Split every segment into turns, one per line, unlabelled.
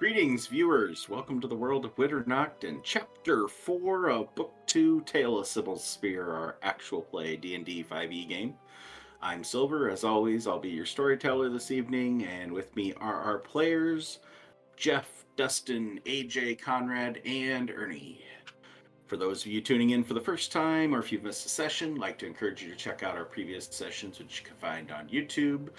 Greetings, viewers. Welcome to the world of Witternacht and Chapter 4 of Book 2, Tale of Cybil's Spear, our actual play D&D 5e game. I'm Silver. As always, I'll be your storyteller this evening, and with me are our players, Jeff, Dustin, AJ, Conrad, and Ernie. For those of you tuning in for the first time, or if you've missed a session, I'd like to encourage you to check out our previous sessions, which you can find on YouTube.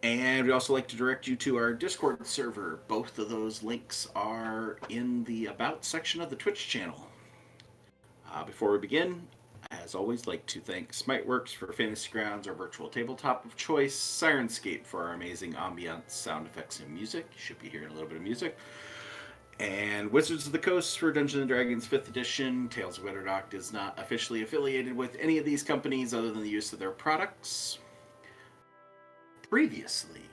And we'd also like to direct you to our Discord server. Both of those links are in the About section of the Twitch channel. Before we begin, as always, I'd like to thank Smiteworks for Fantasy Grounds, our virtual tabletop of choice, Sirenscape for our amazing ambiance, sound effects, and music. You should be hearing a little bit of music. And Wizards of the Coast for Dungeons & Dragons 5th edition. Tales of Witternacht is not officially affiliated with any of these companies other than the use of their products. Previously,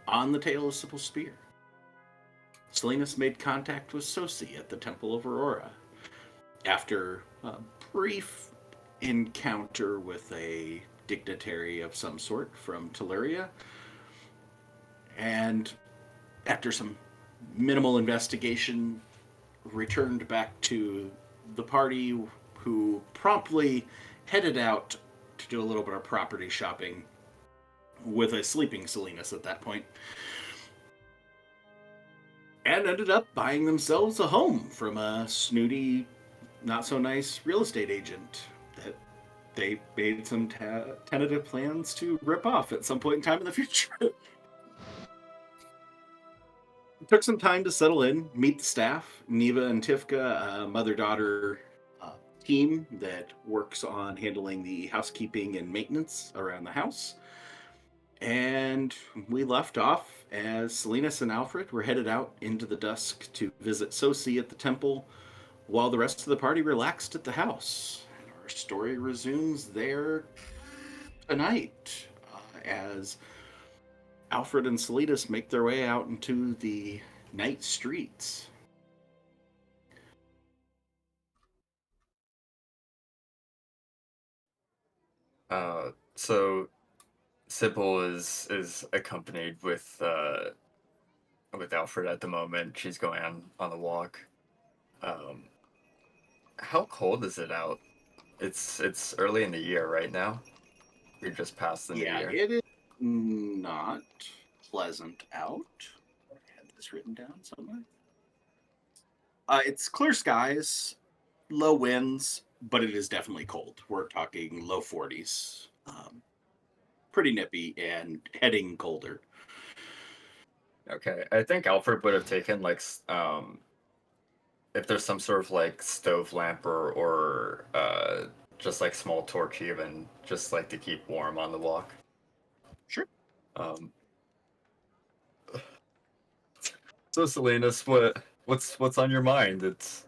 on the Tale of Cybil's Spear, Silenus made contact with Sosi at the Temple of Aurora. After a brief encounter with a dignitary of some sort from Telurian, and after some minimal investigation, returned back to the party, who promptly headed out to do a little bit of property shopping with a sleeping Silenus at that point, and ended up buying themselves a home from a snooty, not-so-nice real estate agent that they made some tentative plans to rip off at some point in time in the future. It took some time to settle in, meet the staff. Neva and Tifka, a mother-daughter team that works on handling the housekeeping and maintenance around the house. And we left off as Silenus and Alfred were headed out into the dusk to visit Sosi at the temple, while the rest of the party relaxed at the house. And our story resumes there tonight, as Alfred and Silenus make their way out into the night streets.
So Cybil is accompanied with Alfred at the moment. She's going on the walk. How cold is it out? It's early in the year right now. We're just past the new year.
It is not pleasant out. I had this written down somewhere. It's clear skies, low winds, but it is definitely cold. We're talking low 40s. Pretty nippy and heading colder.
Okay, I think Alfred would have taken if there's some sort of like stove lamp or just like small torch, even just like to keep warm on the walk.
Sure.
So Silenus, what's on your mind? It's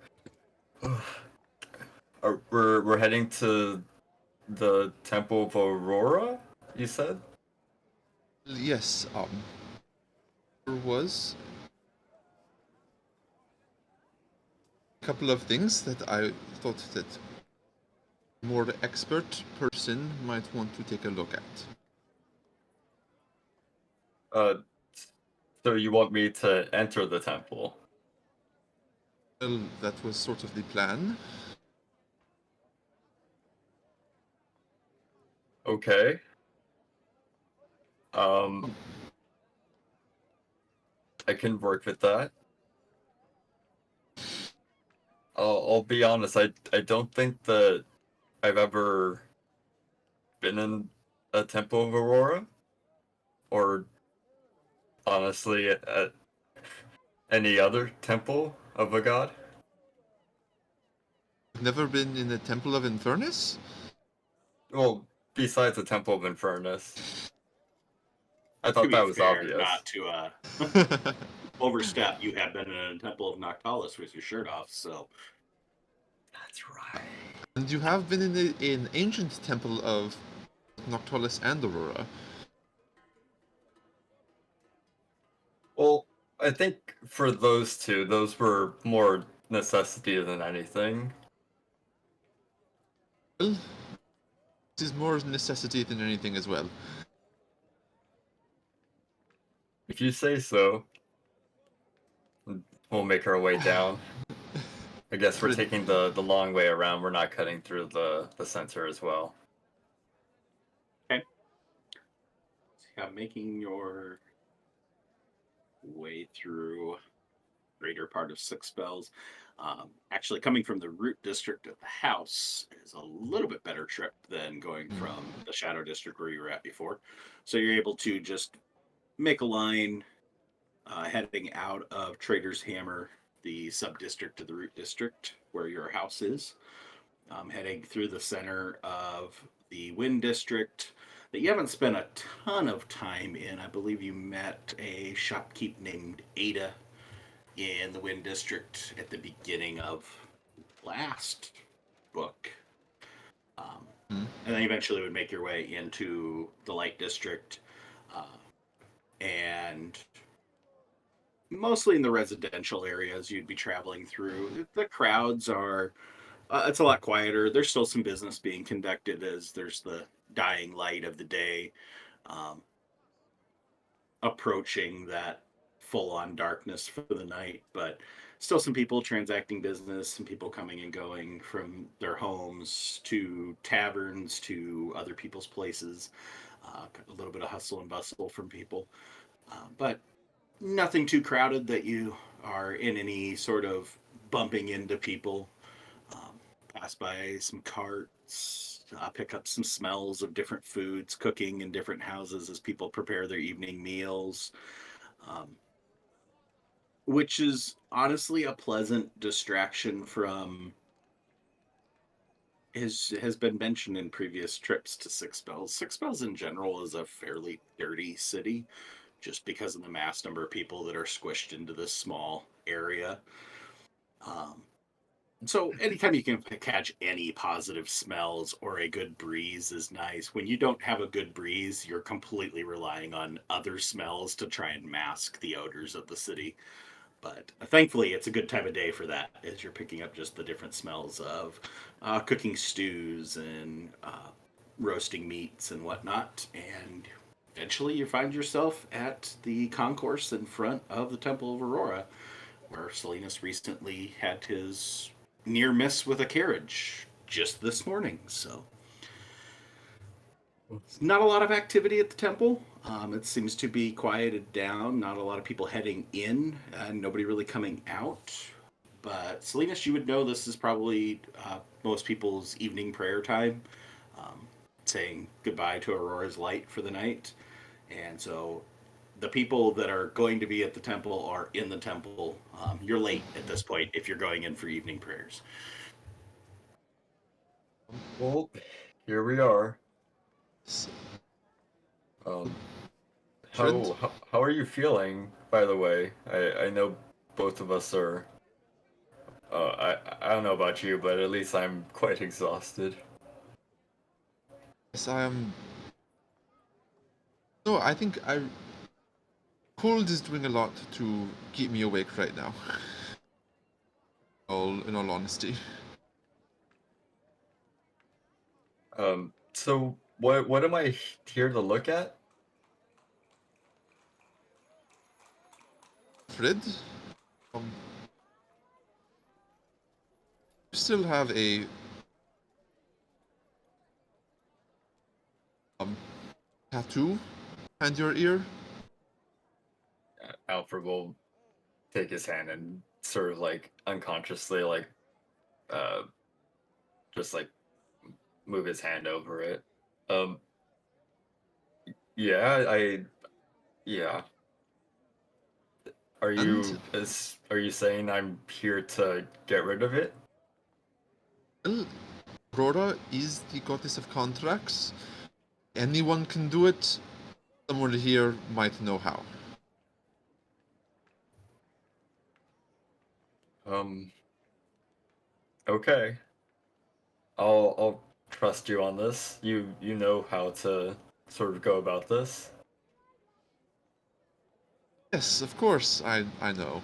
we're heading to the Temple of Aurora, you said?
Yes, there was a couple of things that I thought that more the expert person might want to take a look at.
So you want me to enter the temple?
Well, that was sort of the plan.
Okay. I can work with that. I'll be honest, I don't think that I've ever been in a Temple of Aurora, or honestly at any other temple of a god.
Never been in the Temple of Infernus?
Well, besides the Temple of Infernus. I thought that was
fair,
obvious.
not to overstep, you have been in a Temple of Noctalis with your shirt off, so.
That's right.
And you have been in the ancient Temple of Noctalis and Aurora.
Well, I think for those two, those were more necessity than anything.
Well, this is more necessity than anything as well.
If you say so. We'll make our way down. I guess we're
Fred,
taking the long way around. We're not cutting through the center as well.
Okay. So yeah, making your way through greater part of Six Bells. Actually, coming from the root district of the house is a little bit better trip than going from the Shadow District where you were at before. So you're able to just make a line heading out of Trader's Hammer, the sub district of the root district where your house is, heading through the center of the Wind District that you haven't spent a ton of time in. I believe you met a shopkeep named Ada in the Wind District at the beginning of last book. And then eventually would make your way into the Light District and mostly in the residential areas you'd be traveling through. The crowds are, it's a lot quieter. There's still some business being conducted as there's the dying light of the day approaching that full on darkness for the night, but still some people transacting business, some people coming and going from their homes to taverns to other people's places. A little bit of hustle and bustle from people, but nothing too crowded that you are in any sort of bumping into people. Pass by some carts, pick up some smells of different foods cooking in different houses as people prepare their evening meals. Um, which is honestly a pleasant distraction from has been mentioned in previous trips to Six Bells. Six Bells in general is a fairly dirty city just because of the mass number of people that are squished into this small area. Um, so anytime you can catch any positive smells or a good breeze is nice. When you don't have a good breeze, you're completely relying on other smells to try and mask the odors of the city. But thankfully, it's a good time of day for that, as you're picking up just the different smells of cooking stews and roasting meats and whatnot. And eventually, you find yourself at the concourse in front of the Temple of Aurora, where Silenus recently had his near miss with a carriage just this morning. So not a lot of activity at the temple. It seems to be quieted down. Not a lot of people heading in, and nobody really coming out. But Salinas, you would know this is probably most people's evening prayer time, um, saying goodbye to Aurora's light for the night. And so the people that are going to be at the temple are in the temple. You're late at this point if you're going in for evening prayers.
Well, here we are.
S-
Um,
Fred,
how are you feeling, by the way? I know both of us are. I don't know about you, but at least I'm quite exhausted.
yes, I am. No, I think I. Cold is doing a lot to keep me awake right now. In all honesty,
So what am I here to look at?
Fred, um, you still have a um tattoo behind your ear.
Alfred will take his hand and sort of like unconsciously uh just like move his hand over it. Um, yeah, yeah.
And
Are you saying I'm here to get rid of it?
well, Aurora is the goddess of contracts. Anyone can do it. Someone here might know how.
Um, okay. I'll trust you on this. You know how to sort of go about this.
Yes, of course, I know.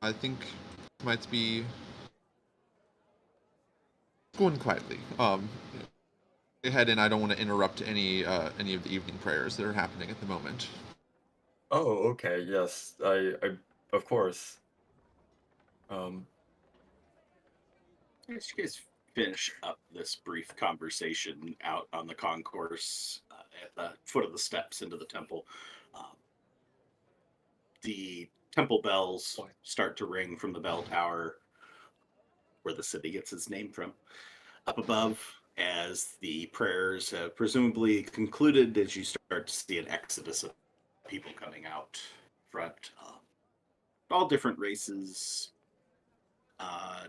I think it might be going quietly. Go ahead, and I don't want to interrupt any of the evening prayers that are happening at the moment.
Oh, okay, yes. Of course. Um,
As you guys finish up this brief conversation out on the concourse at the foot of the steps into the temple, um, the temple bells start to ring from the bell tower where the city gets its name from. Up above, as the prayers have presumably concluded, as you start to see an exodus of people coming out front, all different races, uh,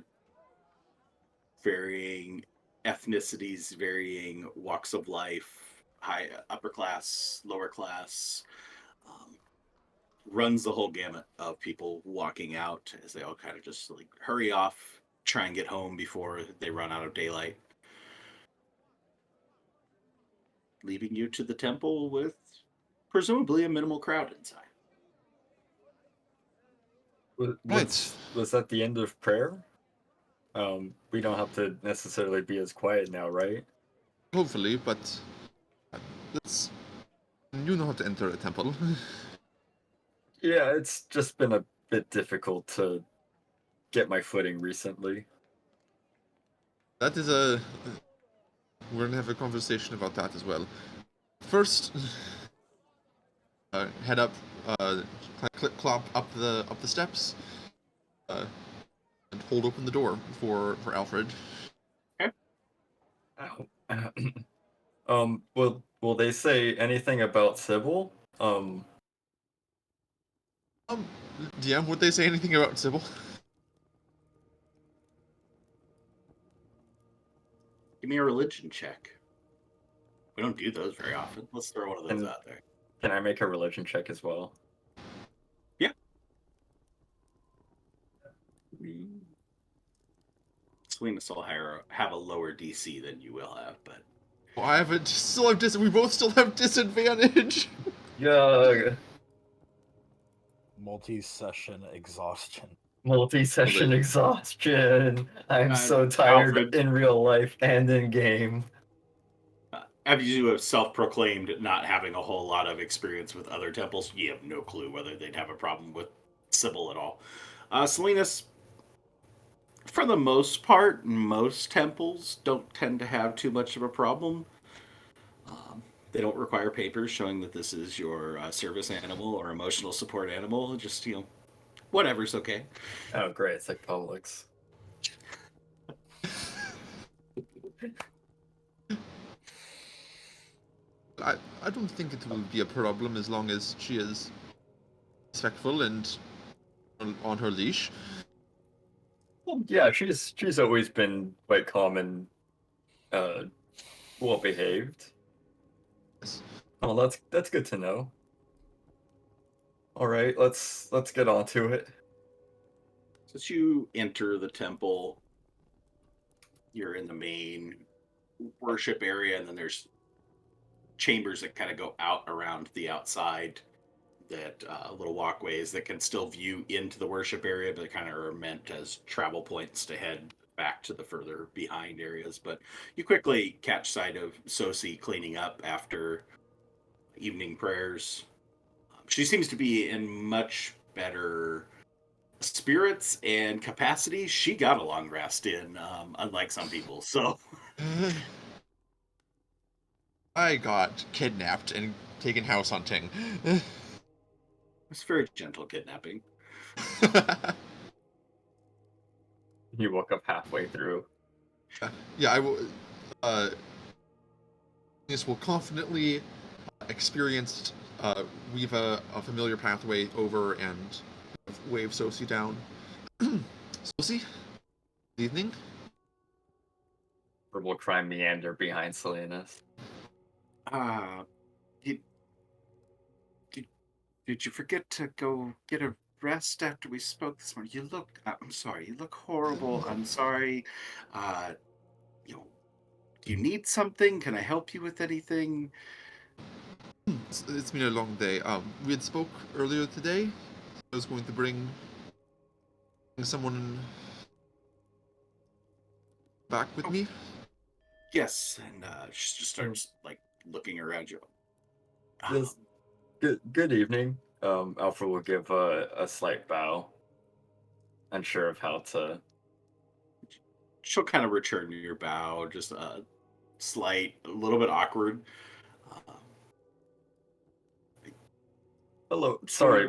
varying ethnicities, varying walks of life, high, upper class, lower class. Um, Runs the whole gamut of people walking out as they all kind of just like hurry off, try and get home before they run out of daylight, leaving you to the temple with presumably a minimal crowd inside.
Right.
was that the end of prayer? We don't have to necessarily be as quiet now, right?
Hopefully, but let's. You know how to enter a temple.
Yeah, it's just been a bit difficult to get my footing recently.
That is a. We're gonna have a conversation about that as well. First, head up, clip clop up the steps, uh, and hold open the door for Alfred.
Okay.
Ow. Will they say anything about Cybil?
DM, would they say anything about Cybil?
Give me a religion check. We don't do those very often. Let's throw one of those
And
out there.
can I make a religion check as well?
Yeah.
We-
Silenus will have a lower DC than you will have, but
Well, I have still have we both still have disadvantage.
Yeah,
Multi-session exhaustion.
multi-session exhaustion. I'm so tired
Alfred,
in real life and in game.
as you have self-proclaimed not having a whole lot of experience with other temples, you have no clue whether they'd have a problem with Cybil at all. Salinas, for the most part, most temples don't tend to have too much of a problem. They don't require papers showing that this is your service animal or emotional support animal. Just, whatever's okay.
Oh, great! It's like Publix.
I don't think it will be a problem as long as she is respectful and on her leash.
Well, yeah, she's always been quite calm and uh, well behaved.
Yes.
Oh, that's good to know. All right, let's get on to it.
As you enter the temple, you're in the main worship area, and then there's chambers that kind of go out around the outside, that little walkways that can still view into the worship area, but kind of are meant as travel points to head back to the further behind areas. But you quickly catch sight of Sosi cleaning up after evening prayers. She seems to be in much better spirits and capacity. She got a long rest in, unlike some people. So
I got kidnapped and taken house hunting.
it's very gentle kidnapping.
You woke up halfway through.
Yeah, I will. This will confidently experienced weave a familiar pathway over and wave Sosi down. Sosi, good evening.
Or we'll try and meander behind Salinas.
Did, did, did you forget to go get a rest after we spoke this morning? You look, I'm sorry, you look horrible. I'm sorry. Uh, you know, do you need something? Can I help you with anything?
It's been a long day. We had spoke earlier today. I was going to bring someone back with me.
Yes. And she just starts like looking around you.
Yes. Good evening. Alfred will give a slight bow, unsure of how to.
She'll kind of return your bow, just a little bit awkward. Uh,
Hello,
so,
sorry,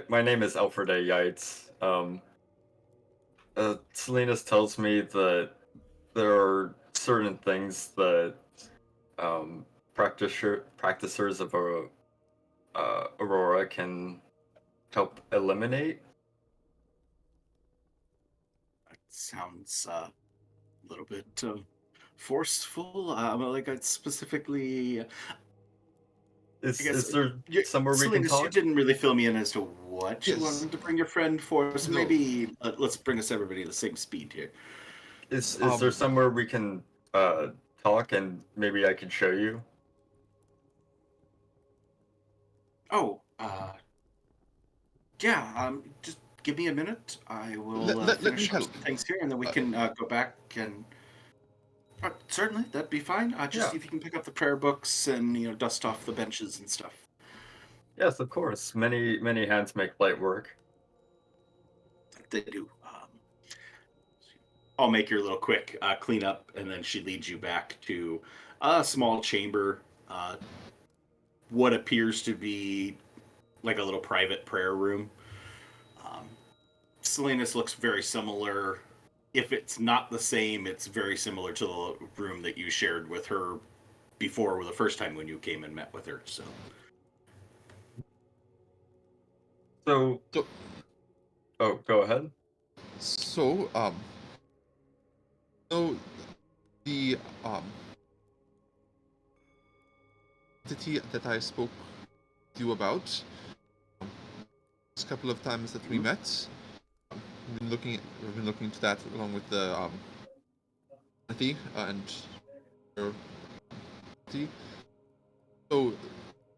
my name is Alfred A. Yates. Salinas tells me that there are certain things that um, practicers of Aurora can help eliminate.
that sounds a little bit forceful. Like I specifically, I guess,
Is there somewhere we can
Salinas, you
talk?
didn't really fill me in as to what you
Yes.
wanted to bring your friend for. So
No.
maybe let's bring us everybody to the same speed here.
Is there somewhere we can uh talk and maybe I can show you?
Oh, yeah. Just give me a minute. I will
Let me
finish up
help.
some things here, and then we
Uh,
can go back and. Certainly, that'd be fine. Just
Yeah.
see if you can pick up the prayer books and dust off the benches and stuff.
Yes, of course. Many hands make light work.
They do. I'll make your little quick cleanup, and then she leads you back to a small chamber. What appears to be like a little private prayer room. Um, Salinas looks very similar. If it's not the same, it's very similar to the room that you shared with her before, the first time when you came and met with her. So,
So,
So,
oh, go ahead.
so, no, the entity that I spoke to you about, a couple of times that we
Mhm.
met, we've been looking into that along with the entity and your entity. So,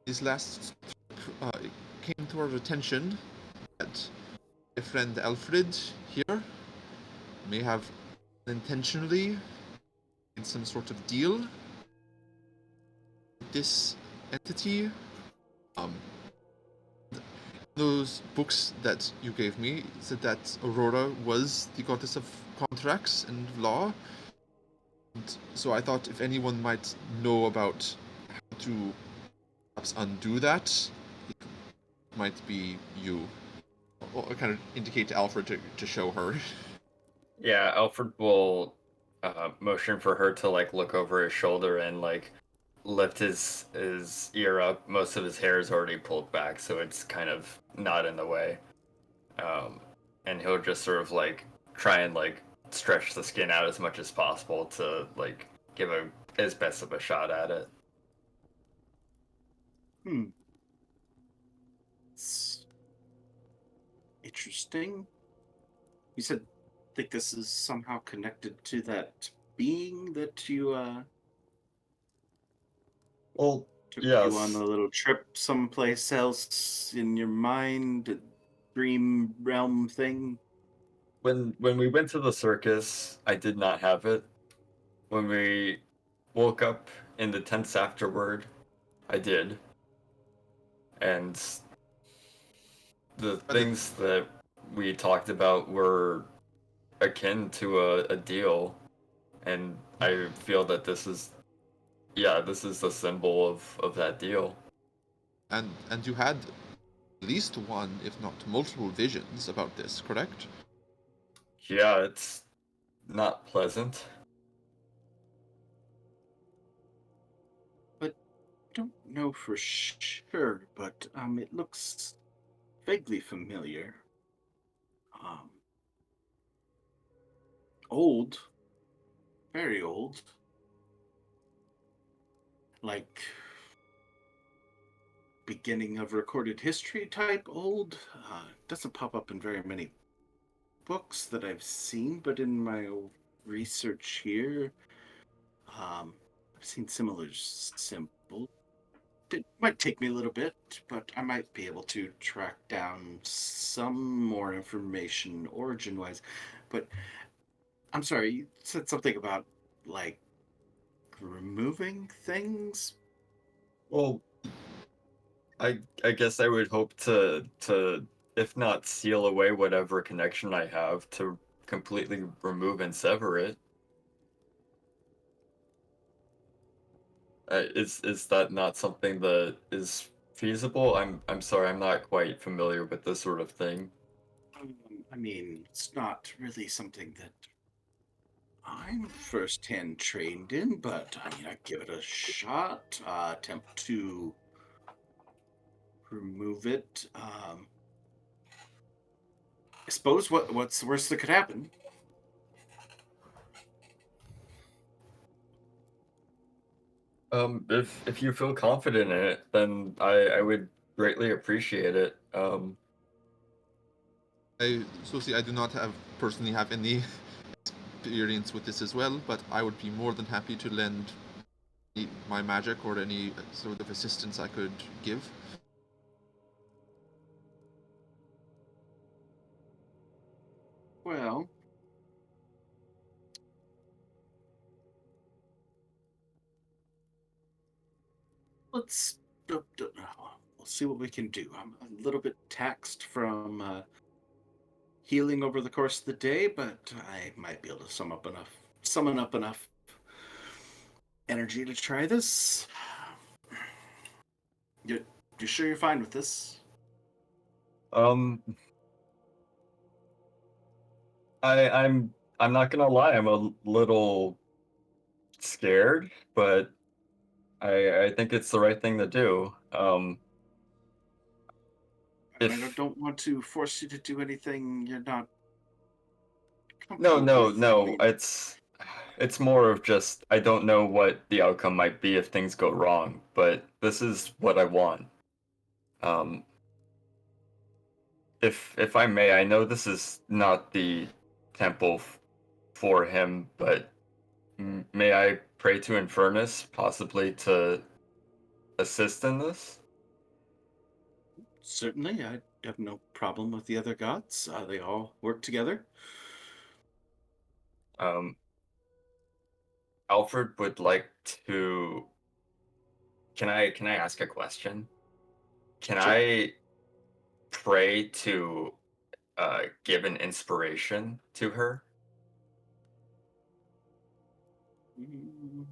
this last trip, it came to our attention that my friend Alfred here may have unintentionally made some sort of deal with this entity. Um, those books that you gave me said that Aurora was the goddess of contracts and law. And so I thought if anyone might know about how to perhaps undo that, it might be you. Or kind of indicate to Alfred to show her.
Yeah, Alfred will motion for her to like look over his shoulder and like lift his ear up. Most of his hair is already pulled back, so it's kind of not in the way. Um, and he'll just sort of like try and like stretch the skin out as much as possible to like give a as best of a shot at it.
Hmm. It's interesting. You said think this is somehow connected to that being that you
Well,
took you on a
yes.
little trip someplace else in your mind, dream realm thing.
When we went to the circus, I did not have it. When we woke up in the tents afterward, I did. And the
But it,
things that we talked about were akin to a deal. And I feel that this is the symbol of that deal.
and you had at least one, if not multiple, visions about this, correct?
Yeah, it's not pleasant.
But don't know for sure, but it looks vaguely familiar. Um, old, very old, like beginning of recorded history type old. Doesn't pop up in very many books that I've seen, but in my research here, I've seen similar symbols. It might take me a little bit, but I might be able to track down some more information origin wise. But I'm sorry, you said something about like removing things.
Well, I guess I would hope to if not seal away whatever connection I have, to completely remove and sever it. Is that not something that is feasible? I'm sorry, I'm not quite familiar with this sort of thing.
I mean, it's not really something that I'm firsthand trained in, but I mean, I give it a shot. Attempt to remove it. I suppose what's the worst that could happen?
If you feel confident in it, then I would greatly appreciate it.
I do not personally have any experience with this as well, but I would be more than happy to lend my magic or any sort of assistance I could give.
Well, let's we'll see what we can do. I'm a little bit taxed from healing over the course of the day, but I might be able to summon up enough energy to try this. You sure you're fine with this?
Um, I'm not gonna lie, I'm a little scared, but I think it's the right thing to do.
I mean, I
If
don't want to force you to do anything you're not
no,
comfortable
no,
with. I
no,
mean,
it's more of just I don't know what the outcome might be if things go wrong, but this is what I want. Um, if I may, I know this is not the temple for him, but may I pray to Infernus possibly to assist in this?
certainly, I have no problem with the other gods. They all work together.
Um, Alfred would like to. Can I ask a question? Can
Sure.
I pray to give an inspiration to her?
Mm,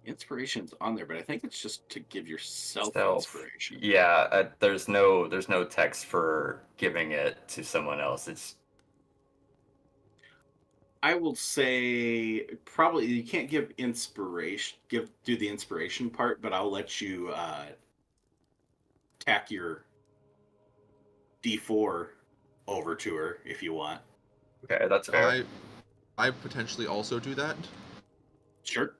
Inspiration's on there, but I think it's just to give yourself
Self.
inspiration.
Yeah, there's no text for giving it to someone else. It's
I will say probably you can't give inspiration, do the inspiration part, but I'll let you tack your D4 over to her if you want.
okay, that's fair.
I potentially also do that.
Sure.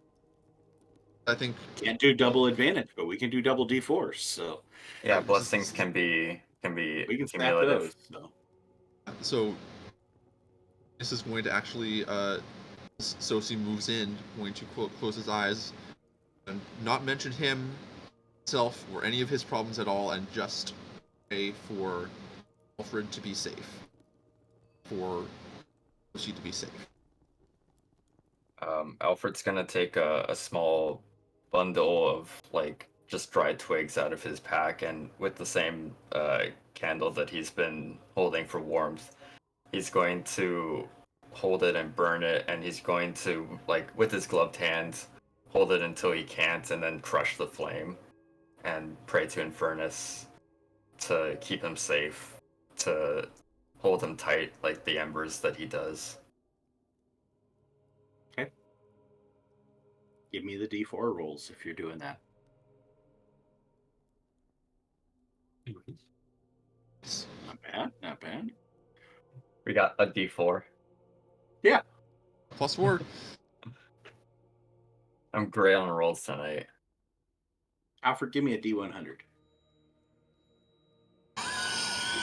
I think
Can't do double advantage, but we can do double D4s, so
Yeah,
this
blessings
is,
can be
we can stack
cumulative.
those. So
so. This is going to actually Sosi moves in, going to close his eyes and not mention himself or any of his problems at all, and just pray for Alfred to be safe, for Sosi to be safe.
Alfred's gonna take a small bundle of like just dried twigs out of his pack, and with the same candle that he's been holding for warmth, he's going to hold it and burn it, and he's going to like with his gloved hands hold it until he can't, and then crush the flame and pray to Infernus to keep him safe, to hold him tight like the embers that he does.
okay, give me the D4 rolls if you're doing that. Not bad, not bad.
We got a D4.
Yeah,
+4.
I'm great on rolls tonight.
Alfred, give me a D100.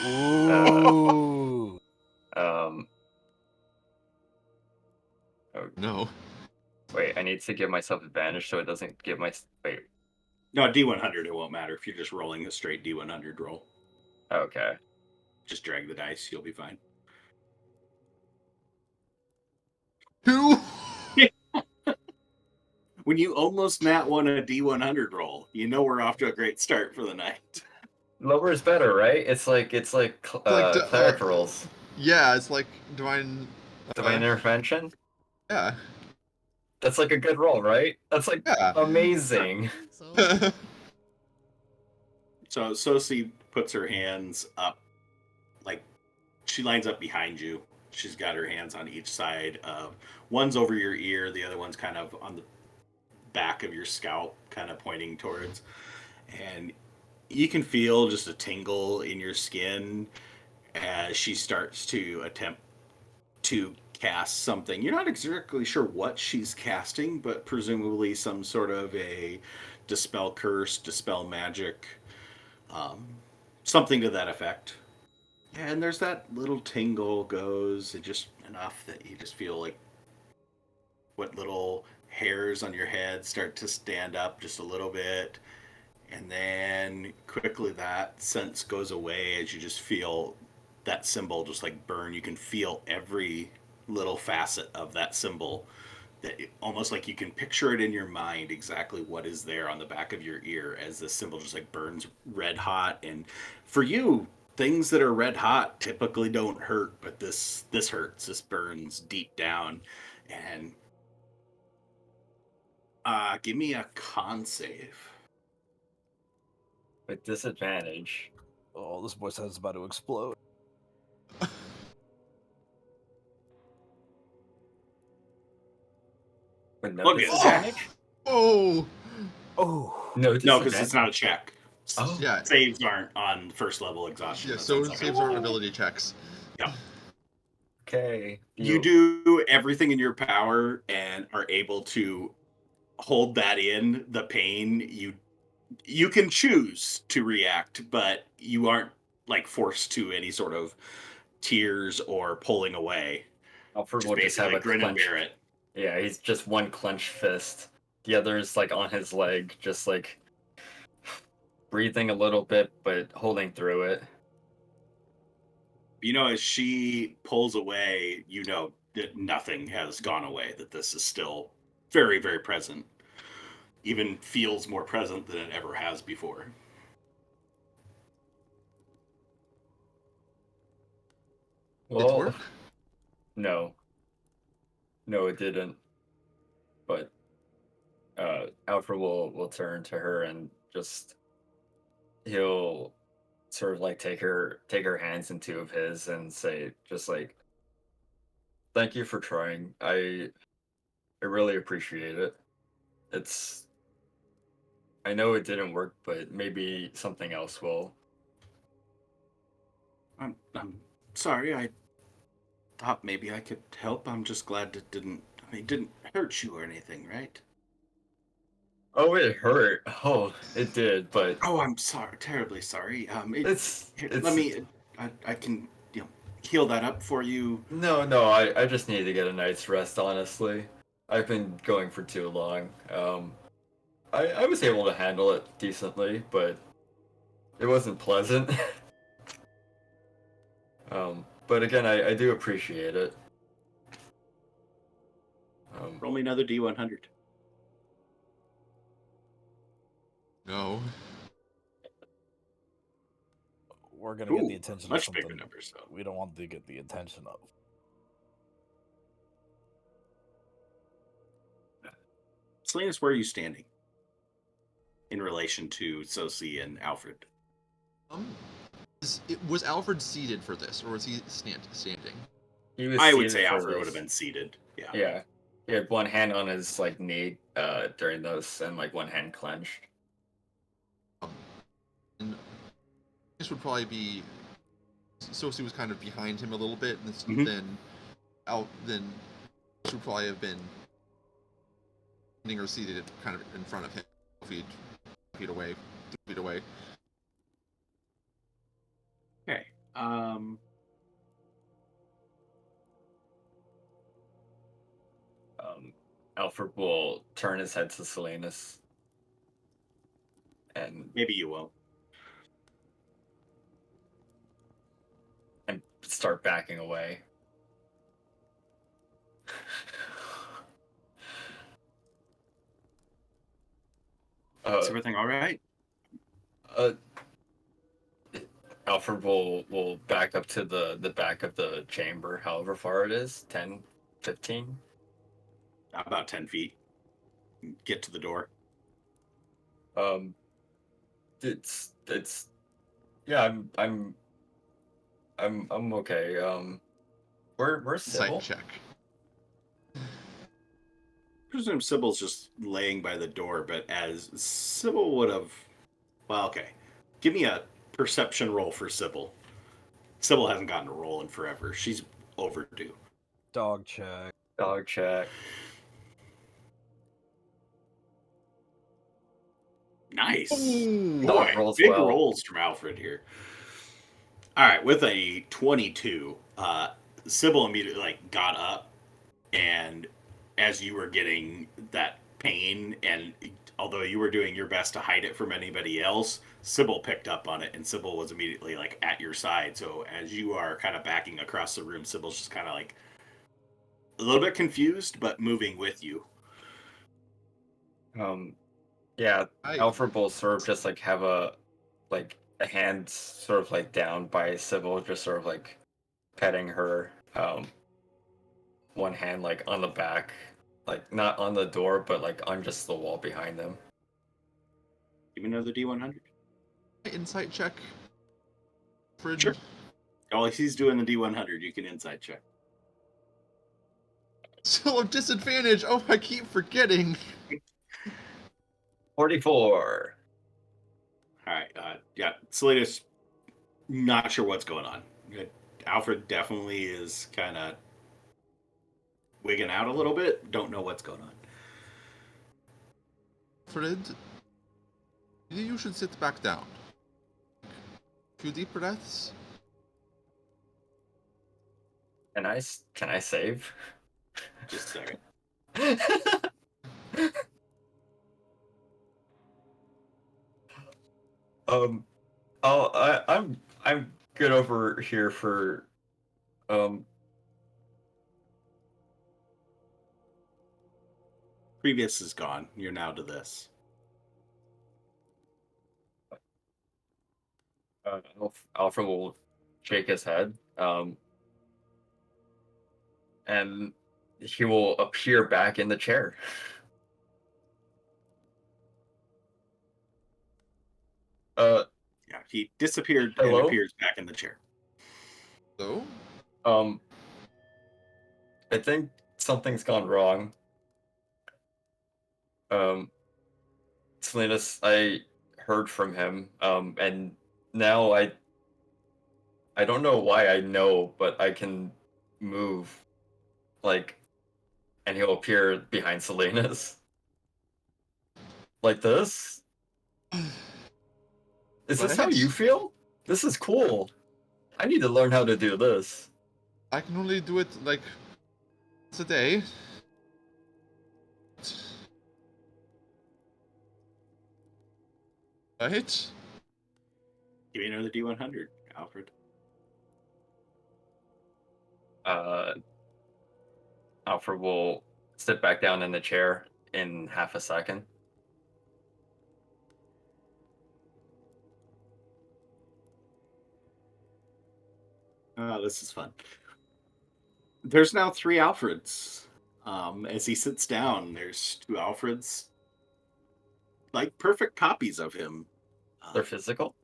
Ooh.
Um, oh,
No.
wait, I need to give myself advantage so it doesn't give my. Wait,
No, D100, it won't matter if you're just rolling a straight D100 roll.
okay.
Just drag the dice, you'll be fine.
2.
When you almost nat one a D100 roll, you know we're off to a great start for the night.
Lower is better, right? It's like cleric rolls.
Yeah, it's like divine.
Divine intervention.
Yeah.
That's like a good roll, right? That's like
Yeah.
amazing.
So,
So Sosi puts her hands up, like she lines up behind you. She's got her hands on each side of one's over your ear, the other one's kind of on the back of your scalp, kind of pointing towards. And you can feel just a tingle in your skin as she starts to attempt to cast something. You're not exactly sure what she's casting, but presumably some sort of a dispel curse, dispel magic, um, something to that effect. And there's that little tingle goes, and just enough that you just feel like what little hairs on your head start to stand up just a little bit. And then quickly that sense goes away as you just feel that symbol just like burn. You can feel every little facet of that symbol, that almost like you can picture it in your mind exactly what is there on the back of your ear as this symbol just like burns red hot. And for you, things that are red hot typically don't hurt, but this hurts. This burns deep down. And give me a con save.
With disadvantage.
Oh, this voice is about to explode.
With no
Look at
disadvantage?
Oh.
Oh,
No
No,
disadvantage.
because it's not a check.
Oh.
Yeah.
Saves aren't on first level exhaustion.
Yeah.
That's
So
on second
saves
level.
aren't ability checks.
Yeah.
Okay.
You do everything in your power and are able to hold that in, the pain. You can choose to react, but you aren't like forced to any sort of tears or pulling away.
Alfred
Just
will just have
basically
a
grin and
clench.
bear it.
Yeah, he's just one clenched fist. The other is like on his leg, just like breathing a little bit, but holding through it.
You know, as she pulls away, you know that nothing has gone away, that this is still very, very present. Even feels more present than it ever has before.
Did it work?
No. No, it didn't. But Alfred will turn to her and just he'll sort of like take her hands in two of his and say just like, thank you for trying. I really appreciate it. It's I know it didn't work, but maybe something else will.
I'm sorry. I thought maybe I could help. I'm just glad it didn't hurt you or anything, right?
Oh, it hurt. Oh, it did, but
Oh, I'm sorry, terribly sorry.
it's
Let me. I can heal that up for you.
no. I just need to get a night's rest. Honestly, I've been going for too long. I was able to handle it decently, but it wasn't pleasant. But again, I do appreciate it.
Roll me another D100.
No.
we're gonna get
Ooh,
the attention of
much
something
bigger numbers though.
we don't want to get the attention of.
Silenus, where are you standing in relation to Sosi and Alfred?
Was Alfred seated for this, or was he standing?
He was
I would
seated
say
for
Alfred would
this.
have been seated. Yeah.
Yeah, he had one hand on his like knee during those, and like one hand clenched.
And this would probably be. Sosi was kind of behind him a little bit, and
Mhm.
then then this would probably have been standing or seated kind of in front of him, feet away, 3 feet away.
Okay.
Alfred will turn his head to Silenus and
Maybe you will.
start backing away.
Is everything all right?
Alfred will back up to the back of the chamber, however far it is, 10, 15.
About 10 feet. Get to the door.
It's yeah, I'm okay. Where's
Insight
Cybil?
check.
I presume Sybil's just laying by the door, but as Sybil would have... Well, okay. Give me a perception roll for Sybil. Sybil hasn't gotten a roll in forever. She's overdue.
Dog check.
Dog check.
Nice.
Ooh.
Boy,
Dog rolls
big
well.
rolls from Alfred here. All right, with a 22, Sybil immediately got up, and as you were getting that pain, and although you were doing your best to hide it from anybody else, Sybil picked up on it, and Sybil was immediately at your side. So as you are kind of backing across the room, Sybil's just kind of a little bit confused, but moving with you.
Yeah,
I-
Alfred will sort of just have a hand sort of down by Sybil, just sort of petting her. One hand on the back, not on the door, but on just the wall behind them.
Give me another D100.
Insight check. Alfred.
Sure. Oh, he's doing the D100. You can insight check.
Still a disadvantage. Oh, I keep forgetting.
44.
All right. Yeah, Silenus, not sure what's going on. Alfred definitely is kind of wigging out a little bit. Don't know what's going on.
Alfred, you should sit back down. A few deep breaths.
Can I save?
Just a second.
I'm good over here for
Previous is gone. You're now to this.
Alfred will shake his head, and he will appear back in the chair.
Yeah, he disappeared
Hello?
and appears back in the chair.
So,
I think something's gone wrong. Silenus, I heard from him, and now I don't know why I know, but I can move, and he'll appear behind Silenus. Like this? Is this how
What?
you feel? This is cool. I need to learn how to do this.
I can only do it once a day. Right?
Give me another D100, Alfred.
Alfred will sit back down in the chair in half a second.
This is fun. There's now 3 Alfreds. As he sits down, there's 2 Alfreds. Perfect copies of him.
They're physical?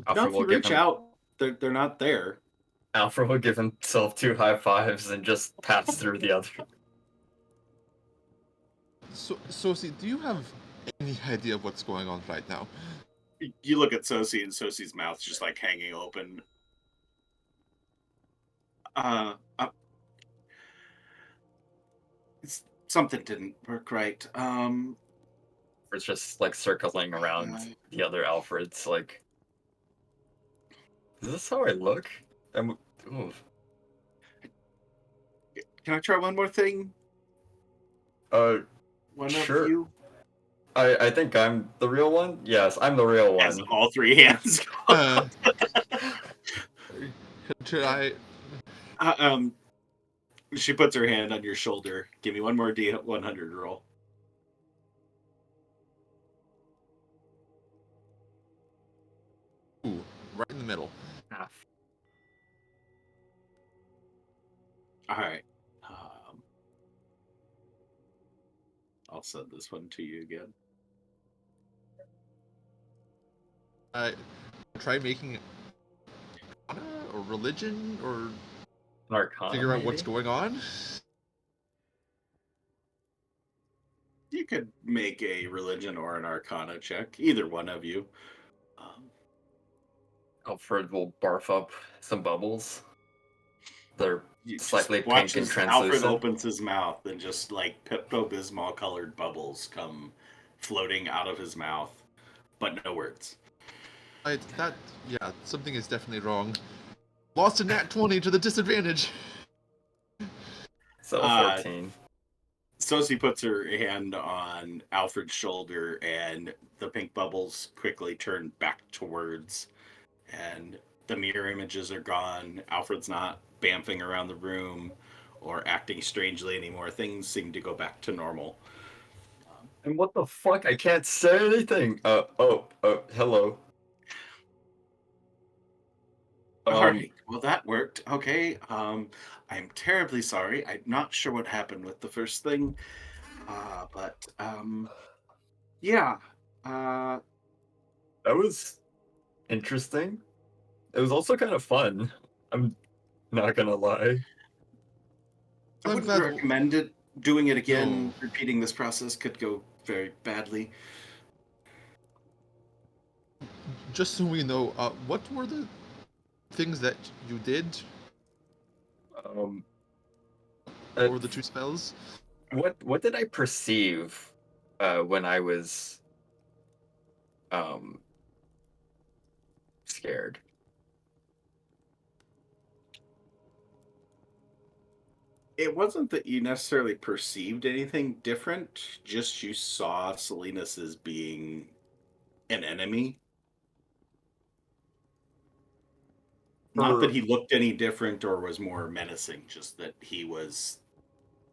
Now,
Alfred
if you
will give
reach
him,
out, they're not there.
Alfred will give himself 2 high fives and just pass through the other.
So, Sosi, do you have any idea of what's going on right now?
You look at Sosi, and Sosi's mouth's just hanging open. Something didn't work right.
It's just circling around the other Alfreds. Is this how I look? Ooh.
Can I try one more thing? One
Sure.
of you?
I think I'm the real one. Yes, I'm the real
As
one.
all 3 hands go.
Should I?
She puts her hand on your shoulder. Give me one more D100 roll.
right in the middle.
Half.
All right. I'll send this one to you again.
Try making arcana or religion or
An arcana,
figure out what's
maybe?
going on.
You could make a religion or an arcana check, either one of you.
Alfred will barf up some bubbles. They're
You just
slightly
watch
pink and
as Alfred
translucent.
opens his mouth and just like Pepto-Bismol colored bubbles come floating out of his mouth, but no words.
Yeah, something is definitely wrong. Lost a nat 20 to the disadvantage.
So 14.
Sosie puts her hand on Alfred's shoulder, and the pink bubbles quickly turn back towards, and the mirror images are gone. Alfred's not bamfing around the room or acting strangely anymore. Things seem to go back to normal.
And what the fuck? I can't say anything. Hello.
All right, well, that worked. Okay, I'm terribly sorry. I'm not sure what happened with the first thing, but yeah.
That was interesting. It was also kind of fun. I'm not gonna lie.
I
I'm
wouldn't
glad.
recommend it. Doing it again,
No.
repeating this process could go very badly.
Just so we know, what were the things that you did?
Um,
What were the two spells?
what did I perceive when I was scared?
It wasn't that you necessarily perceived anything different, just you saw Silenus as being an enemy. Not that
For
he looked any different or was more menacing, just that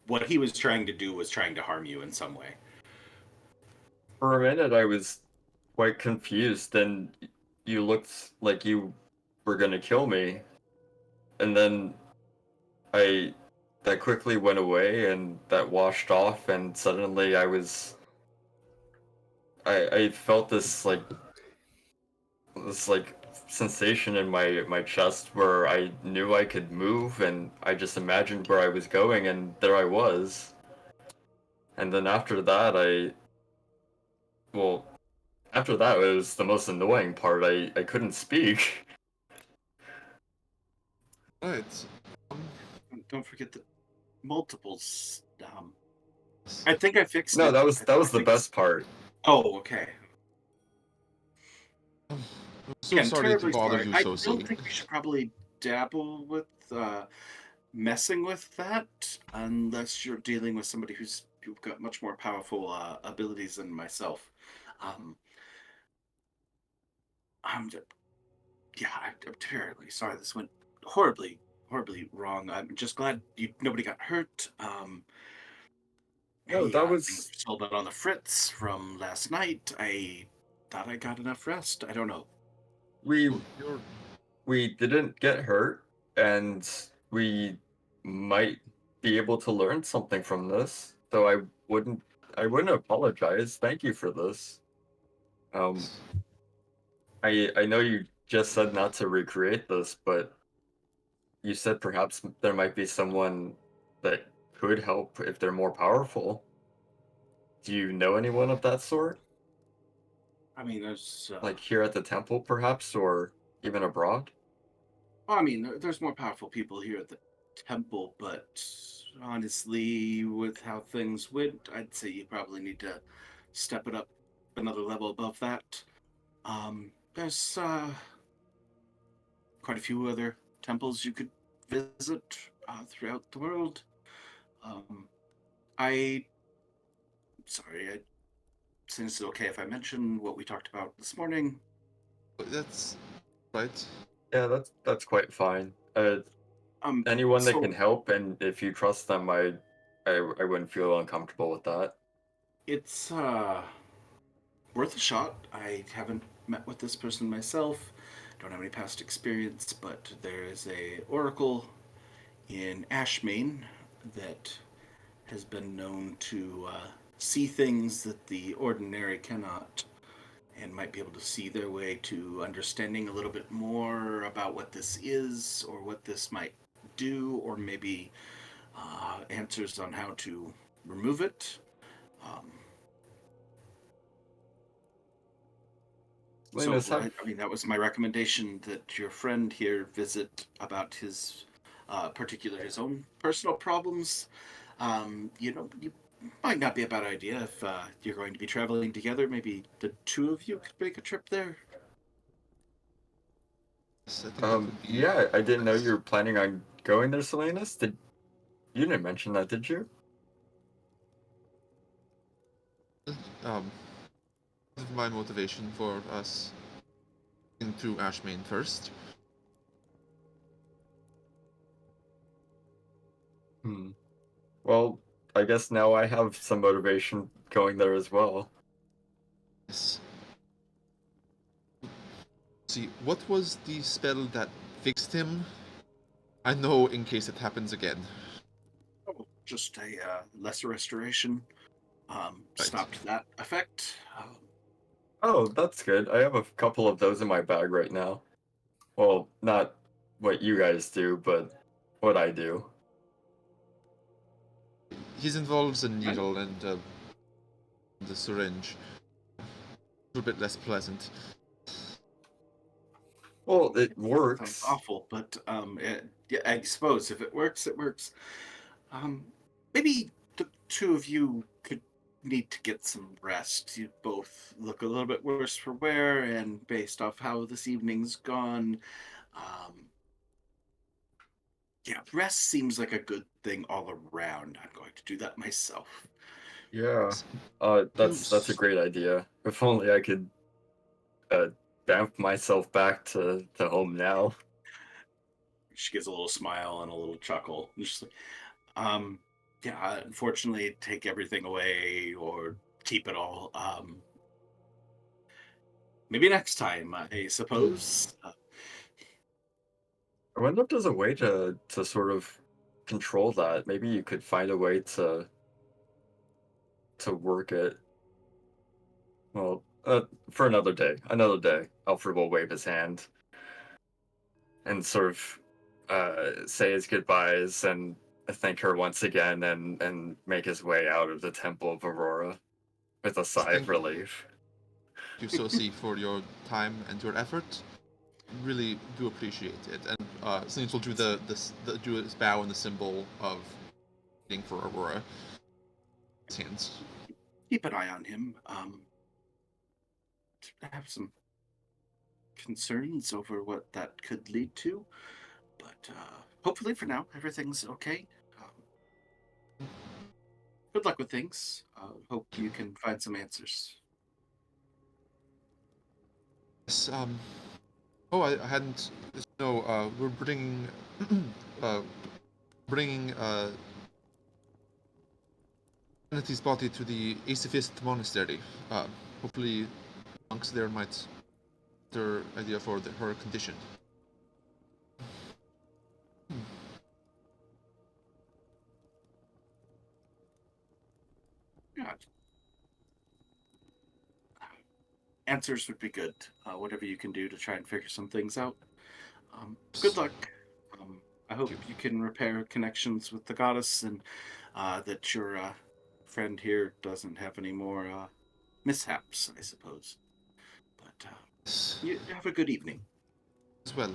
what he was trying to do was trying to harm you in some way.
for a minute, I was quite confused, and you looked like you were gonna kill me, and then I that quickly went away, and that washed off, and suddenly I felt this sensation in my chest where I knew I could move, and I just imagined where I was going, and there I was. And then well, after that was the most annoying part. I couldn't speak.
Right.
Don't forget the multiples. I think I fixed
No,
it.
that was the best part.
Oh, okay.
I'm so
Again,
sorry to
terribly
bother
sorry.
you,
I
Sosie.
don't think we should probably dabble with messing with that unless you're dealing with somebody who's got much more powerful abilities than myself. Um, I'm just, yeah, I'm terribly sorry. This went horribly, horribly wrong. I'm just glad nobody got hurt.
No,
Hey,
that
things
was
are still a bit on the fritz from last night. I thought I got enough rest. I don't know.
we
You're
we didn't get hurt, and we might be able to learn something from this. So I wouldn't apologize. Thank you for this. Um, I know you just said not to recreate this, but you said perhaps there might be someone that could help if they're more powerful. Do you know anyone of that sort?
I mean, there's,
Like here at the temple, perhaps, or even abroad?
there's more powerful people here at the temple, but honestly, with how things went, I'd say you probably need to step it up another level above that. There's quite a few other temples you could visit throughout the world. Um, I sorry, I since it's okay if I mention what we talked about this morning.
that's right.
Yeah, that's quite fine.
Um,
Anyone that can
so
help, and if you trust them, I wouldn't feel uncomfortable with that.
it's worth a shot. I haven't met with this person myself. don't have any past experience, but there is a oracle in Ashmain that has been known to see things that the ordinary cannot, and might be able to see their way to understanding a little bit more about what this is or what this might do, or maybe answers on how to remove it. Um, so,
Linus, have
I mean, that was my recommendation, that your friend here visit about his particular, his own personal problems. You might not be a bad idea if you're going to be traveling together. Maybe the two of you could make a trip there.
Yes, I think that would be
yeah, I didn't know you
best.
were planning on going there, Silenus. You didn't mention that, did you?
Um, this is my motivation for us into Ashmain first.
Hmm. Well, I guess now I have some motivation going there as well.
Yes. See, what was the spell that fixed him? I know in case it happens again.
Oh, just a lesser restoration.
Right.
Stopped that effect.
Oh, that's good. I have a couple of those in my bag right now. Well, not what you guys do, but what I do.
His involves a
Right.
needle and the syringe. A little bit less pleasant.
Well, it
Sounds
works.
awful, but yeah, I suppose if it works, it works. Um, Maybe the two of you could need to get some rest. You both look a little bit worse for wear, and based off how this evening's gone, um, yeah, rest seems like a good thing all around. I'm going to do that myself.
Yeah.
You
That's a great idea. If only I could uh bounce myself back to home now.
She gives a little smile and a little chuckle. And she's like, um, yeah, unfortunately, take everything away or keep it all. Maybe next time, I suppose.
I wonder if there's a way to sort of control that. Maybe you could find a way to work it. Well, for another day. Another day. Alfred will wave his hand and sort of say his goodbyes and thank her once again and make his way out of the Temple of Aurora with a sigh of
thank
relief.
you, Sosi, for your time and your effort. Really do appreciate it. And Sneens will do do his bow and the symbol of waiting for Aurora. His hands.
Keep an eye on him. I have some concerns over what that could lead to, but hopefully for now everything's okay. Good luck with things. Hope you can find some answers.
Yes, oh, I hadn't. No, we're bringing, uh, bringing Anity's body to the Acifist monastery. Hopefully, monks there might their idea for her condition.
Yeah, answers would be good. Whatever you can do to try and figure some things out. Good luck. Um, I hope you can repair connections with the goddess, and that your friend here doesn't have any more mishaps, I suppose. But you have a good evening.
As well,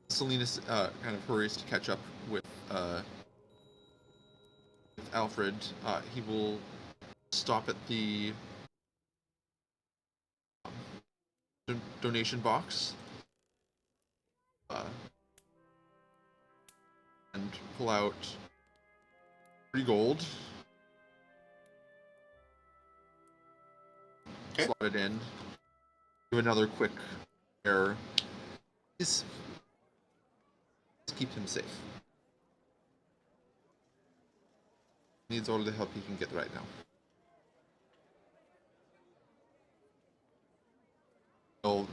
Salinas kind of hurries to catch up with Alfred. He will stop at the donation box uh, and pull out 3 gold.
Okay.
Slot it in. Do another quick error. Just keep him safe. Needs all the help he can get right now. He'll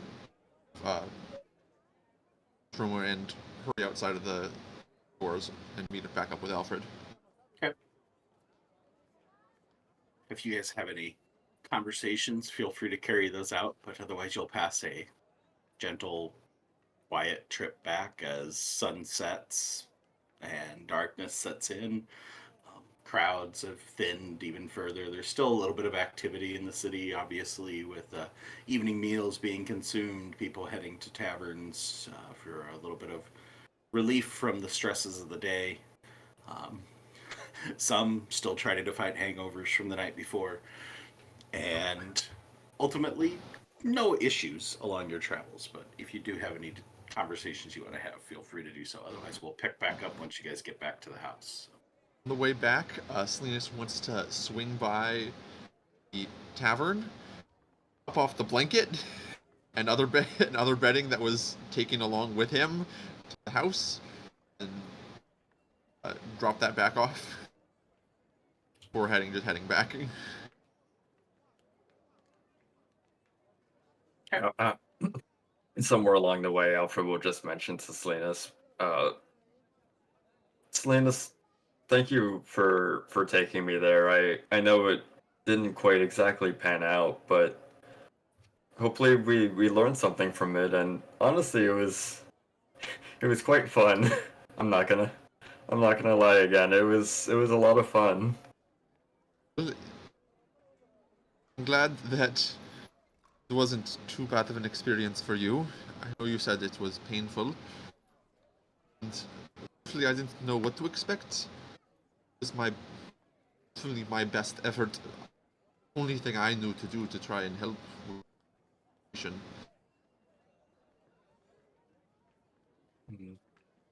room and hurry outside of the doors and meet it back up with Alfred.
Okay. If you guys have any conversations, feel free to carry those out, but otherwise you'll pass a gentle, quiet trip back as sun sets and darkness sets in. Crowds have thinned even further. There's still a little bit of activity in the city, obviously, with evening meals being consumed, people heading to taverns for a little bit of relief from the stresses of the day. Um, some still trying to fight hangovers from the night before. And ultimately, no issues along your travels. But if you do have any conversations you want to have, feel free to do so. Otherwise, we'll pick back up once you guys get back to the house.
On the way back, Silenus wants to swing by the tavern, up off the blanket and other and other bedding that was taken along with him to the house, and drop that back off before just heading back.
Somewhere along the way, Alfred will just mention to Salinas, Salinas, thank you for taking me there. I know it didn't quite exactly pan out, but hopefully we learned something from it. And honestly, it was quite fun. I'm not gonna I'm not gonna lie again. It was a lot of fun.
I'm glad that it wasn't too bad of an experience for you. I know you said it was painful, and actually I didn't know what to expect. It was truly my best effort. Only thing I knew to do to try and help with the situation.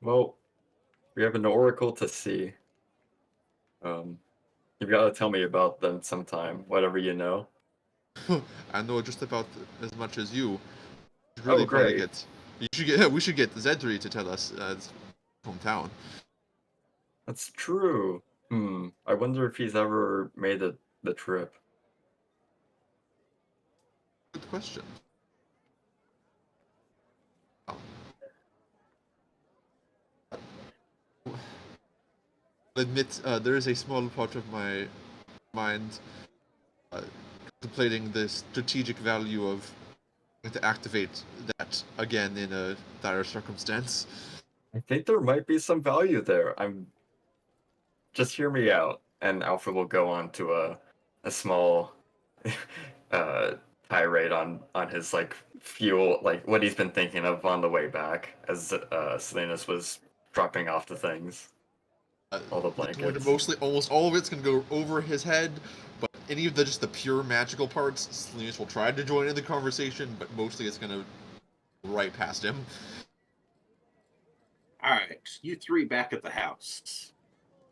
Well, we have an oracle to see. You've got to tell me about them sometime, whatever you know.
I know just about as much as you. You should
Oh,
really probably
great.
get. You should get. We should get Zedri to tell us his hometown.
That's true. I wonder if he's ever made the trip.
Good question. Um, I'll admit, there is a small part of my mind uh, contemplating the strategic value of trying to activate that again in a dire circumstance.
I think there might be some value there. Just hear me out, and Alfred will go on to a small uh tirade on his like fuel, like what he's been thinking of on the way back as Salinas was dropping off the things, all the
It's going to
blankets.
mostly, almost all of it's going to go over his head, but any of the just the pure magical parts, Salinas will try to join in the conversation, but mostly it's going to right past him.
All right, you three back at the house.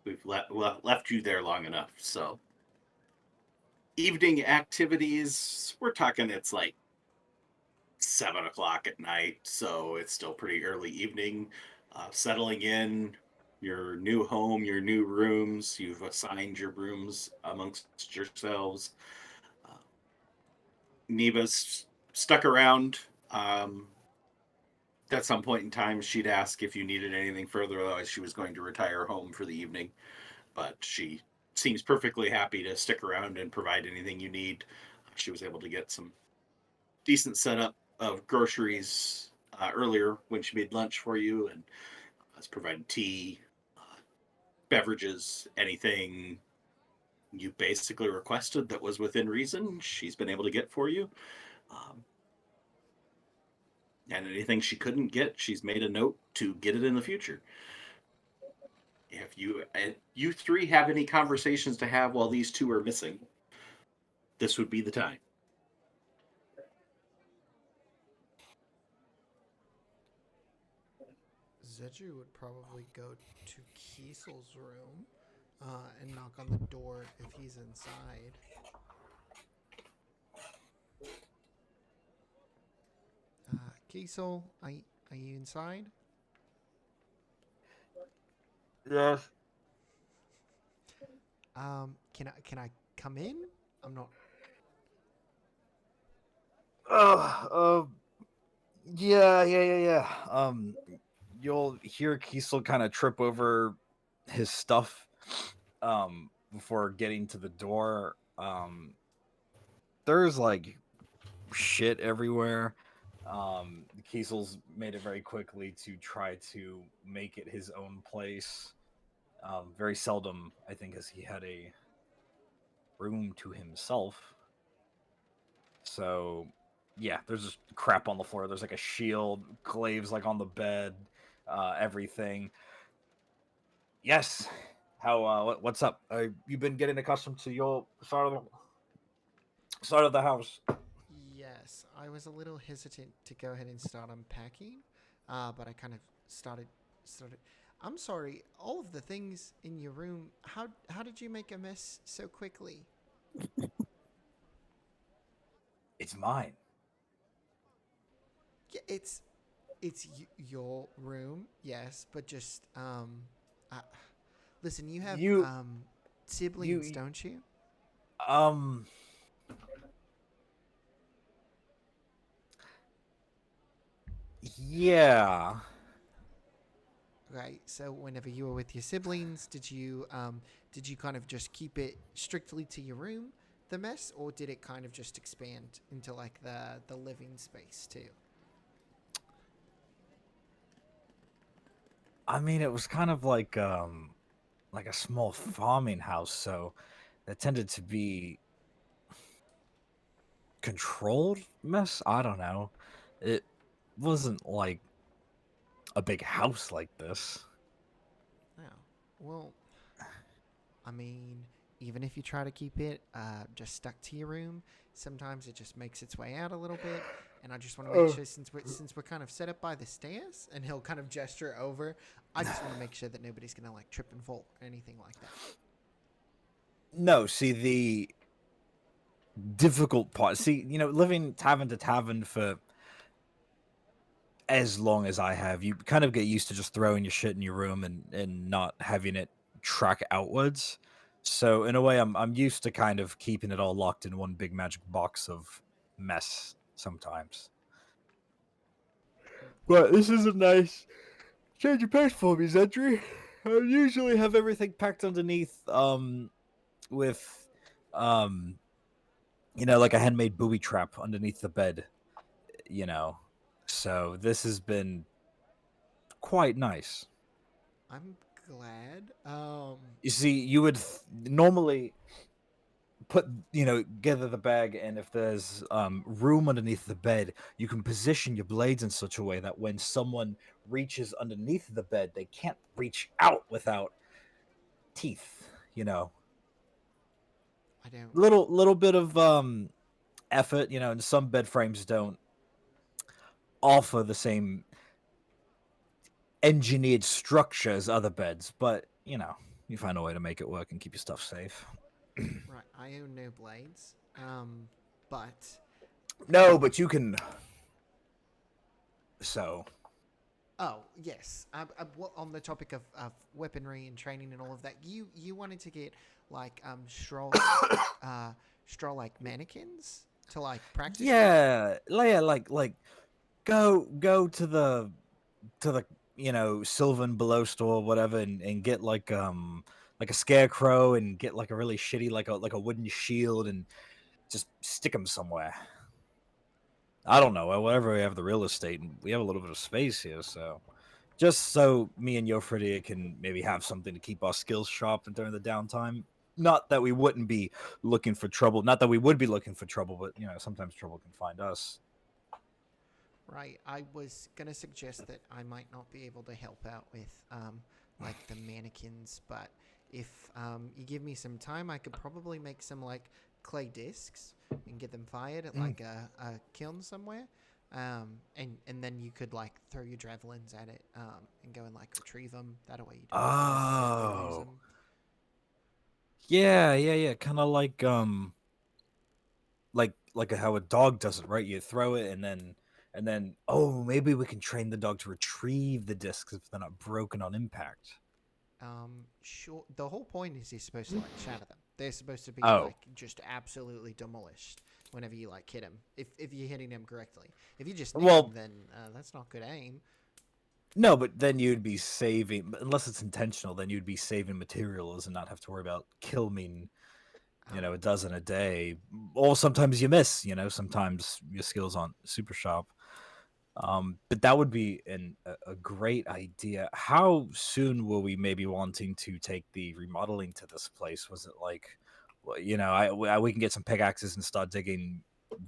We've left you there long enough. So, evening activities, we're talking it's like 7 o'clock at night, so it's still pretty early evening. Settling in your new home, your new rooms. You've assigned your rooms amongst yourselves. Uh, Neva's stuck around. At some point in time, she'd ask if you needed anything further, otherwise, she was going to retire home for the evening. But she seems perfectly happy to stick around and provide anything you need. She was able to get some decent setup of groceries earlier when she made lunch for you and has provided tea, beverages, anything you basically requested that was within reason. She's been able to get for you. Um, and anything she couldn't get, she's made a note to get it in the future. If you three have any conversations to have while these two are missing, this would be the time.
Zedru would probably go to Kiesel's room and knock on the door if he's inside. Kiesel, are you inside?
Yes.
Can I come in? I'm not.
Uh, uh, yeah. you'll hear Kiesel kind of trip over his stuff before getting to the door. There's like shit everywhere. Kiesel's made it very quickly to try to make it his own place. Very seldom, I think, has he had a room to himself. So, yeah, there's just crap on the floor. There's like a shield, glaives like on the bed, everything. Yes. How? What's up? You been getting accustomed to your side of the house?
Yes, I was a little hesitant to go ahead and start unpacking, but I kind of started. I'm sorry, all of the things in your room. How did you make a mess so quickly?
It's mine.
Yeah, your room, yes, but just uh, listen, you have
You,
siblings,
you,
don't you?
um, yeah.
Right. So whenever you were with your siblings, did you kind of just keep it strictly to your room, the mess, or did it kind of just expand into like the living space too?
I mean, it was kind of like a small farming house, so that tended to be controlled mess. I don't know. It wasn't like a big house like this.
Oh, well, I mean, even if you try to keep it just stuck to your room, sometimes it just makes its way out a little bit. And I just want to make sure, since we're kind of set up by the stairs, and he'll kind of gesture over, I just want to make sure that nobody's gonna like trip and fall or anything like that.
No, see the difficult part. See, living tavern to tavern for as long as I have, you kind of get used to just throwing your shit in your room and not having it track outwards. So in a way, I'm used to kind of keeping it all locked in one big magic box of mess sometimes. But this is a nice change of pace for me, Zedry. I usually have everything packed underneath, with, um, like a handmade booby trap underneath the bed, you know. So this has been quite nice.
I'm glad.
You see, you would normally put, gather the bag, and if there's room underneath the bed, you can position your blades in such a way that when someone reaches underneath the bed, they can't reach out without teeth.
I don't.
Little bit of effort, and some bed frames don't offer the same engineered structure as other beds, but you find a way to make it work and keep your stuff safe.
Right, I own no blades. But
No, but you can. So,
oh yes, well, on the topic of weaponry and training and all of that, you wanted to get like straw like mannequins to like practice with?
yeah, like go to the Sylvan Below store, whatever, and get like a scarecrow, and get like a really shitty like a wooden shield, and just stick them somewhere. I don't know, wherever we have the real estate, and we have a little bit of space here, so just so me and Yofridi can maybe have something to keep our skills sharp during the downtime. Not that we wouldn't be looking for trouble. Not that we would be looking for trouble, but sometimes trouble can find us.
Right, I was gonna suggest that I might not be able to help out with like the mannequins, but if you give me some time, I could probably make some like clay discs and get them fired at like a kiln somewhere. And then you could like throw your javelins at it and go and like retrieve them. That way you don't have to necessarily lose
Oh,
them.
yeah. Kind of like how a dog does it, right? You throw it, and then oh, maybe we can train the dog to retrieve the discs if they're not broken on impact.
Sure. The whole point is you're supposed to like shatter them. They're supposed to be
Oh.
like just absolutely demolished whenever you like hit them. If you're hitting them correctly. If you just nick
Well,
them, then that's not good aim.
No, but then you'd be saving, unless it's intentional, then you'd be saving materials and not have to worry about killing, a dozen a day. Or sometimes you miss, sometimes your skills aren't super sharp. But that would be a great idea. How soon were we maybe wanting to take the remodeling to this place? Was it like, we can get some pickaxes and start digging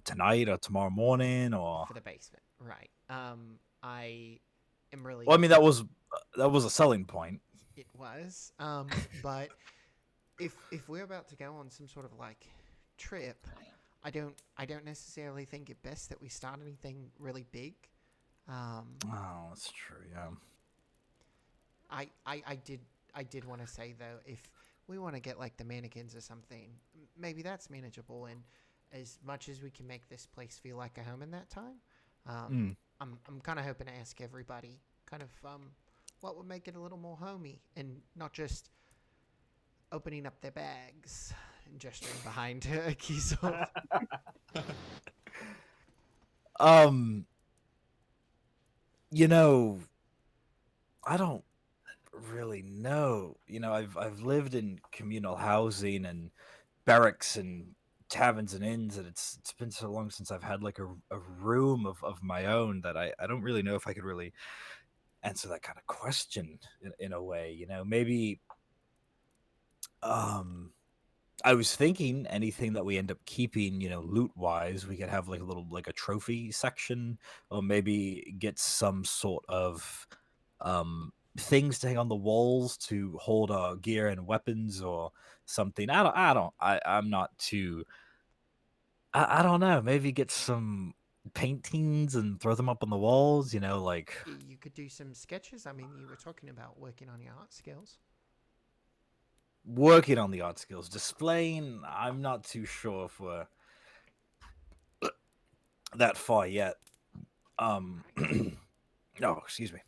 tonight or tomorrow morning, or?
For the basement, right? I am really.
Well, I mean, that was a selling point.
It was. But if we're about to go on some sort of like trip, I don't necessarily think it best that we start anything really big.
Oh, that's true. Yeah.
I did want to say though, if we want to get like the mannequins or something, maybe that's manageable. And as much as we can make this place feel like a home in that time, I'm kind of hoping to ask everybody kind of what would make it a little more homey and not just opening up their bags and gesturing behind Kiesel.
I don't really know. I've lived in communal housing and barracks and taverns and inns, and it's been so long since I've had like a room of my own that I don't really know if I could really answer that kind of question in a way. Maybe I was thinking anything that we end up keeping, loot wise, we could have like a trophy section, or maybe get some sort of things to hang on the walls to hold our gear and weapons or something. I'm not too. I don't know. Maybe get some paintings and throw them up on the walls. Like
You could do some sketches. I mean, you were talking about working on your art skills.
working on the art skills. Displaying, I'm not too sure if we're that far yet. No, excuse me.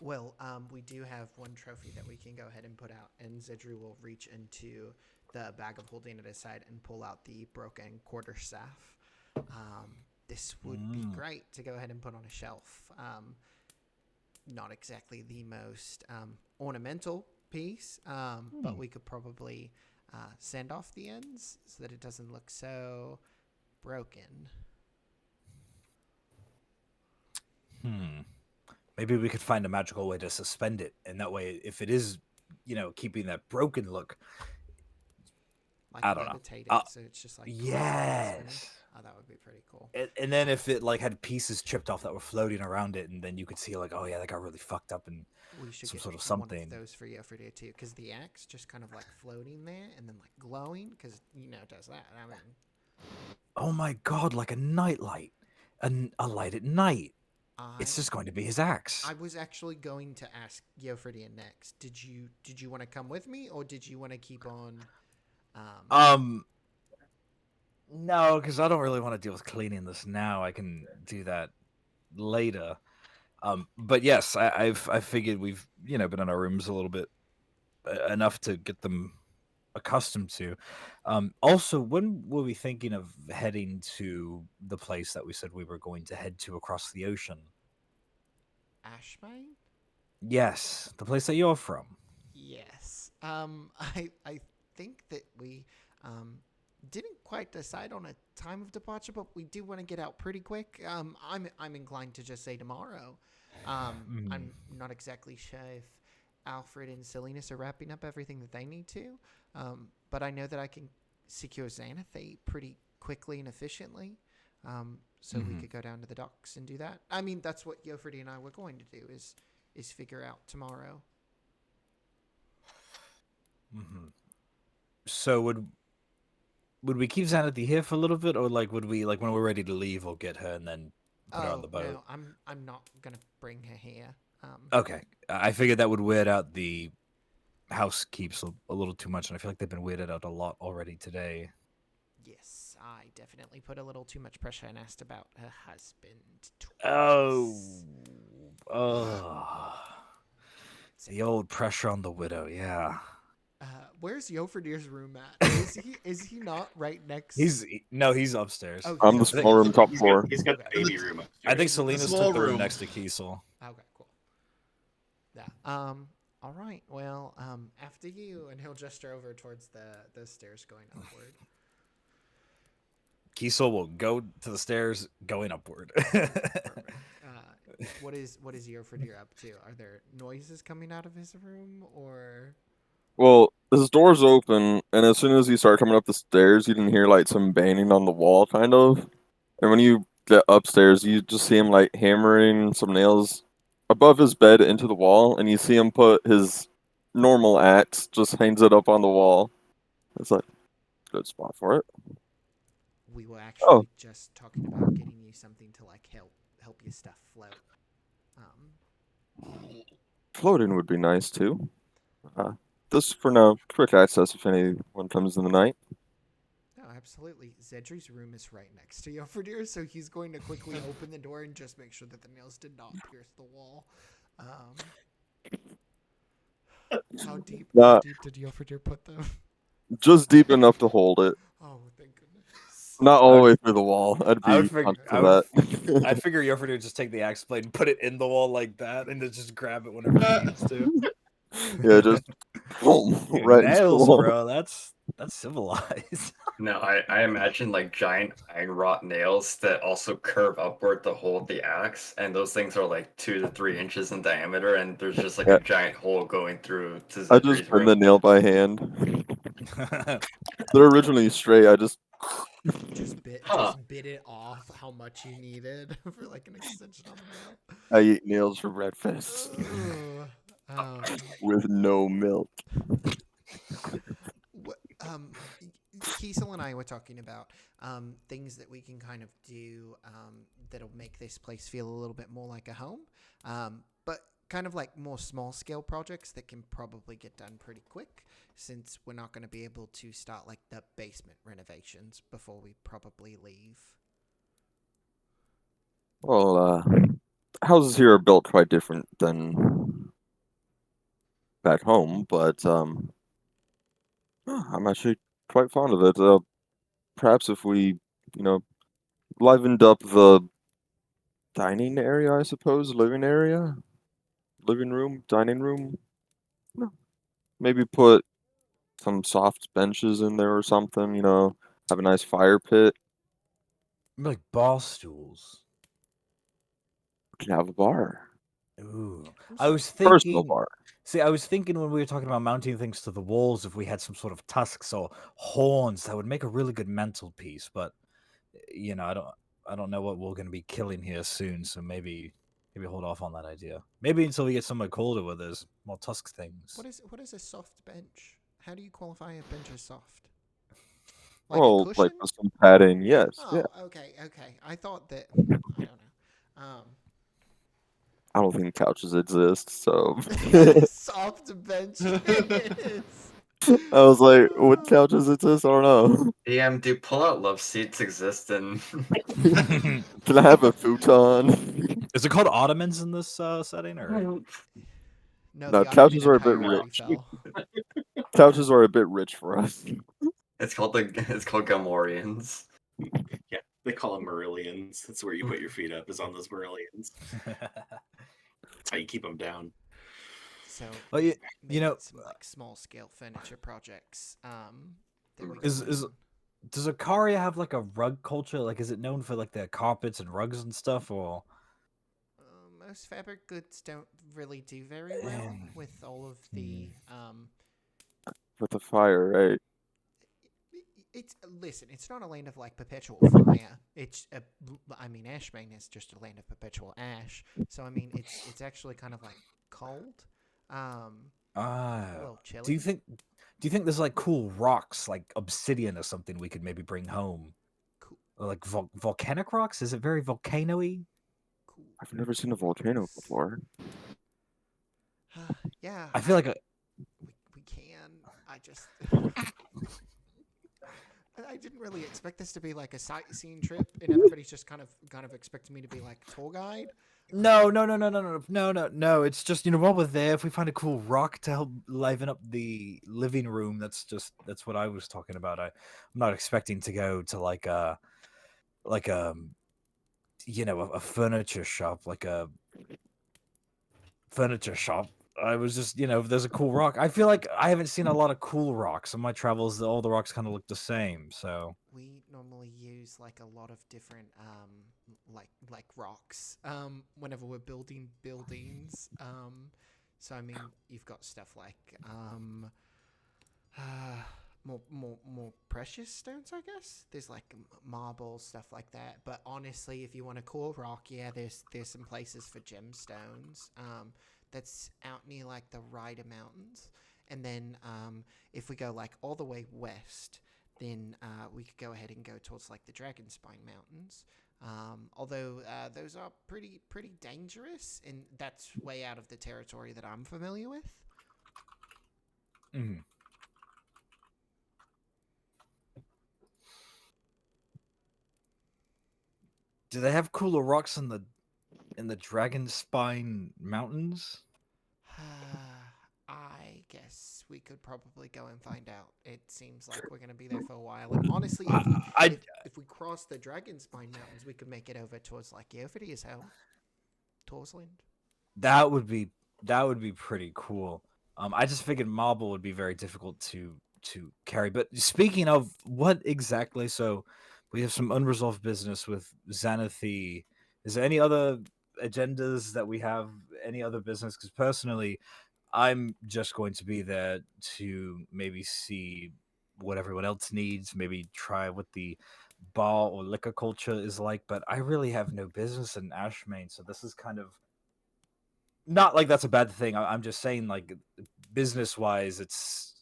Well, we do have one trophy that we can go ahead and put out, and Zedru will reach into the bag of holding at his side and pull out the broken quarterstaff. This would be great to go ahead and put on a shelf. Not exactly the most ornamental piece, but we could probably sand off the ends so that it doesn't look so broken.
Maybe we could find a magical way to suspend it, and that way, if it is, keeping that broken look,
Like
I don't know.
levitated, so it's just like
Yes.
Oh, that would be pretty cool.
And then if it like had pieces chipped off that were floating around it, and then you could see like, oh yeah, that got really fucked up, and
We should
some
get
sort of
one
something.
of those for Yofridia too, because the axe just kind of like floating there and then like glowing, because it does that. I mean,
Oh my god, like a nightlight, a light at night. It's just going to be his axe.
I was actually going to ask Yofridia next. Did you want to come with me, or did you want to keep on?
No, because I don't really want to deal with cleaning this now. I can do that later. But yes, I figured we've been in our rooms a little bit enough to get them accustomed to. Also, when were we thinking of heading to the place that we said we were going to head to across the ocean?
Ashbane?
Yes, the place that you're from.
Yes. I think that we didn't quite decide on a time of departure, but we do want to get out pretty quick. I'm inclined to just say tomorrow. I'm not exactly sure if Alfred and Silenus are wrapping up everything that they need to, but I know that I can secure Xanathate pretty quickly and efficiently. So we could go down to the docks and do that. I mean, that's what Yofridia and I were going to do is figure out tomorrow.
So would we keep Xanathy here for a little bit, or like would we when we're ready to leave, we'll get her and then put her on the boat?
No, I'm not gonna bring her here.
Okay, I figured that would weird out the housekeeps a little too much, and I feel like they've been weirded out a lot already today.
Yes, I definitely put a little too much pressure and asked about her husband
Oh,
twice.
the old pressure on the widow. Yeah.
Where's Yofridir's room at? Is he not right next?
He's upstairs.
Oh,
On the
he's
small room, top
He's
floor.
got the baby room upstairs.
I think Selena's
small
took the room
room.
next to Kiesel.
Okay, Yeah. All right. Well, after you, and he'll gesture over towards the stairs going upward.
Kiesel will go to the stairs going upward.
Perfect. What is Eofradir up to? Are there noises coming out of his room, or
Well, his door's open, and as soon as you start coming up the stairs, you can hear like some banging on the wall, kind of. And when you get upstairs, you just see him like hammering some nails above his bed into the wall, and you see him put his normal axe, just hangs it up on the wall. It's like good spot for it.
we were
Oh,
actually just talking about getting you something to like help your stuff float.
floating would be nice too. Uh, this for now, quick access if anyone comes in the night.
No, absolutely. Zedri's room is right next to Eofradir, so he's going to quickly open the door and just make sure that the nails did not pierce the wall. How deep
Nah,
did Eofradir put them?
just deep enough to hold it.
Oh, thank goodness.
Not all the way through the wall. I'd
I would
be
figure.
conscious
I
of
would.
that.
I'd figure Yofer would just take the axe blade and put it in the wall like that, and then just grab it whenever he needs to.
Yeah, just boom,
Dude,
right into the
nails,
wall.
bro. That's civilized.
No, I imagine like giant iron wrought nails that also curve upward to hold the axe, and those things are like 2 to 3 inches in diameter, and there's just like
Yeah.
a giant hole going through to
I just
Zedri's
bend the
room.
nail by hand. They're originally straight. I just
Huh.
Just bit it off how much you needed for like an extension on the
I eat nails for breakfast
nail.
with no milk.
What, Kiesel and I were talking about things that we can kind of do that'll make this place feel a little bit more like a home, but kind of like more small scale projects that can probably get done pretty quick, since we're not going to be able to start like the basement renovations before we probably leave.
Well, houses here are built quite different than back home, but I'm actually quite fond of it. Perhaps if we, you know, livened up the dining area, I suppose, living area, living room, dining room. No, maybe put some soft benches in there or something. Have a nice fire pit.
Like bar stools.
We can have a bar,
Ooh, I was
personal
thinking.
bar.
See, I was thinking when we were talking about mounting things to the walls, if we had some sort of tusks or horns, that would make a really good mantelpiece. But I don't know what we're going to be killing here soon, so maybe hold off on that idea. Maybe until we get somewhere colder where there's more tusk things.
What is a soft bench? How do you qualify a bench as soft? Like a
Well,
cushion?
like with some padding, yes, yeah.
Oh, okay. I thought that. I don't know.
I don't think couches exist, so
Soft benches.
I was like, "What couches exist? I don't know.
DM, do pull-out love seats exist in?
Can I have a futon?"
Is it called ottomans in this setting, or
No,
No,
the Ottoman
couches are a bit
Empire already
rich.
fell.
Couches are a bit rich for us.
It's called Gamorreans.
Yeah, they call them Marillions. That's where you put your feet up, is on those Marillions. That's how you keep them down.
So,
Well, you
maybe
know,
some like small scale furniture projects. That we
is
can-
does Akaria have like a rug culture? Like, is it known for like their carpets and rugs and stuff, or?
Most fabric goods don't really do very well with all of the
With the fire, right?
It's listen. It's not a land of like perpetual fire. I mean, Ashbane is just a land of perpetual ash. So I mean, it's actually kind of like cold. A little chilly.
Do you think there's like cool rocks, like obsidian or something, we could maybe bring home?
Cool.
Or like volcanic rocks? Is it very volcano-y?
Cool.
I've never seen a volcano before.
Yeah.
I feel like
we can. I just. I didn't really expect this to be like a sightseeing trip, and everybody's just kind of expecting me to be like tour guide.
No. It's just, while we're there, if we find a cool rock to help liven up the living room, that's what I was talking about. I'm not expecting to go to like a furniture shop, like a furniture shop I was just, if there's a cool rock. I feel like I haven't seen a lot of cool rocks on my travels. All the rocks kind of look the same. So
We normally use like a lot of different like rocks whenever we're building buildings. So I mean, you've got stuff like more precious stones, I guess. There's like marble stuff like that. But honestly, if you want a cool rock, yeah, there's some places for gemstones. That's out near like the Ryder Mountains, and then if we go like all the way west, then we could go ahead and go towards like the Dragonspine Mountains. Although those are pretty dangerous, and that's way out of the territory that I'm familiar with.
Mhm. Do they have cooler rocks in the Dragonspine Mountains?
I guess we could probably go and find out. It seems like we're going to be there for a while. And honestly, if we cross the Dragonspine Mountains, we could make it over towards like Yeovity as hell. Torsland.
That would be pretty cool. I just figured marble would be very difficult to carry. But speaking of what exactly, so we have some unresolved business with Xanathi. Is there any other agendas that we have? Any other business? Because personally, I'm just going to be there to maybe see what everyone else needs, maybe try what the bar or liquor culture is like. But I really have no business in Ashmain, so this is kind of not like that's a bad thing. I'm just saying, like, business wise,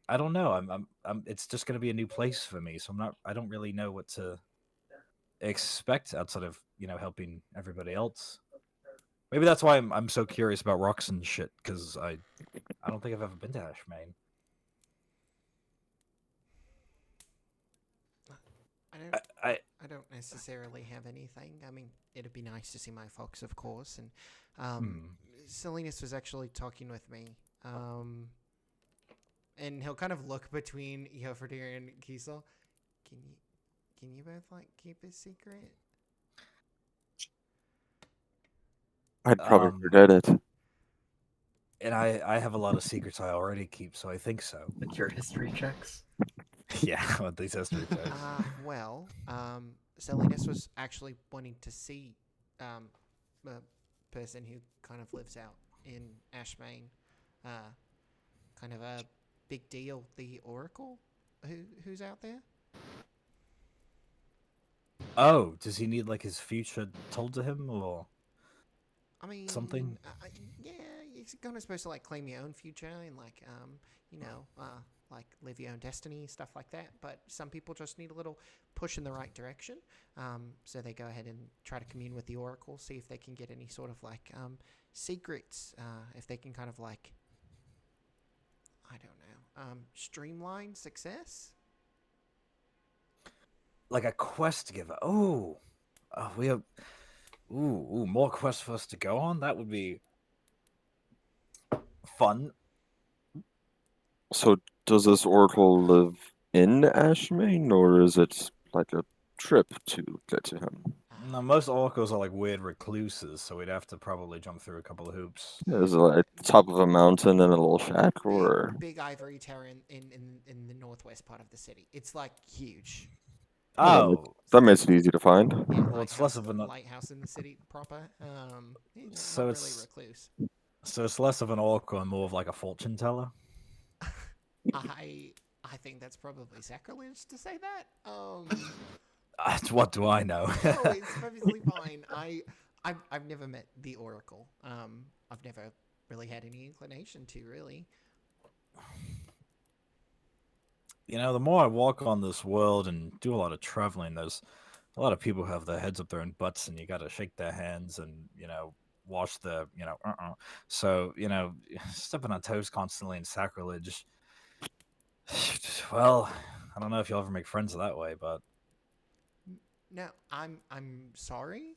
I don't know. It's just gonna be a new place for me, so I don't really know what to expect outside of helping everybody else. Maybe that's why I'm so curious about rocks and shit, because I don't think I've ever been to Ashmain.
I don't necessarily have anything. I mean, it'd be nice to see my folks, of course. And Silenus was actually talking with me. And he'll kind of look between Yofredir and Kiesel. Can you both like keep this secret?
I'd probably forget it.
And I have a lot of secrets I already keep, so I think so.
Like your history checks.
Yeah, what these history checks.
Silenus was actually wanting to see a person who kind of lives out in Ashmain. Kind of a big deal. The Oracle, who's out there.
Oh, does he need like his future told to him, or?
I mean,
something?
Yeah, you're kind of supposed to like claim your own future and like like live your own destiny, stuff like that. But some people just need a little push in the right direction. So they go ahead and try to commune with the Oracle, see if they can get any sort of like secrets, if they can kind of like, I don't know, streamline success.
Like a quest giver. Oh, we have. Ooh, more quests for us to go on. That would be fun.
So does this oracle live in Ashmain, or is it like a trip to get to him?
No, most oracles are like weird recluses, so we'd have to probably jump through a couple of hoops.
Yeah, is it like at the top of a mountain in a little shack, or
big ivory tower in the northwest part of the city. It's like huge.
Oh,
that makes it easy to find.
Yeah,
well, it's less of a
lighthouse in the city proper.
So
not
it's
really recluse.
So it's less of an oracle and more of like a fortune teller.
I think that's probably sacrilege to say that.
What do I know?
No, it's perfectly fine. I've never met the Oracle. I've never really had any inclination to, really.
The more I walk on this world and do a lot of traveling, there's a lot of people who have their heads up their own butts, and you got to shake their hands and wash their So stepping on toes constantly and sacrilege. Well, I don't know if you'll ever make friends that way, but
No, I'm sorry.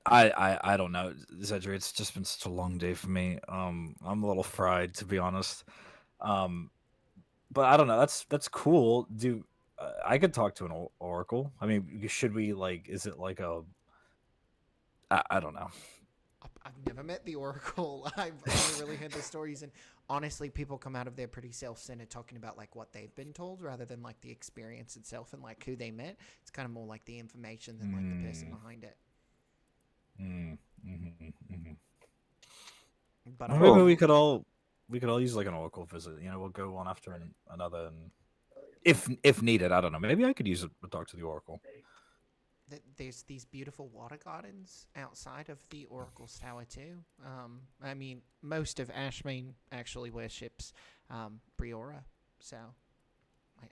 I don't know, Zedri. It's just been such a long day for me. I'm a little fried, to be honest. But I don't know. That's cool. I could talk to an oracle. I mean, should we like? Is it like a? I don't know.
never met the Oracle. I've only really heard the stories, and honestly, people come out of there pretty self-centered, talking about like what they've been told rather than like the experience itself and like who they met. It's kind of more like the information than like the person behind it. But
Well, maybe we could all use like an oracle visit. You know, we'll go one after another, and if needed, I don't know. Maybe I could use a talk to the oracle.
there's these beautiful water gardens outside of the Oracle's tower too. I mean, most of Ashmain actually worships Briora, so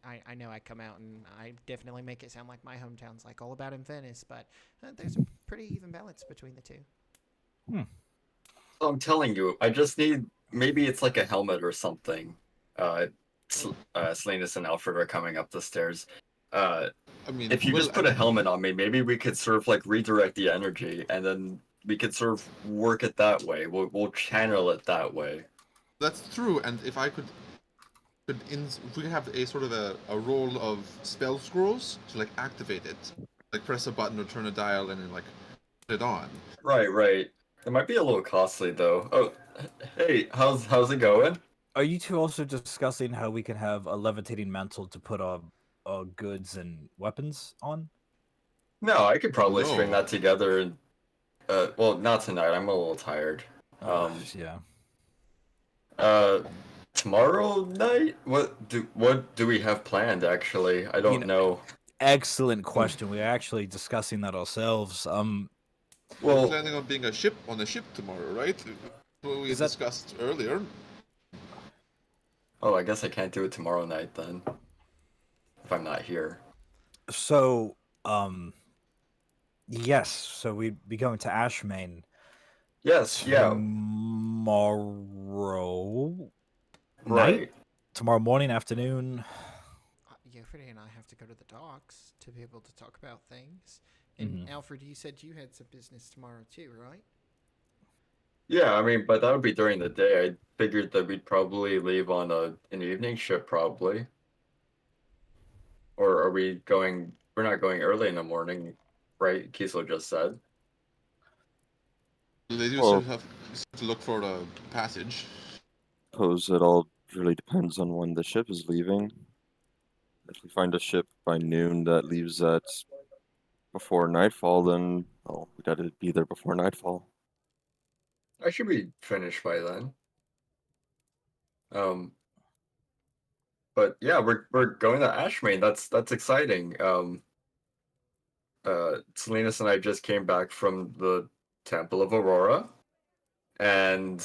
I know I come out and I definitely make it sound like my hometown's like all about Inverness, but there's a pretty even balance between the two.
I'm telling you, I just need, maybe it's like a helmet or something. Silenus and Alfred are coming up the stairs.
I mean,
If you just put a helmet on me, maybe we could sort of like redirect the energy, and then we could sort of work it that way. We'll channel it that way.
that's true. And if I if we could have a sort of a roll of spell scrolls to like activate it, like press a button or turn a dial and then like put it on.
Right. It might be a little costly though. Oh, hey, how's it going?
Are you two also discussing how we can have a levitating mantle to put our goods and weapons on?
No, I could probably string
No.
that together. And well, not tonight. I'm a little tired.
Yeah.
Tomorrow night? What do we have planned? Actually, I don't know.
Excellent question. We're actually discussing that ourselves.
We're
Well,
planning on being on a ship tomorrow, right? What we
Is that-
discussed earlier.
oh, I guess I can't do it tomorrow night then. If I'm not here.
So, yes. So we'd be going to Ashmain
Yes, yeah,
tomorrow
right.
night, tomorrow morning, afternoon.
Freddie and I have to go to the docks to be able to talk about things. And Alfred, you said you had some business tomorrow too, right?
Yeah, I mean, but that would be during the day. I figured that we'd probably leave on an evening ship, probably. Or are we going? We're not going early in the morning, right? Kiesel just said.
They do
Well-
still have to look for the passage.
Suppose it all really depends on when the ship is leaving. If we find a ship by noon that leaves at before nightfall, then we gotta be there before nightfall.
I should be finished by then. But yeah, we're going to Ashmain. That's exciting. Salinas and I just came back from the Temple of Aurora, and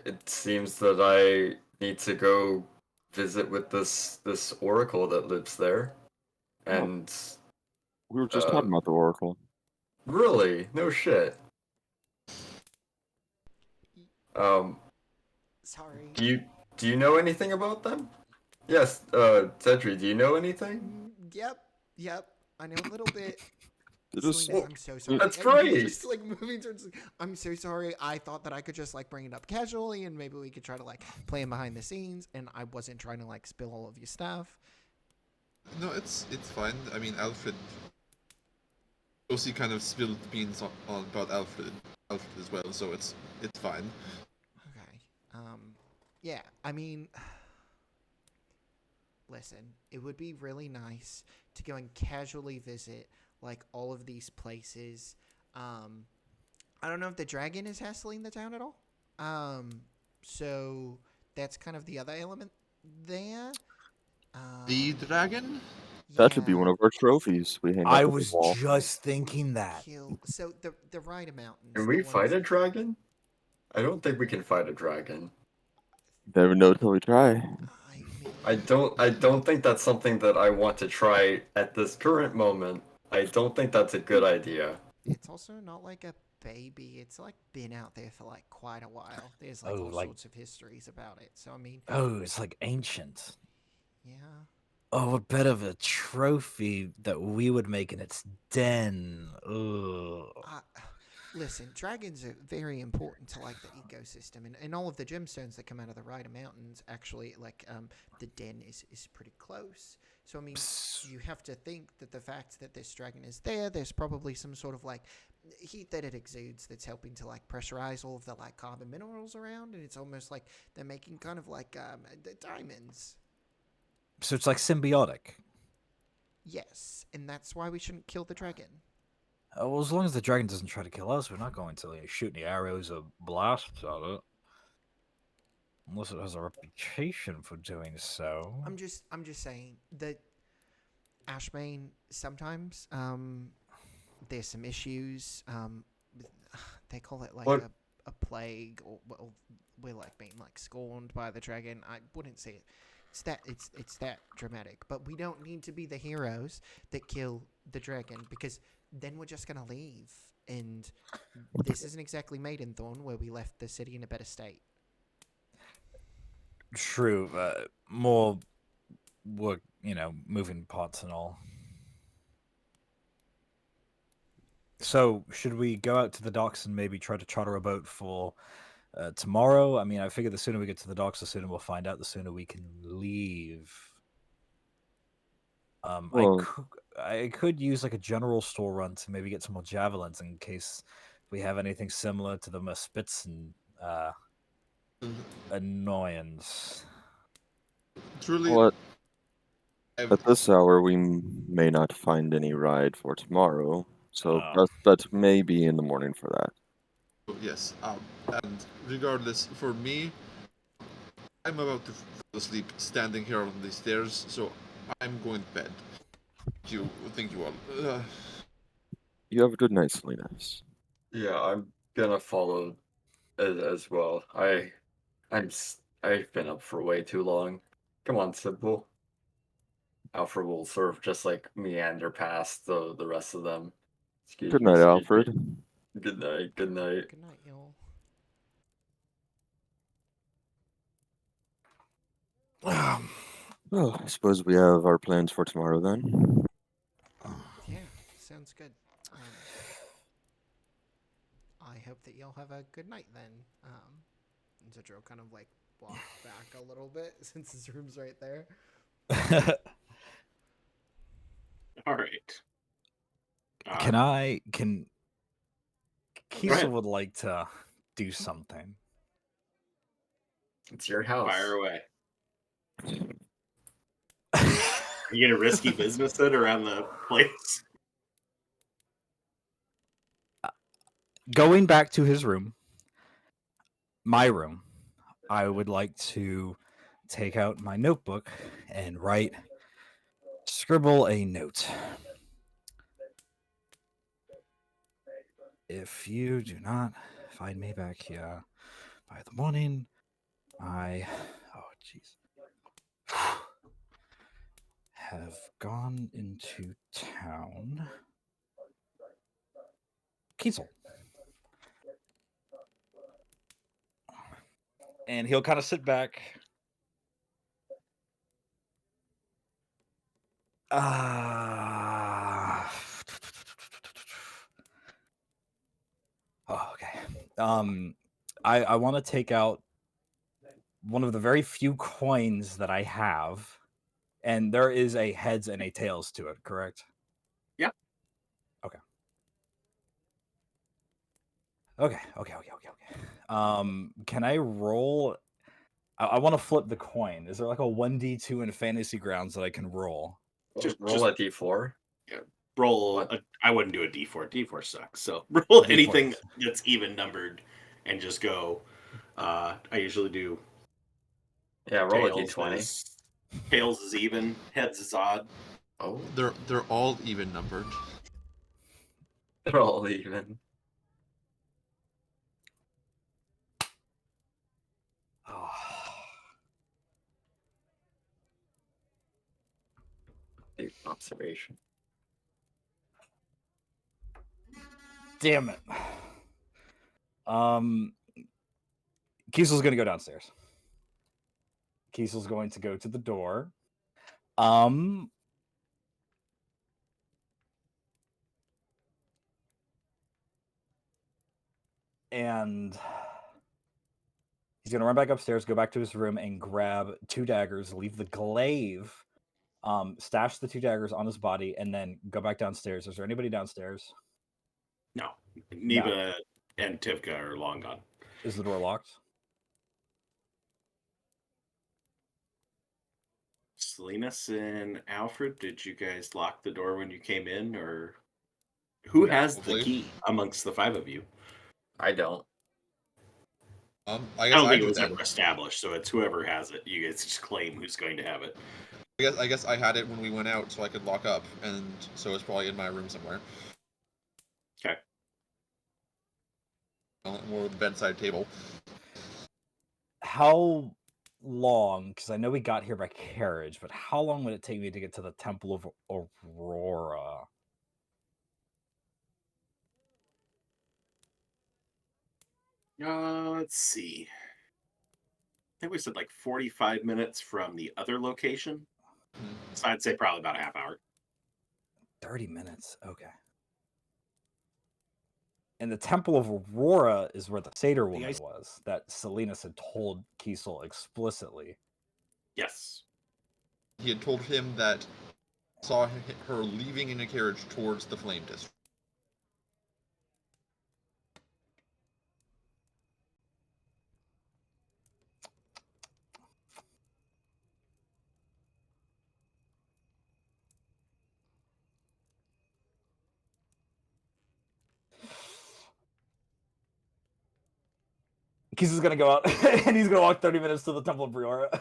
it seems that I need to go visit with this oracle that lives there. And
We were just talking about the Oracle.
really, no shit.
Sorry.
Do you know anything about them? Yes, Cedric, do you know anything?
Yep. I know a little bit.
They're just-
Selena, I'm so sorry.
That's
And you're
great.
Just like moving towards. I'm so sorry. I thought that I could just like bring it up casually, and maybe we could try to like play in behind the scenes. And I wasn't trying to like spill all of your stuff.
No, it's fine. I mean, Alfred. Josie kind of spilled beans on about Alfred as well, so it's fine.
Okay. Yeah. I mean, listen. It would be really nice to go and casually visit like all of these places. I don't know if the dragon is hassling the town at all. So that's kind of the other element there.
The dragon?
That should be
yeah.
one of our trophies. We hang up
I
on the
was
wall.
just thinking that.
So the Rider Mountains.
Can
the
we
ones-
fight a dragon? I don't think we can fight a dragon.
Never know till we try.
I mean,
I don't think that's something that I want to try at this current moment. I don't think that's a good idea.
it's also not like a baby. It's like been out there for like quite a while. There's like
Oh,
all
like-
sorts of histories about it. So I mean,
Oh, it's like ancient.
yeah.
Oh, what better of a trophy that we would make in its den? Ugh.
Listen, dragons are very important to like the ecosystem, and all of the gemstones that come out of the Rider Mountains actually like the den is pretty close. So I mean, you have to think that the fact that this dragon is there, there's probably some sort of like heat that it exudes that's helping to like pressurize all of the like carbon minerals around, and it's almost like they're making kind of like diamonds.
So it's like symbiotic.
Yes, and that's why we shouldn't kill the dragon.
Well, as long as the dragon doesn't try to kill us, we're not going to shoot any arrows or blasts at it. Unless it has a reputation for doing so.
I'm just saying that Ashbane sometimes there's some issues. They call it like
What?
a plague, or well, we're like being like scorned by the dragon. I wouldn't say it. It's that dramatic, but we don't need to be the heroes that kill the dragon, because then we're just gonna leave, and this isn't exactly Maidenthorn where we left the city in a better state.
True, more work, moving parts and all. So, should we go out to the docks and maybe try to charter a boat for tomorrow? I mean, I figure the sooner we get to the docks, the sooner we'll find out, the sooner we can leave.
Well-
I could use like a general store run to maybe get some more javelins in case we have anything similar to the Spitz and annoyance.
Truly,
What?
I've-
At this hour, we may not find any ride for tomorrow, so that may be in the morning for that.
yes. And regardless, for me, I'm about to fall asleep standing here on the stairs, so I'm going to bed. Thank you all.
You have a good night, Silenus.
Yeah, I'm gonna follow as well. I've been up for way too long. Come on, Cybil. Alfred will sort of just like meander past the rest of them.
Good night, Alfred.
Good night. Good night.
Good night, y'all.
Well, I suppose we have our plans for tomorrow then.
Yeah, sounds good. I hope that y'all have a good night then. And Zedro kind of like walk back a little bit since his room's right there.
All right.
Can Kiesel would like to do something.
It's your house.
Fire away. Are you gonna risky business it around the place?
Going back to his room, my room, I would like to take out my notebook and scribble a note. If you do not find me back here by the morning, have gone into town. Kiesel. And he'll kind of sit back. Okay. I want to take out one of the very few coins that I have, and there is a heads and a tails to it, correct?
Yeah.
Okay. Okay. Can I roll? I want to flip the coin. Is there like a 1d2 in Fantasy Grounds that I can roll?
Just
roll a d4.
Roll. I wouldn't do a d4. D4 sucks. So roll
D4
anything
is-
that's even numbered, and just go. I usually do.
Yeah, roll a
Tails
d20.
Tails is even. Heads is odd.
Oh,
They're all even numbered.
they're all even.
Oh.
Deep observation.
Damn it. Kiesel's gonna go downstairs. Kiesel's going to go to the door. And he's gonna run back upstairs, go back to his room, and grab 2 daggers, leave the glaive, stash the 2 daggers on his body, and then go back downstairs. Is there anybody downstairs?
No. Neva and Tivka are long gone.
Is the door locked?
Silenus and Alfred, did you guys lock the door when you came in, or who has the
Hopefully.
key amongst the five of you?
I don't.
I
I
guess
don't
I
think it
do
was
then.
ever established, so it's whoever has it. You guys just claim who's going to have it.
I guess I had it when we went out, so I could lock up, and so it's probably in my room somewhere.
Okay.
Or the bedside table.
How long? Because I know we got here by carriage, but how long would it take me to get to the Temple of Aurora?
Let's see. I think we said like 45 minutes from the other location. So I'd say probably about a half hour.
30 minutes. Okay. And the Temple of Aurora is where the satyr woman was, that Silenus had told Kiesel explicitly.
Yes.
He had told him that saw her leaving in a carriage towards the Flame District.
Kiesel's gonna go out and he's gonna walk 30 minutes to the Temple of Aurora.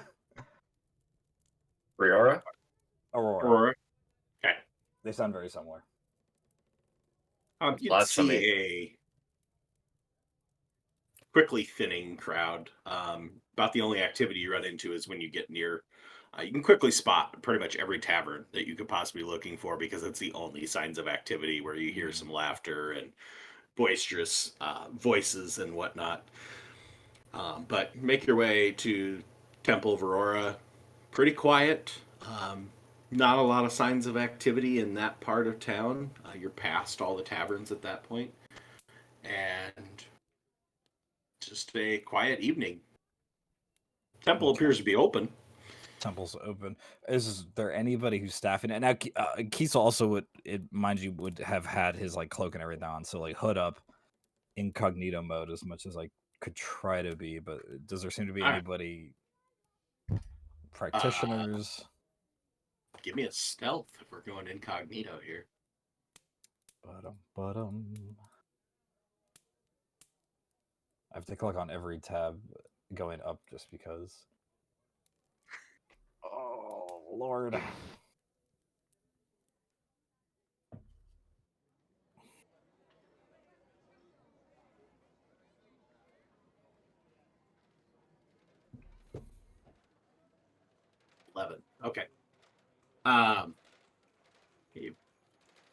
Briora?
Aurora. Okay.
They sound very similar.
You'd
Blasphemy.
see a quickly thinning crowd. About the only activity you run into is when you get near. You can quickly spot pretty much every tavern that you could possibly be looking for because it's the only signs of activity where you hear some laughter and boisterous voices and whatnot. But make your way to Temple of Aurora. Pretty quiet. Not a lot of signs of activity in that part of town. You're past all the taverns at that point. And just a quiet evening. Temple appears to be open.
Temple's open. Is there anybody who's staffing it? Now, Kiesel also mind you, would have had his like cloak and everything on, so like hood up, incognito mode as much as I could try to be. But does there seem to be anybody, practitioners?
Give me a stealth if we're going incognito here.
I have to click on every tab going up just because. Oh, Lord.
Okay. You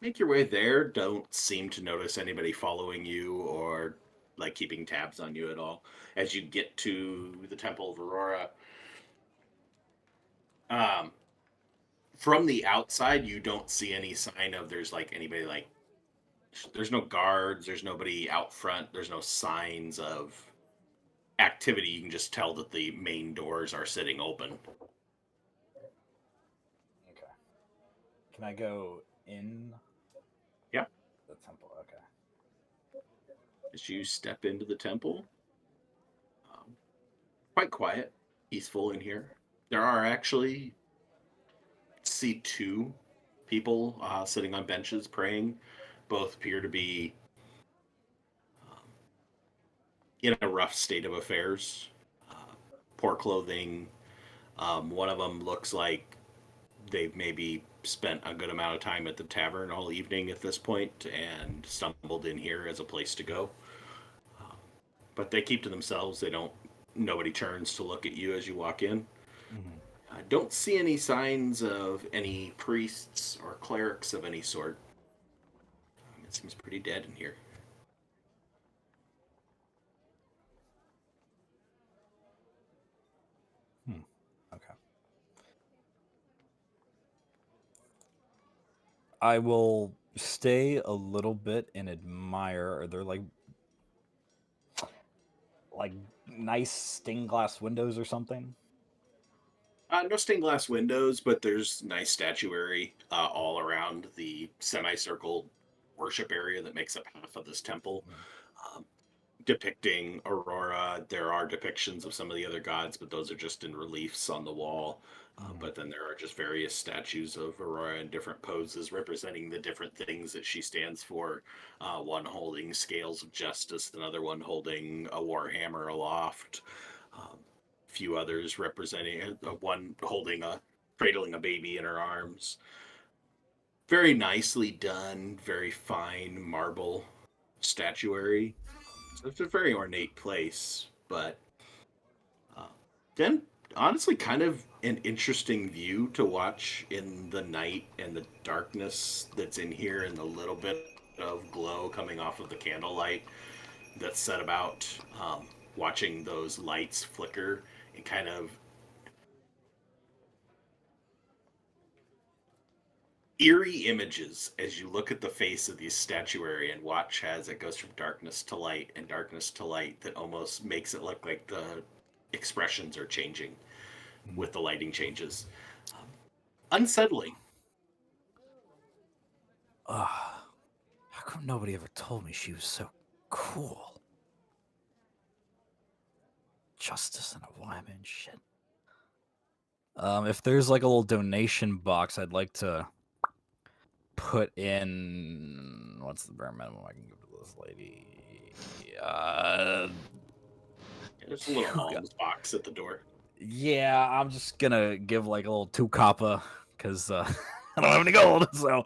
make your way there. Don't seem to notice anybody following you or like keeping tabs on you at all. As you get to the Temple of Aurora, from the outside, you don't see any sign of there's like anybody like. There's no guards. There's nobody out front. There's no signs of activity. You can just tell that the main doors are sitting open.
Okay. Can I go in?
Yeah.
The temple. Okay.
As you step into the temple, quite quiet, peaceful in here. There are actually see two people sitting on benches praying. Both appear to be in a rough state of affairs. Poor clothing. One of them looks like they've maybe spent a good amount of time at the tavern all evening at this point and stumbled in here as a place to go. But they keep to themselves. They don't. Nobody turns to look at you as you walk in.
Mm-hmm.
I don't see any signs of any priests or clerics of any sort. It seems pretty dead in here.
Okay. I will stay a little bit and admire. Are there like nice stained glass windows or something?
No stained glass windows, but there's nice statuary all around the semicircle worship area that makes up half of this temple, depicting Aurora. There are depictions of some of the other gods, but those are just in reliefs on the wall. But then there are just various statues of Aurora in different poses representing the different things that she stands for. One holding scales of justice, another one holding a warhammer aloft. A few others representing one holding cradling a baby in her arms. Very nicely done, very fine marble statuary. So it's a very ornate place, but then honestly kind of an interesting view to watch in the night and the darkness that's in here and the little bit of glow coming off of the candlelight that's set about, watching those lights flicker and kind of eerie images as you look at the face of these statuary and watch as it goes from darkness to light and darkness to light, that almost makes it look like the expressions are changing with the lighting changes. Unsettling.
How come nobody ever told me she was so cool? Justice and alignment and shit. If there's like a little donation box, I'd like to put in, what's the bare minimum I can give to this lady?
There's a little alms box at the door.
Yeah, I'm just gonna give like a little 2 copper because I don't have any gold. So,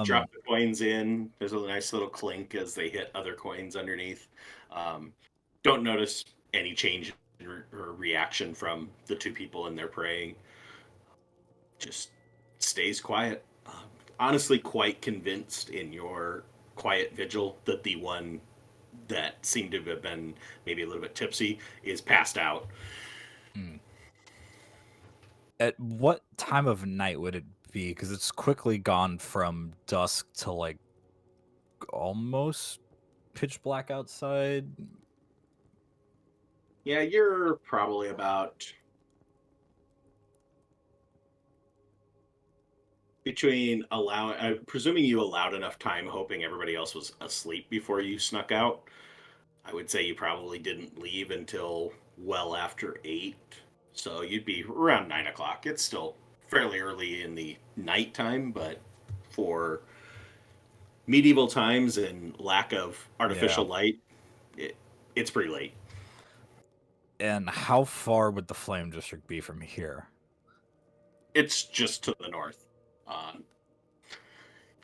Drop the coins in. There's a nice little clink as they hit other coins underneath. Don't notice any change or reaction from the two people in there praying. Just stays quiet. Honestly, quite convinced in your quiet vigil that the one that seemed to have been maybe a little bit tipsy is passed out.
At what time of night would it be? Because it's quickly gone from dusk to like almost pitch black outside.
Yeah, you're probably about between presuming you allowed enough time, hoping everybody else was asleep before you snuck out. I would say you probably didn't leave until well after 8, so you'd be around 9 o'clock. It's still fairly early in the nighttime, but for medieval times and lack of artificial light, it's pretty late.
And how far would the flame district be from here?
It's just to the north.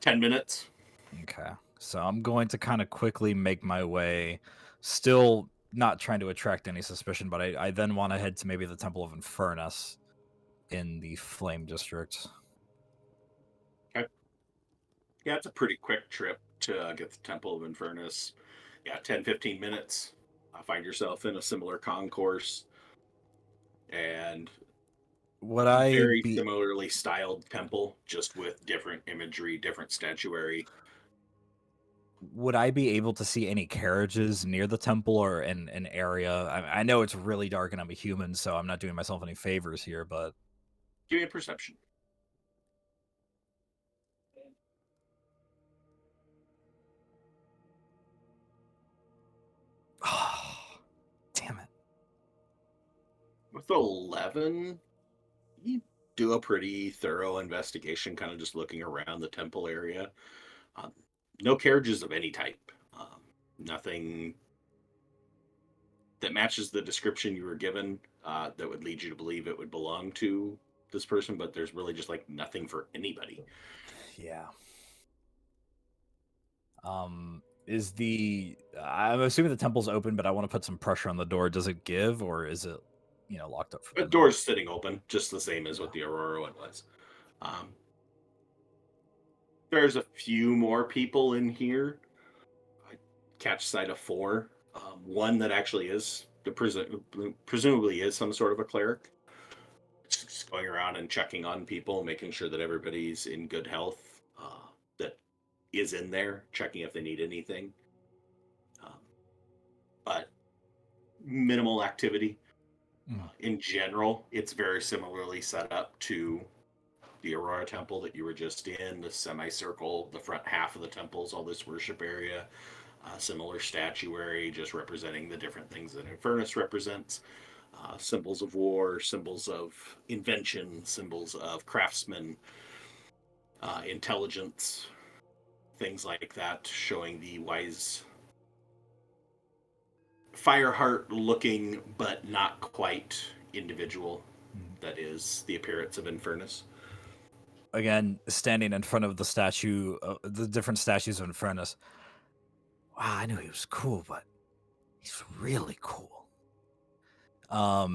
10 minutes.
Okay. So I'm going to kind of quickly make my way, still not trying to attract any suspicion, but I then want to head to maybe the Temple of Infernus in the Flame District.
Okay. Yeah, it's a pretty quick trip to get the Temple of Infernus. Yeah, 10-15 minutes. Find yourself in a similar concourse. And
Would I
very
be
similarly styled temple, just with different imagery, different statuary.
able to see any carriages near the temple or in an area? I know it's really dark and I'm a human, so I'm not doing myself any favors here, but
Give me a perception.
damn it.
With 11, you do a pretty thorough investigation, kind of just looking around the temple area. No carriages of any type. Nothing that matches the description you were given that would lead you to believe it would belong to this person, but there's really just like nothing for anybody.
Yeah. I'm assuming the temple's open, but I want to put some pressure on the door. Does it give, or is it, locked up for
The door's sitting open, just the same as what the Aurora one was. There's a few more people in here. I catch sight of 4. One that actually is presumably is some sort of a cleric. Just going around and checking on people, making sure that everybody's in good health. That is in there, checking if they need anything. But minimal activity. In general, it's very similarly set up to the Aurora Temple that you were just in, the semicircle, the front half of the temples, all this worship area, similar statuary, just representing the different things that Infernus represents. Symbols of war, symbols of invention, symbols of craftsmen, intelligence, things like that, showing the wise Fireheart looking, but not quite individual. That is the appearance of Infernus.
Again, standing in front of the statue, the different statues of Infernus. Wow, I knew he was cool, but he's really cool. I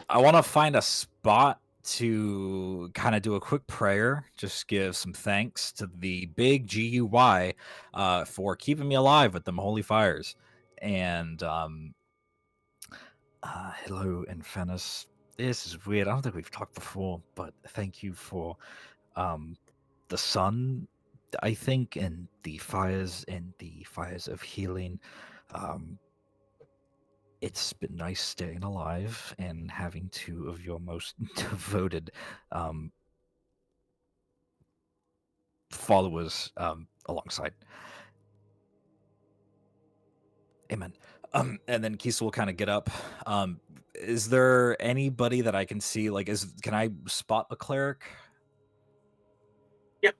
want to find a spot to kind of do a quick prayer, just give some thanks to the big GUY for keeping me alive with them holy fires. And hello, Infernus. This is weird. I don't think we've talked before, but thank you for the sun, I think, and the fires of healing. It's been nice staying alive and having two of your most devoted followers alongside. Amen. And then Kiesel will kind of get up. Is there anybody that I can see? Like, can I spot a cleric?
Yeah.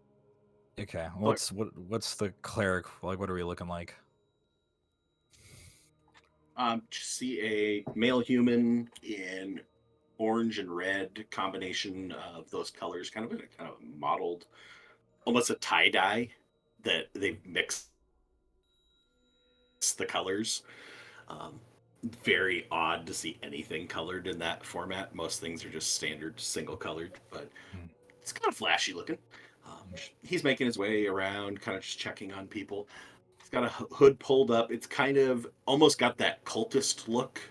Okay. What's the cleric like? What are we looking like?
See a male human in orange and red combination of those colors, kind of modeled, almost a tie dye that they've mixed the colors. Very odd to see anything colored in that format. Most things are just standard single colored, but it's kind of flashy looking. He's making his way around, kind of just checking on people. He's got a hood pulled up. It's kind of almost got that cultist look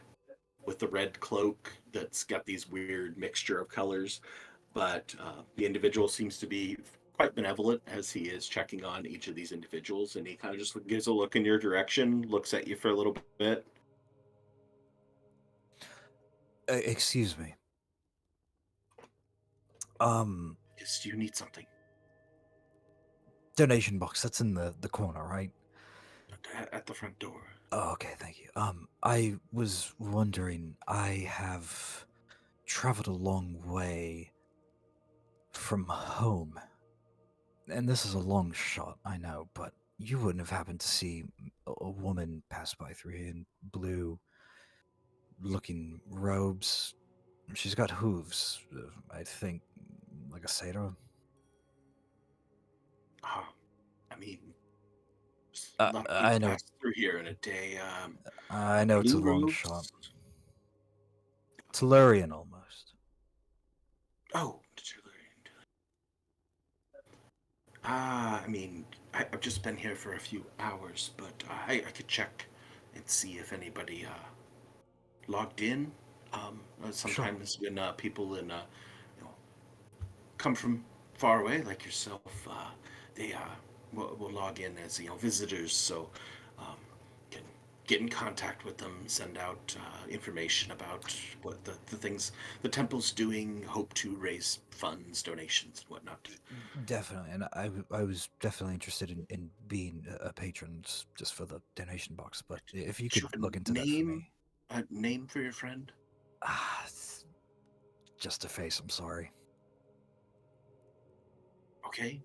with the red cloak that's got these weird mixture of colors. But the individual seems to be quite benevolent as he is checking on each of these individuals. And he kind of just gives a look in your direction, looks at you for a little bit.
Excuse me.
Yes, do you need something?
Donation box. That's in the corner, right?
At the front door.
Oh, okay, thank you. I was wondering, I have traveled a long way from home. And this is a long shot, I know, but you wouldn't have happened to see a woman pass by through here in blue looking robes. She's got hooves, I think, like a satyr.
I mean, a lot of
I
people
know.
pass through here in a day.
I know it's a
blue
long
robes?
shot. Telurian almost.
Oh, Telurian. I mean, I've just been here for a few hours, but I could check and see if anybody logged in. Sometimes when people come from far away, like yourself, they will log in as visitors, so can get in contact with them, send out information about what the things the temple's doing, hope to raise funds, donations, and whatnot.
Definitely, and I was definitely interested in being a patron just for the donation box. But if you could look into that for me.
A name for your friend?
Just a face. I'm sorry.
Okay.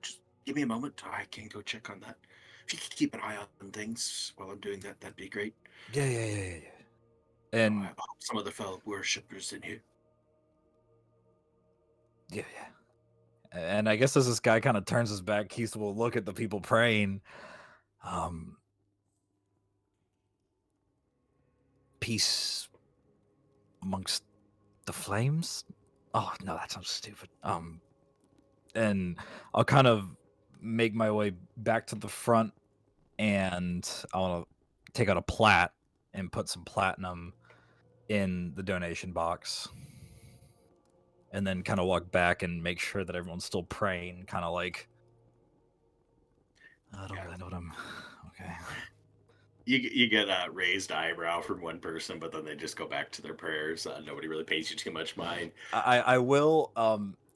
Just give me a moment. I can go check on that. If you could keep an eye on things while I'm doing that, that'd be great.
Yeah. And
I hope some of the fellow worshippers in here.
yeah. And I guess as this guy kind of turns his back, Keith will look at the people praying. Peace amongst the flames? Oh, no, that sounds stupid. And I'll kind of make my way back to the front, and I'll take out a plat and put some platinum in the donation box. And then kind of walk back and make sure that everyone's still praying, kind of like, I don't really know what I'm... Okay.
You get a raised eyebrow from one person, but then they just go back to their prayers. Nobody really pays you too much mind.
I will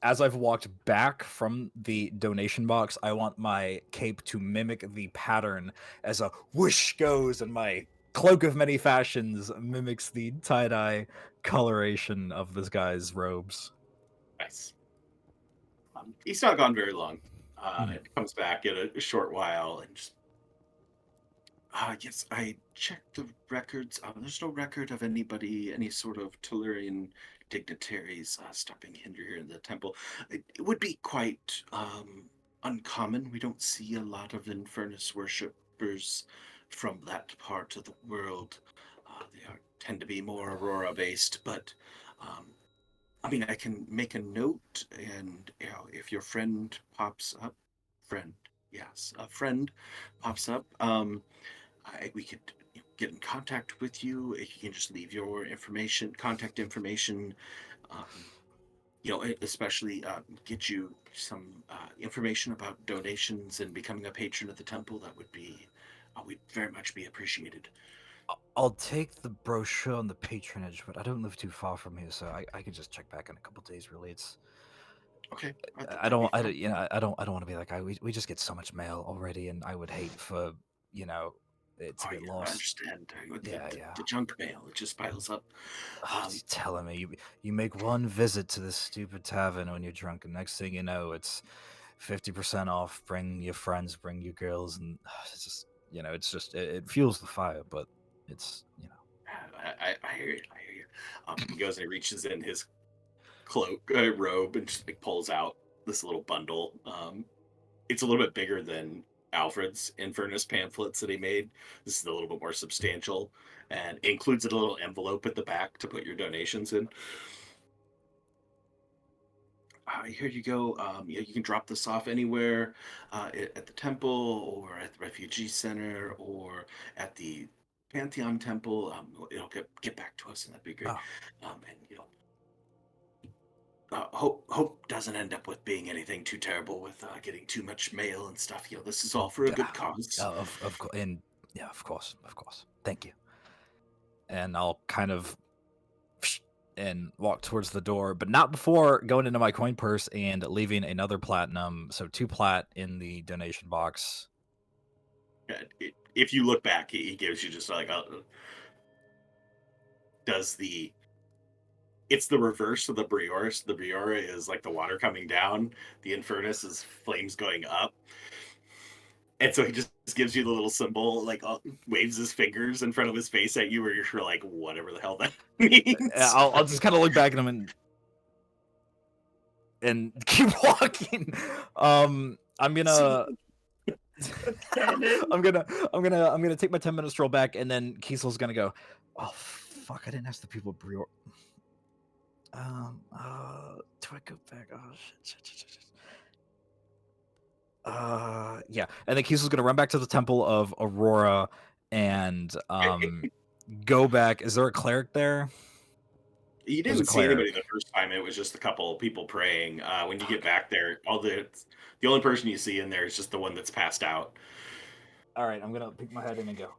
as I've walked back from the donation box, I want my cape to mimic the pattern as a whoosh goes, and my cloak of many fashions mimics the tie-dye coloration of this guy's robes.
Nice. He's not gone very long.
Mhm.
It comes back in a short while and just. Yes, I checked the records. There's no record of anybody, any sort of Telurian dignitaries stopping here in the temple. It would be quite uncommon. We don't see a lot of Infernus worshippers from that part of the world. Tend to be more Aurora based, but um, I mean, I can make a note, and if your friend pops up, friend, yes, a friend pops up. We could get in contact with you. You can just leave your information, contact information. Um, especially get you some information about donations and becoming a patron of the temple. That would be, we'd very much be appreciated.
I'll take the brochure on the patronage, but I don't live too far from here, so I can just check back in a couple days. Really, it's
Okay,
I don't I don't want to be like we just get so much mail already, and I would hate for it to get
I
lost.
understand.
Yeah.
The junk mail, it just piles up.
You're telling me you make one visit to this stupid tavern when you're drunk, and next thing you know, it's 50% off. Bring your friends, bring your girls, and it's just it fuels the fire, but it's
I hear you. I hear you. He goes and he reaches in his cloak robe and just like pulls out this little bundle. It's a little bit bigger than Alfred's Infernus pamphlets that he made. This is a little bit more substantial and includes a little envelope at the back to put your donations in. Here you go. You can drop this off anywhere at the temple or at the refugee center or at the Pantheon temple. It'll get back to us, and that'd be great.
oh,
And hope doesn't end up with being anything too terrible with getting too much mail and stuff. This is all for a good cause.
of course, and yeah, of course. Thank you. And I'll kind of and walk towards the door, but not before going into my coin purse and leaving another platinum. So 2 plat in the donation box.
If you look back, he gives you just like it's the reverse of the Brioris. The Briora is like the water coming down. The Infernus is flames going up. And so he just gives you the little symbol, like waves his fingers in front of his face at you, where you're like, whatever the hell that means.
I'll just kind of look back at him and keep walking. I'm gonna I'm gonna take my 10-minute stroll back, and then Kiesel's gonna go, oh fuck, I didn't ask the people at Brior. Do I go back? Oh shit. Yeah, and then Kiesel's gonna run back to the Temple of Aurora and go back. Is there a cleric there?
You
There's a
didn't see anybody
cleric.
the first time. It was just a couple of people praying. When you get back there, the only person you see in there is just the one that's passed out.
All right, I'm gonna peek my head in and go.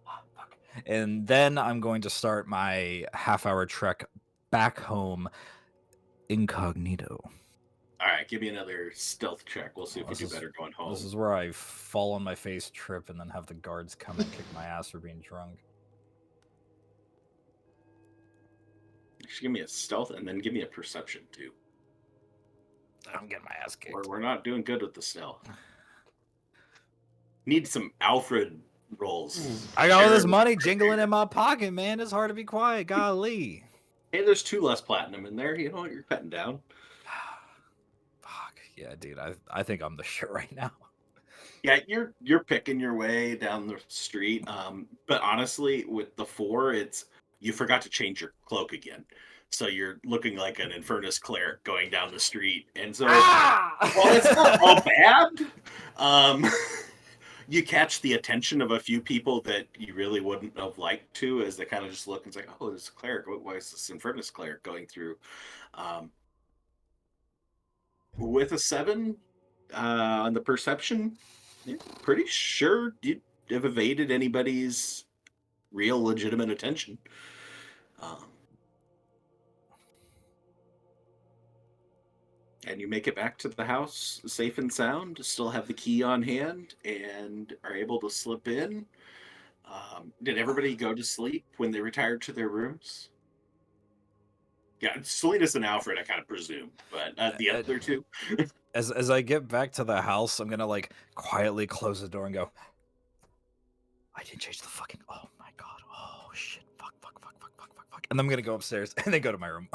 "Ah, fuck." And then I'm going to start my half-hour trek back home incognito.
All right, give me another stealth check. We'll see if we do better going home.
This is where I fall on my face, trip, and then have the guards come and kick my ass for being drunk.
Actually, give me a stealth and then give me a perception too.
I'm getting my ass kicked.
We're not doing good with the stealth. Need some Alfred rolls.
I got all this money jingling in my pocket, man. It's hard to be quiet. Golly.
Hey, there's 2 less platinum in there. You know what? You're cutting down.
Fuck. Yeah, dude. I think I'm the shit right now.
Yeah, you're picking your way down the street. But honestly, with the 4, you forgot to change your cloak again. So you're looking like an Infernus cleric going down the street. And so while it's not all bad, you catch the attention of a few people that you really wouldn't have liked to, as they kind of just look and say, oh, there's a cleric. Why is this Infernus cleric going through? With a 7 on the perception, you're pretty sure have evaded anybody's real legitimate attention. And you make it back to the house safe and sound, still have the key on hand, and are able to slip in. Did everybody go to sleep when they retired to their rooms? Yeah, Silenus and Alfred, I kind of presume, but the other two?
As I get back to the house, I'm gonna like quietly close the door and go, I didn't change the fucking. Oh my god! Oh shit! Fuck! And I'm gonna go upstairs and then go to my room.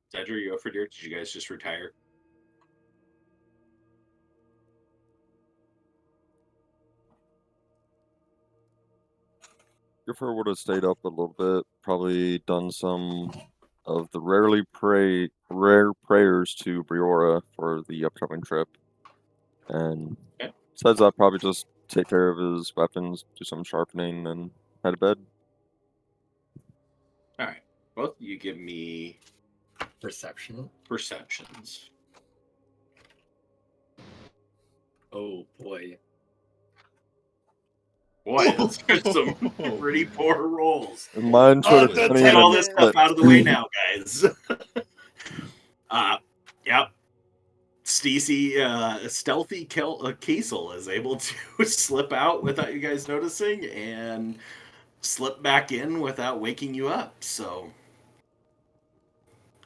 Cedric, you over here? Did you guys just retire?
Giffer would have stayed up a little bit, probably done some of the rare prayers to Briora for the upcoming trip. And
Okay.
besides that, probably just take care of his weapons, do some sharpening, and head to bed.
All right. Both of you give me
Perception.
perceptions.
Oh boy.
Boy, those are some pretty poor rolls.
Mine showed a
Let's
20
get
and
all
a
this stuff out of the way now, guys. Yep. Stealthy Kiesel is able to slip out without you guys noticing and slip back in without waking you up. So,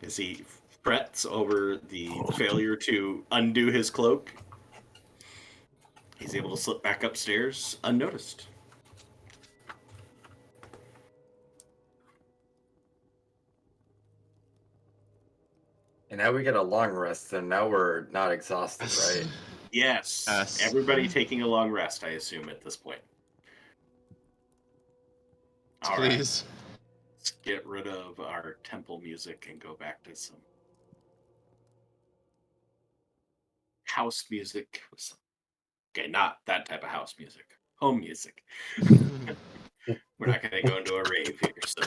as he frets over the failure to undo his cloak, he's able to slip back upstairs unnoticed.
And now we get a long rest, and now we're not exhausted, right?
Yes.
Yes.
Everybody taking a long rest, I assume, at this point. All right.
Please.
Let's get rid of our temple music and go back to some house music. Okay, not that type of house music. Home music. We're not going to go into a rave here, so.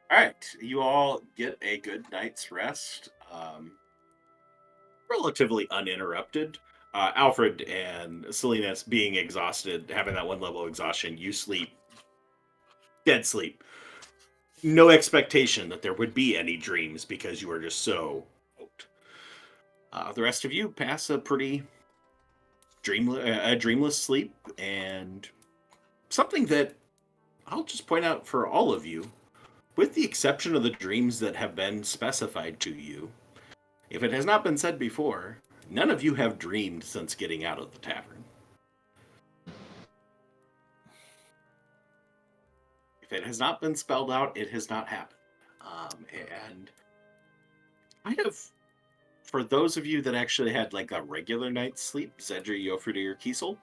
All right, you all get a good night's rest, relatively uninterrupted. Alfred and Silenus being exhausted, having that one level of exhaustion, you sleep, dead sleep. No expectation that there would be any dreams because you are just so out. The rest of you pass a pretty dreamless sleep, and something that I'll just point out for all of you, with the exception of the dreams that have been specified to you, if it has not been said before, none of you have dreamed since getting out of the tavern. If it has not been spelled out, it has not happened. And kind of, for those of you that actually had like a regular night's sleep, Zedri, Yofrudi, or Kiesel,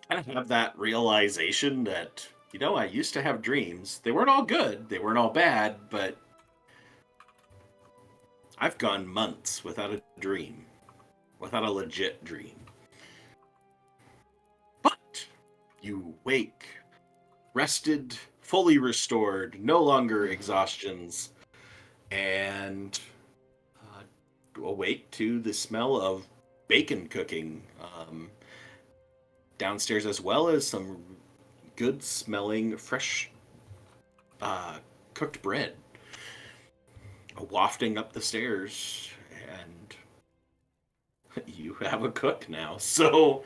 kind of have that realization that, you know, I used to have dreams. They weren't all good, they weren't all bad, but I've gone months without a dream, without a legit dream. But you wake, rested, fully restored, no longer exhaustions, and awake to the smell of bacon cooking downstairs, as well as some good smelling fresh cooked bread wafting up the stairs, and you have a cook now. So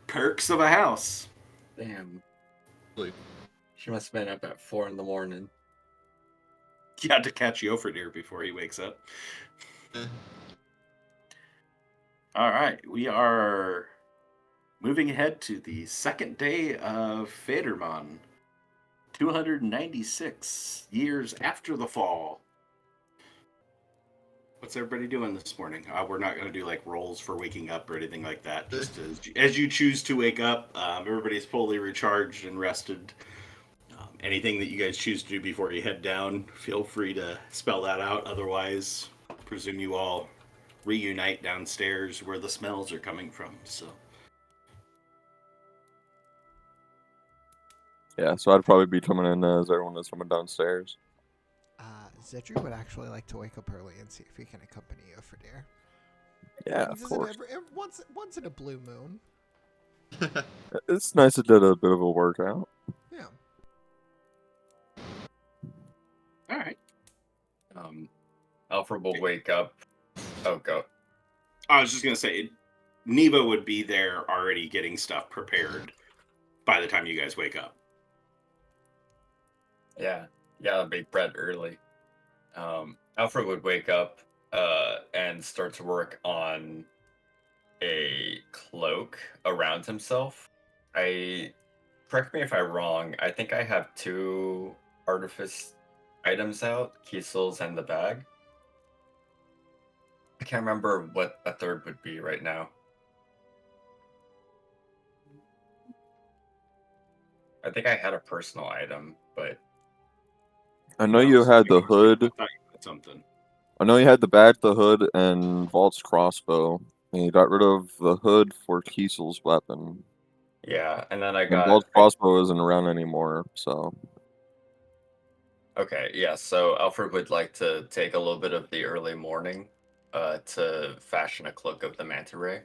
perks of a house.
Damn.
Really?
She must have been up at 4 a.m.
You had to catch Yofrdir before he wakes up. All right, we are moving ahead to the second day of Federman, 296 years after the fall. What's everybody doing this morning? We're not going to do like rolls for waking up or anything like that. Just as you choose to wake up, everybody's fully recharged and rested. Anything that you guys choose to do before you head down, feel free to spell that out. Otherwise, I presume you all reunite downstairs where the smells are coming from. So,
Yeah, so I'd probably be coming in as everyone is coming downstairs.
Zedry would actually like to wake up early and see if he can accompany you for dinner.
Yeah,
He
of
does it
course.
once in a blue moon.
It's nice to do a bit of a workout.
Yeah.
All right.
Alfred will wake up. Oh, go.
I was just gonna say, Neva would be there already getting stuff prepared by the time you guys wake up.
Yeah, I'll make bread early. Alfred would wake up and start to work on a cloak around himself. Correct me if I'm wrong. I think I have 2 artifice items out, Kiesel's and the bag. I can't remember what a third would be right now. I think I had a personal item, but
I know you had the
I
hood.
thought you had something.
I know you had the bag, the hood, and Vault's crossbow. And you got rid of the hood for Kiesel's weapon.
yeah, and then I
And
got
Vault's crossbow isn't around anymore, so.
okay, yeah, so Alfred would like to take a little bit of the early morning to fashion a cloak of the manta ray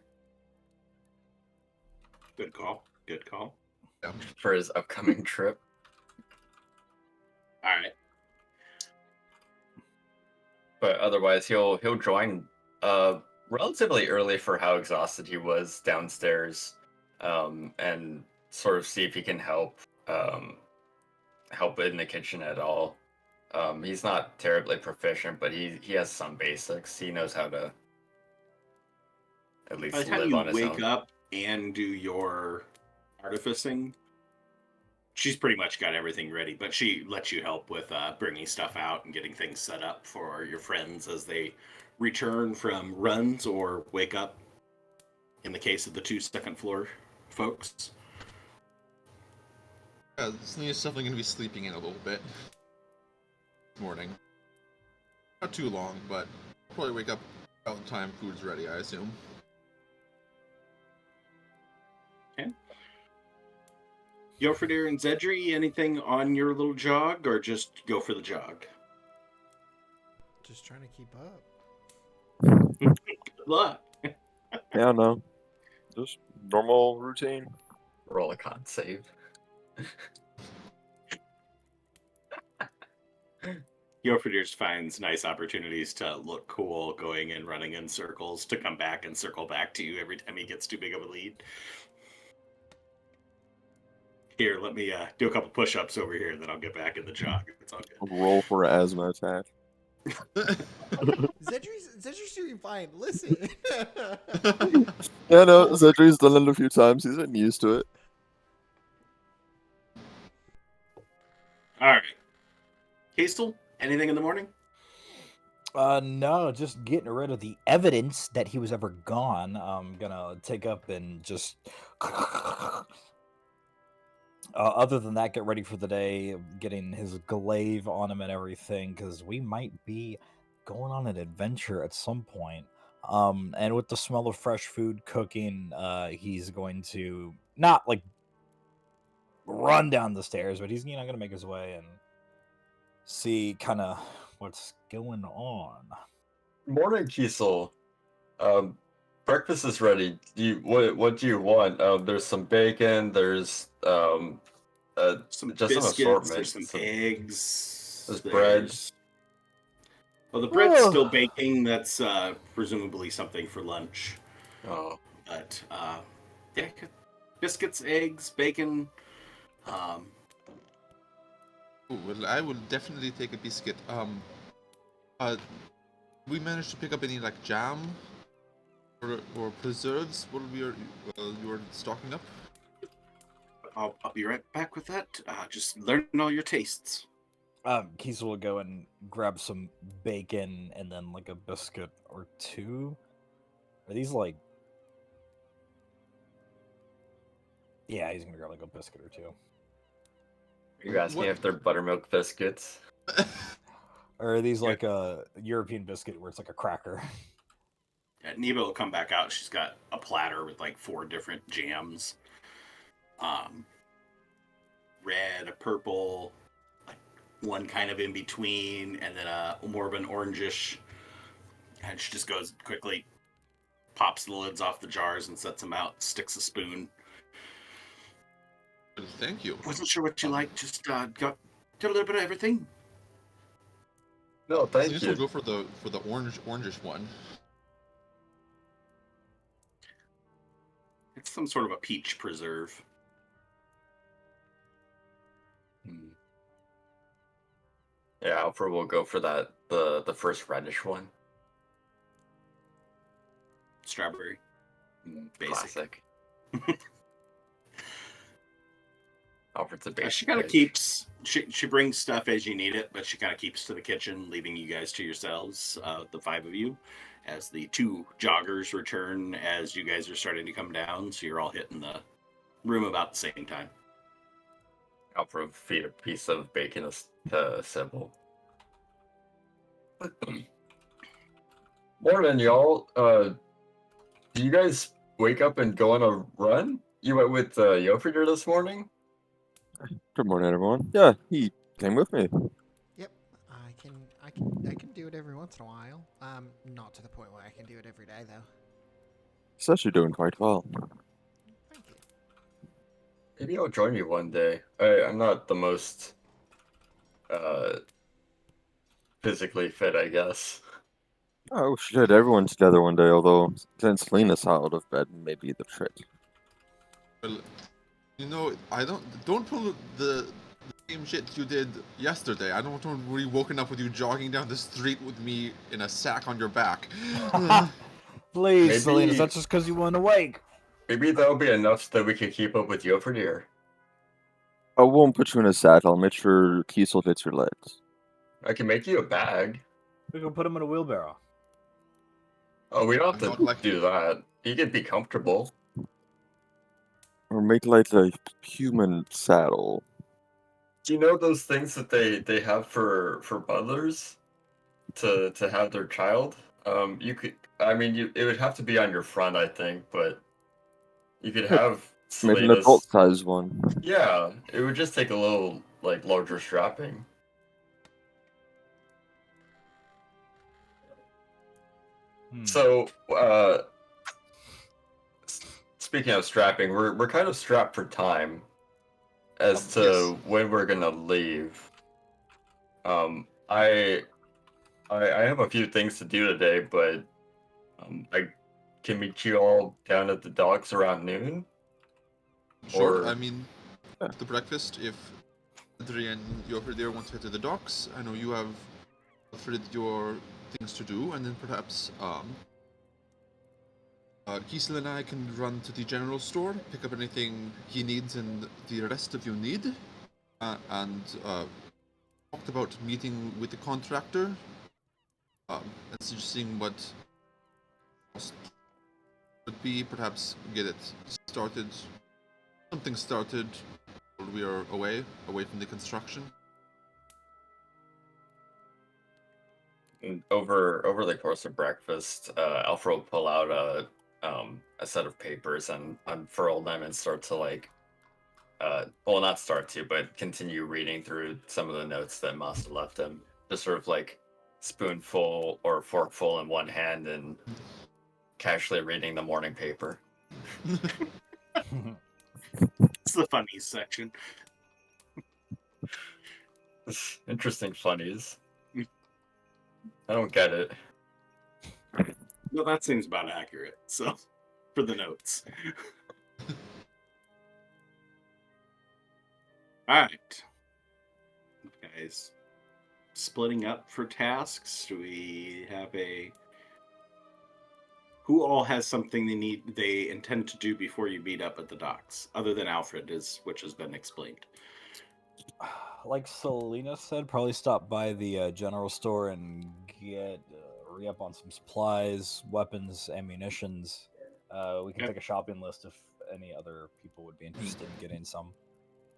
Good call. Good call.
for his upcoming trip.
All right.
But otherwise he'll join relatively early for how exhausted he was downstairs, and sort of see if he can help in the kitchen at all. He's not terribly proficient, but he has some basics. He knows how to at
By
least
the time
live
you
on his
wake
own.
up and do your artificing, she's pretty much got everything ready, but she lets you help with bringing stuff out and getting things set up for your friends as they return from runs or wake up, in the case of the 2 second floor folks.
Selena's definitely gonna be sleeping in a little bit. This morning. Not too long, but probably wake up about the time food's ready, I assume.
Okay. Yofordir and Zedri, anything on your little jog, or just go for the jog?
Just trying to keep up.
Good luck.
Yeah, no. Just normal routine.
Roll a con save.
Yofordir finds nice opportunities to look cool, going and running in circles, to come back and circle back to you every time he gets too big of a lead. Here, let me do a couple push-ups over here, then I'll get back in the jog. It's all good.
Roll for an asthma attack.
Zedry's doing fine. Listen.
Yeah, no, Zedri's done it a few times. He's getting used to it.
All right. Kiesel, anything in the morning?
No, just getting rid of the evidence that he was ever gone. I'm gonna take up and just. Other than that, get ready for the day, getting his glaive on him and everything, because we might be going on an adventure at some point. And with the smell of fresh food cooking, he's going to not like run down the stairs, but he's gonna make his way and see kind of what's going on.
Morning, Kiesel. Breakfast is ready. What do you want? There's some bacon. There's
Some
just some
biscuits,
assortment.
there's some eggs.
There's bread.
Well, the bread's still baking. That's presumably something for lunch.
Oh,
But, yeah, biscuits, eggs, bacon.
Ooh, well, I will definitely take a biscuit. We managed to pick up any like jam or preserves? What we are you were stocking up?
I'll be right back with that. Just learn all your tastes.
Kiesel will go and grab some bacon and then like a biscuit or 2. Are these like? Yeah, he's gonna grab like a biscuit or 2.
are you asking if they're buttermilk biscuits?
Or are these like a European biscuit where it's like a cracker?
Yeah, Neva will come back out. She's got a platter with like 4 different jams. Red, a purple, like one kind of in between, and then a more of an orangish. And she just goes quickly, pops the lids off the jars and sets them out, sticks a spoon.
Thank you.
Wasn't sure what you like, just got a little bit of everything.
No,
I
thank
guess
you.
we'll go for the orangish one.
It's some sort of a peach preserve.
Yeah, Alfred will go for that the first reddish one.
Strawberry. Basic.
Classic. Alfred's a basic.
She kind of
bitch.
keeps. She brings stuff as you need it, but she kind of keeps to the kitchen, leaving you guys to yourselves, the five of you, as the two joggers return as you guys are starting to come down. So you're all hitting the room about the same time.
Alfred would feed a piece of bacon to Cybil. Morning, y'all. Do you guys wake up and go on a run? You went with Yofrider this morning?
Good morning, everyone. Yeah, he came with me.
Yep, I can do it every once in a while. Not to the point where I can do it every day though.
He's actually doing quite well.
Thank you.
Maybe I'll join you one day. I'm not the most physically fit, I guess.
Oh, we should get everyone together one day, although getting Silenus out of bed may be the trick.
Well, you know, I don't pull the same shit you did yesterday. I don't want to be woken up with you jogging down the street with me in a sack on your back.
Please,
Maybe-
Silenus, that's just because you weren't awake.
Maybe that'll be enough so that we can keep up with Yofrider.
I won't put you in a sack. I'll make sure Kiesel fits your legs.
I can make you a bag.
We can put him in a wheelbarrow.
Oh, we don't
I'm
have
not
to
like-
do that. You can be comfortable.
Or make like a human saddle.
Do you know those things that they have for mothers to have their child? You could. I mean, it would have to be on your front, I think, but you could have
Maybe an
Silenus.
adult size one.
Yeah, it would just take a little like larger strapping. So, speaking of strapping, we're kind of strapped for time as to
Yes.
when we're gonna leave. I have a few things to do today, but I can meet you all down at the docks around noon.
Sure.
Or-
I mean, after breakfast, if Adri and you over there want to head to the docks, I know you have Alfred your things to do, and then perhaps Kiesel and I can run to the general store, pick up anything he needs and the rest of you need, and talked about meeting with the contractor and seeing what cost would be, perhaps get it started, something started while we are away from the construction.
And over the course of breakfast, Alfred will pull out a set of papers and unfurl them and start to like, well, not start to, but continue reading through some of the notes that Masa left him. Just sort of like spoonful or forkful in one hand and casually reading the morning paper.
It's the funnies section.
Interesting funnies. I don't get it.
No, that seems about accurate. So, for the notes. All right, guys. Splitting up for tasks. Do we have a? Who all has something they intend to do before you meet up at the docks, other than Alfred, which has been explained.
Like Selena said, probably stop by the general store and get re-up on some supplies, weapons, ammunitions. We can
Yep.
take a shopping list if any other people would be interested in getting some.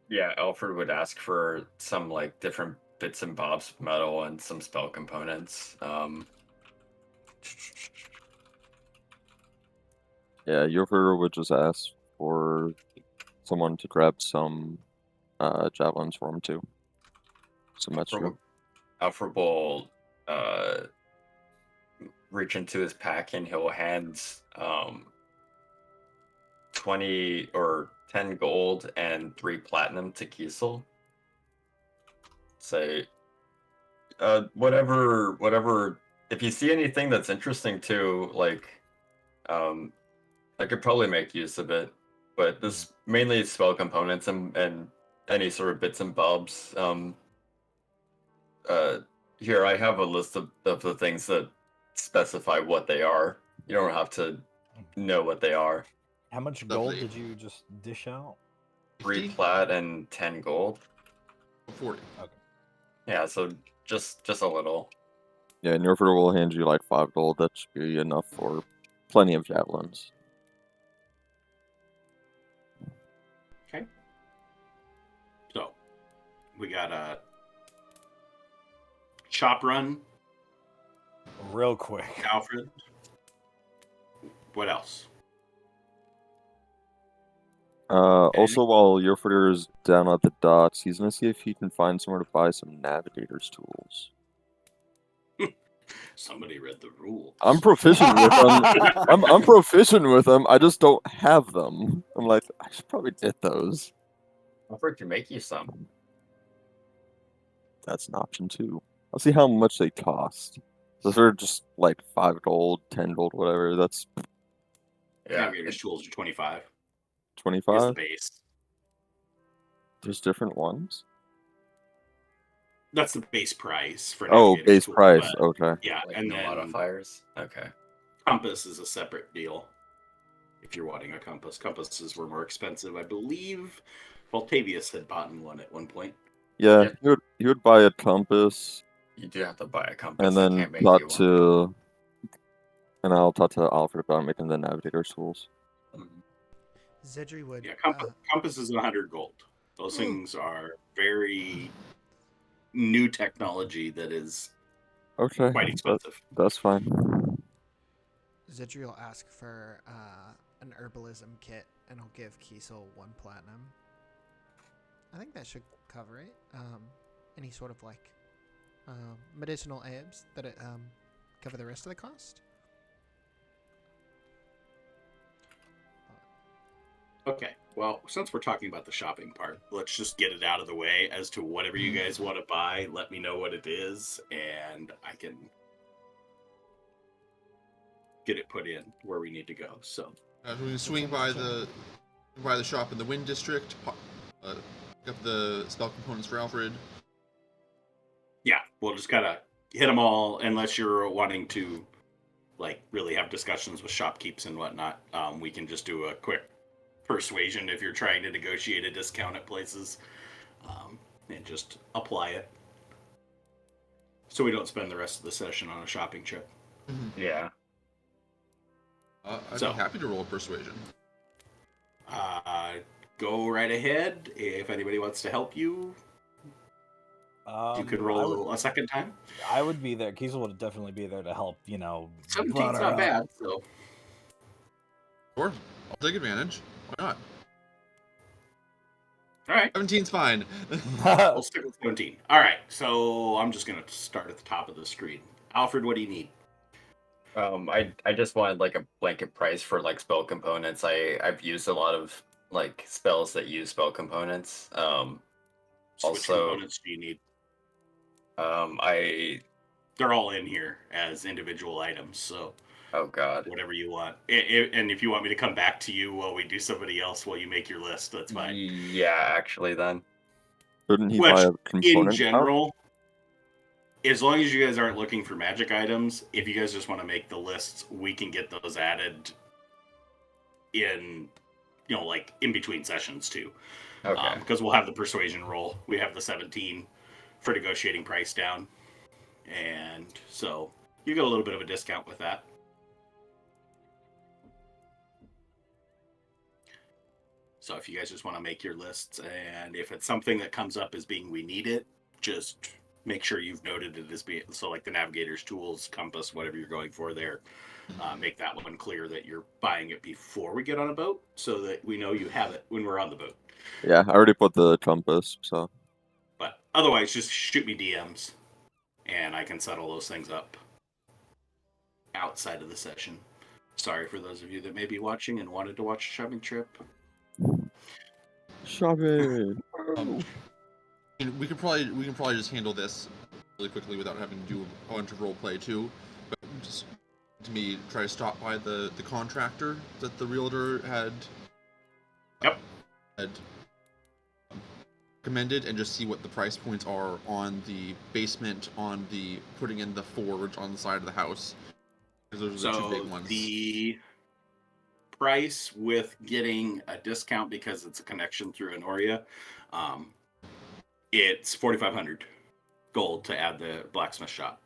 Yeah, Alfred would ask for some like different bits and bobs of metal and some spell components.
Yeah, Yofrider would just ask for someone to grab some javelins for him too. symmetrical.
Alfred will reach into his pack and he'll hand 20 or 10 gold and 3 platinum to Kiesel. Say, whatever. If you see anything that's interesting too, like, I could probably make use of it. But this mainly spell components and any sort of bits and bobs. Here I have a list of the things that specify what they are. You don't have to know what they are.
How much gold
Lovely.
did you just dish out?
3
50?
plat and 10 gold.
40.
Yeah, so just a little.
Yeah, and Yorford will hand you like 5 gold. That should be enough for plenty of javelins.
Okay. So, we got a shop run,
Real quick.
Alfred. What else?
Also, while Yorford is down at the docks, he's gonna see if he can find somewhere to buy some navigator's tools.
Somebody read the rules.
I'm proficient with them. I'm proficient with them. I just don't have them. I'm like, I should probably get those.
Alfred can make you some.
That's an option too. I'll see how much they cost. So if they're just like 5 gold, 10 gold, whatever, that's
Yeah,
Navigator's tools are 25. Is the
25.
base.
There's different ones.
That's the base price for
Oh,
Navigator's
base
tools,
price.
but
Okay.
yeah,
like
and
no
then
modifiers. Okay.
compass is a separate deal. If you're wanting a compass, compasses were more expensive, I believe. Voltavius had bought one at one point.
Yeah,
Yep.
he would buy a compass
You do have to buy a compass.
and
I
then
can't make
talk
you one.
to, and I'll talk to Alfred about making the navigator's tools.
Mhm.
Zedri would.
Yeah, compass is 100 gold. Those things are very new technology that is
Okay,
quite expensive.
that's fine.
Zedri will ask for an herbalism kit, and he'll give Kiesel 1 platinum. I think that should cover it. Any sort of like medicinal herbs that cover the rest of the cost.
Okay, well, since we're talking about the shopping part, let's just get it out of the way as to whatever you guys want to buy. Let me know what it is, and I can get it put in where we need to go. So,
We're gonna swing by the shop in the Wind District. Pick up the spell components for Alfred.
yeah, we'll just kind of hit them all, unless you're wanting to, like, really have discussions with shopkeepers and whatnot. We can just do a quick persuasion if you're trying to negotiate a discount at places, and just apply it. So we don't spend the rest of the session on a shopping trip.
Yeah.
I'd
So-
be happy to roll a persuasion.
Go right ahead. If anybody wants to help you, you could
I
roll
would,
a second time.
I would be there. Kiesel would definitely be there to help.
17's
run her
not
up.
bad. So
Sure, I'll take advantage. Why not?
all right,
17's fine.
we'll stick with 17. All right, so I'm just gonna start at the top of the screen. Alfred, what do you need?
I just wanted like a blanket price for like spell components. I've used a lot of like spells that use spell components.
So which
Also-
components do you need?
They're
all in here as individual items, so
oh god.
whatever you want. And if you want me to come back to you while we do somebody else while you make your list, that's fine.
Yeah, actually then.
Couldn't he
Which,
buy a component?
in general, as long as you guys aren't looking for magic items, if you guys just want to make the lists, we can get those added in, like in between sessions too.
Okay.
Because we'll have the persuasion roll. We have the 17 for negotiating price down. And so you get a little bit of a discount with that. So if you guys just want to make your lists, and if it's something that comes up as being we need it, just make sure you've noted it as being, so like the navigator's tools, compass, whatever you're going for there, make that one clear that you're buying it before we get on a boat so that we know you have it when we're on the boat.
Yeah, I already put the compass, so.
But Otherwise, just shoot me DMs, and I can settle those things up outside of the session. Sorry for those of you that may be watching and wanted to watch a shopping trip.
Shopping.
And we can probably just handle this really quickly without having to do a bunch of role play too. But just to me, try to stop by the contractor that the realtor had recommended and just see what the price points are on the basement, on the putting in the forge on the side of the house. Because those are the two big ones.
The price with getting a discount because it's a connection through Honoria, it's 4,500 gold to add the blacksmith shop.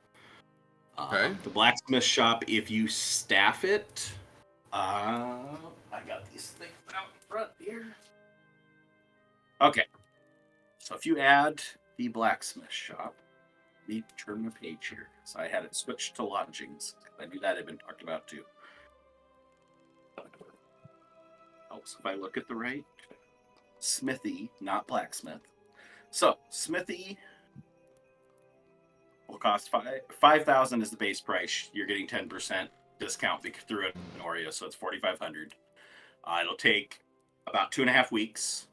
Okay.
The blacksmith shop, if you staff it, I got these things out in front here. Okay, so if you add the blacksmith shop, let me turn the page here. So I had it switched to lodgings. I knew that had been talked about too. Oh, so if I look at the right, smithy, not blacksmith. So smithy will cost 5,000 is the base price. You're getting 10% discount through an Oreo, so it's 4,500. It'll take about 2.5 weeks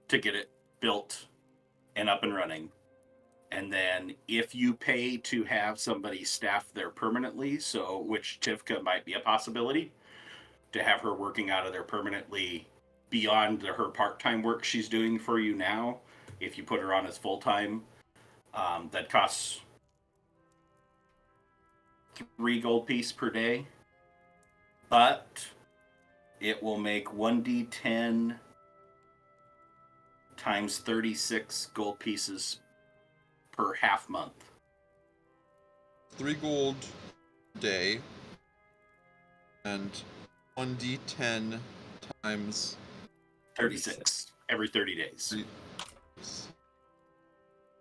to get it built and up and running. And then if you pay to have somebody staff there permanently, so which Tivka might be a possibility, to have her working out of there permanently beyond her part-time work she's doing for you now, if you put her on as full-time, that costs 3 gold piece per day, but it will make 1d10 times 36 gold pieces per half month.
3 gold a day and 1d10 times
36 every 30 days.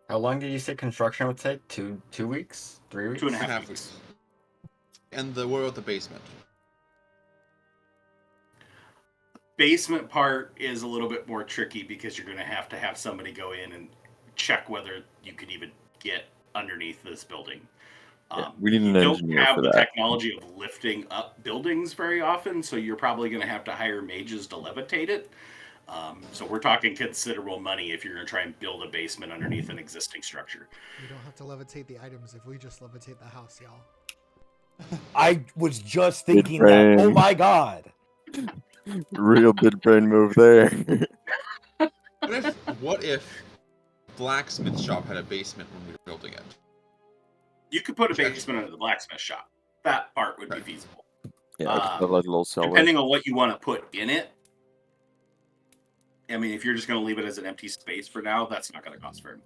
How long did you say construction would take? 2 weeks? 3 weeks?
2.5 weeks.
And what about the basement?
Basement part is a little bit more tricky because you're going to have somebody go in and check whether you can even get underneath this building.
Yeah, we need an
you
engineer
don't have
for
the
that.
technology of lifting up buildings very often, so you're probably going to have to hire mages to levitate it. So we're talking considerable money if you're going to try and build a basement underneath an existing structure.
We don't have to levitate the items if we just levitate the house, y'all.
I was just
Big
thinking that. Oh
brain.
my god.
Real big brain move there.
What if blacksmith shop had a basement when we were building it?
You could put a basement under the blacksmith shop. That part would be feasible.
Yeah, I just have like a little cellar.
Depending on what you want to put in it. I mean, if you're just going to leave it as an empty space for now, that's not going to cost very much.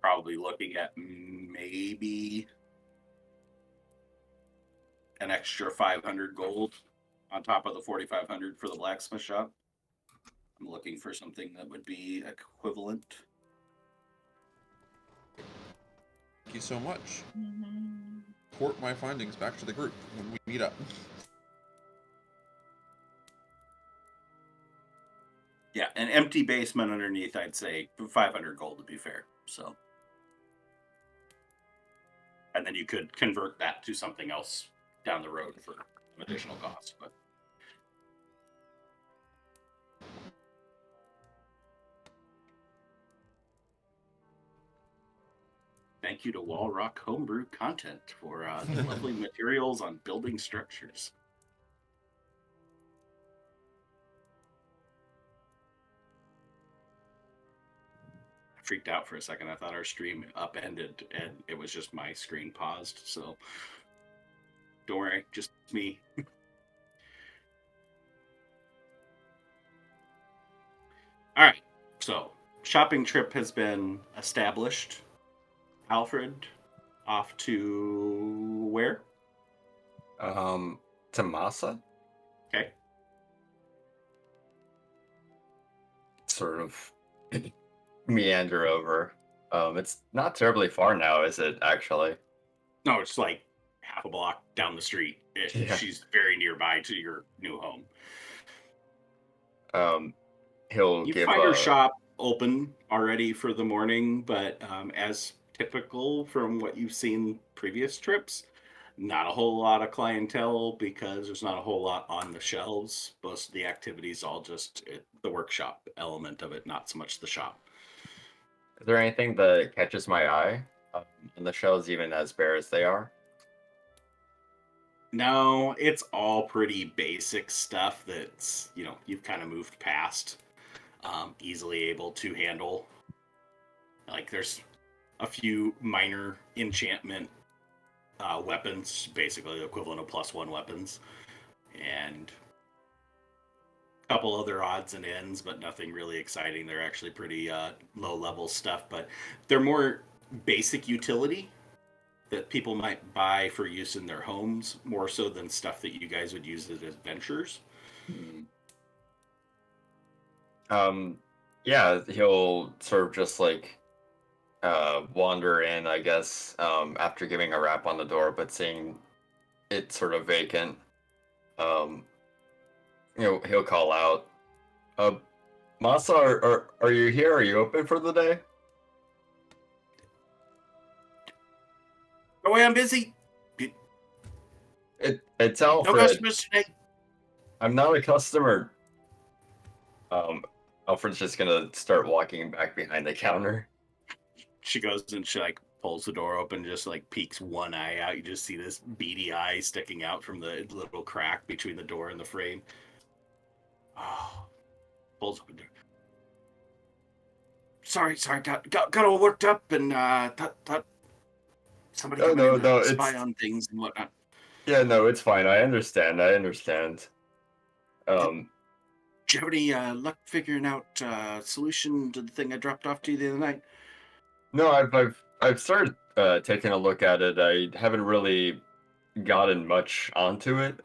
Probably looking at maybe an extra 500 gold on top of the 4,500 for the blacksmith shop. I'm looking for something that would be equivalent.
Thank you so much. Report my findings back to the group when we meet up.
Yeah, an empty basement underneath, I'd say 500 gold would be fair. So, and then you could convert that to something else down the road for additional costs. But thank you to Wall Rock Homebrew Content for the lovely materials on building structures. I freaked out for a second. I thought our stream upended and it was just my screen paused. So don't worry, just me. All right, so shopping trip has been established. Alfred, off to where?
To Massa?
Okay.
Sort of meander over. It's not terribly far now, is it, actually?
No, it's like half a block down the street.
Yeah.
She's very nearby to your new home.
He'll
You
give
find her shop open already for the morning, but as typical from what you've seen previous trips, not a whole lot of clientele because there's not a whole lot on the shelves. Most of the activities all just the workshop element of it, not so much the shop.
Is there anything that catches my eye on the shelves, even as bare as they are?
No, it's all pretty basic stuff that's, you've kind of moved past, easily able to handle. Like there's a few minor enchantment weapons, basically the equivalent of +1 weapons, and a couple other odds and ends, but nothing really exciting. They're actually pretty low level stuff, but they're more basic utility that people might buy for use in their homes more so than stuff that you guys would use as adventurers.
Yeah, he'll sort of just like wander in, I guess, after giving a rap on the door, but seeing it sort of vacant. Um, he'll call out, Masa, are you here? Are you open for the day?
Oh, I'm busy.
It's
No
Alfred.
customers today.
I'm not a customer. Alfred's just gonna start walking back behind the counter.
She goes and she like pulls the door open, just like peeks one eye out. You just see this beady eye sticking out from the little crack between the door and the frame. Oh, pulls open door. Sorry, got all worked up and thought somebody coming in to spy on things and whatnot.
Yeah, no, it's fine. I understand.
Do you have any luck figuring out solution to the thing I dropped off to you the other night?
No, I've started taking a look at it. I haven't really gotten much onto it.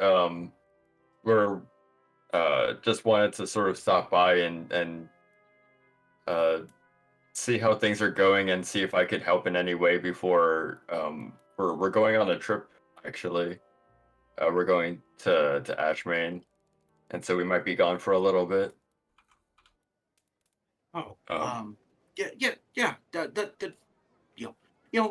We're just wanted to sort of stop by and uh see how things are going and see if I could help in any way before we're going on a trip actually. We're going to Ashmain, and so we might be gone for a little bit.
Oh, yeah. That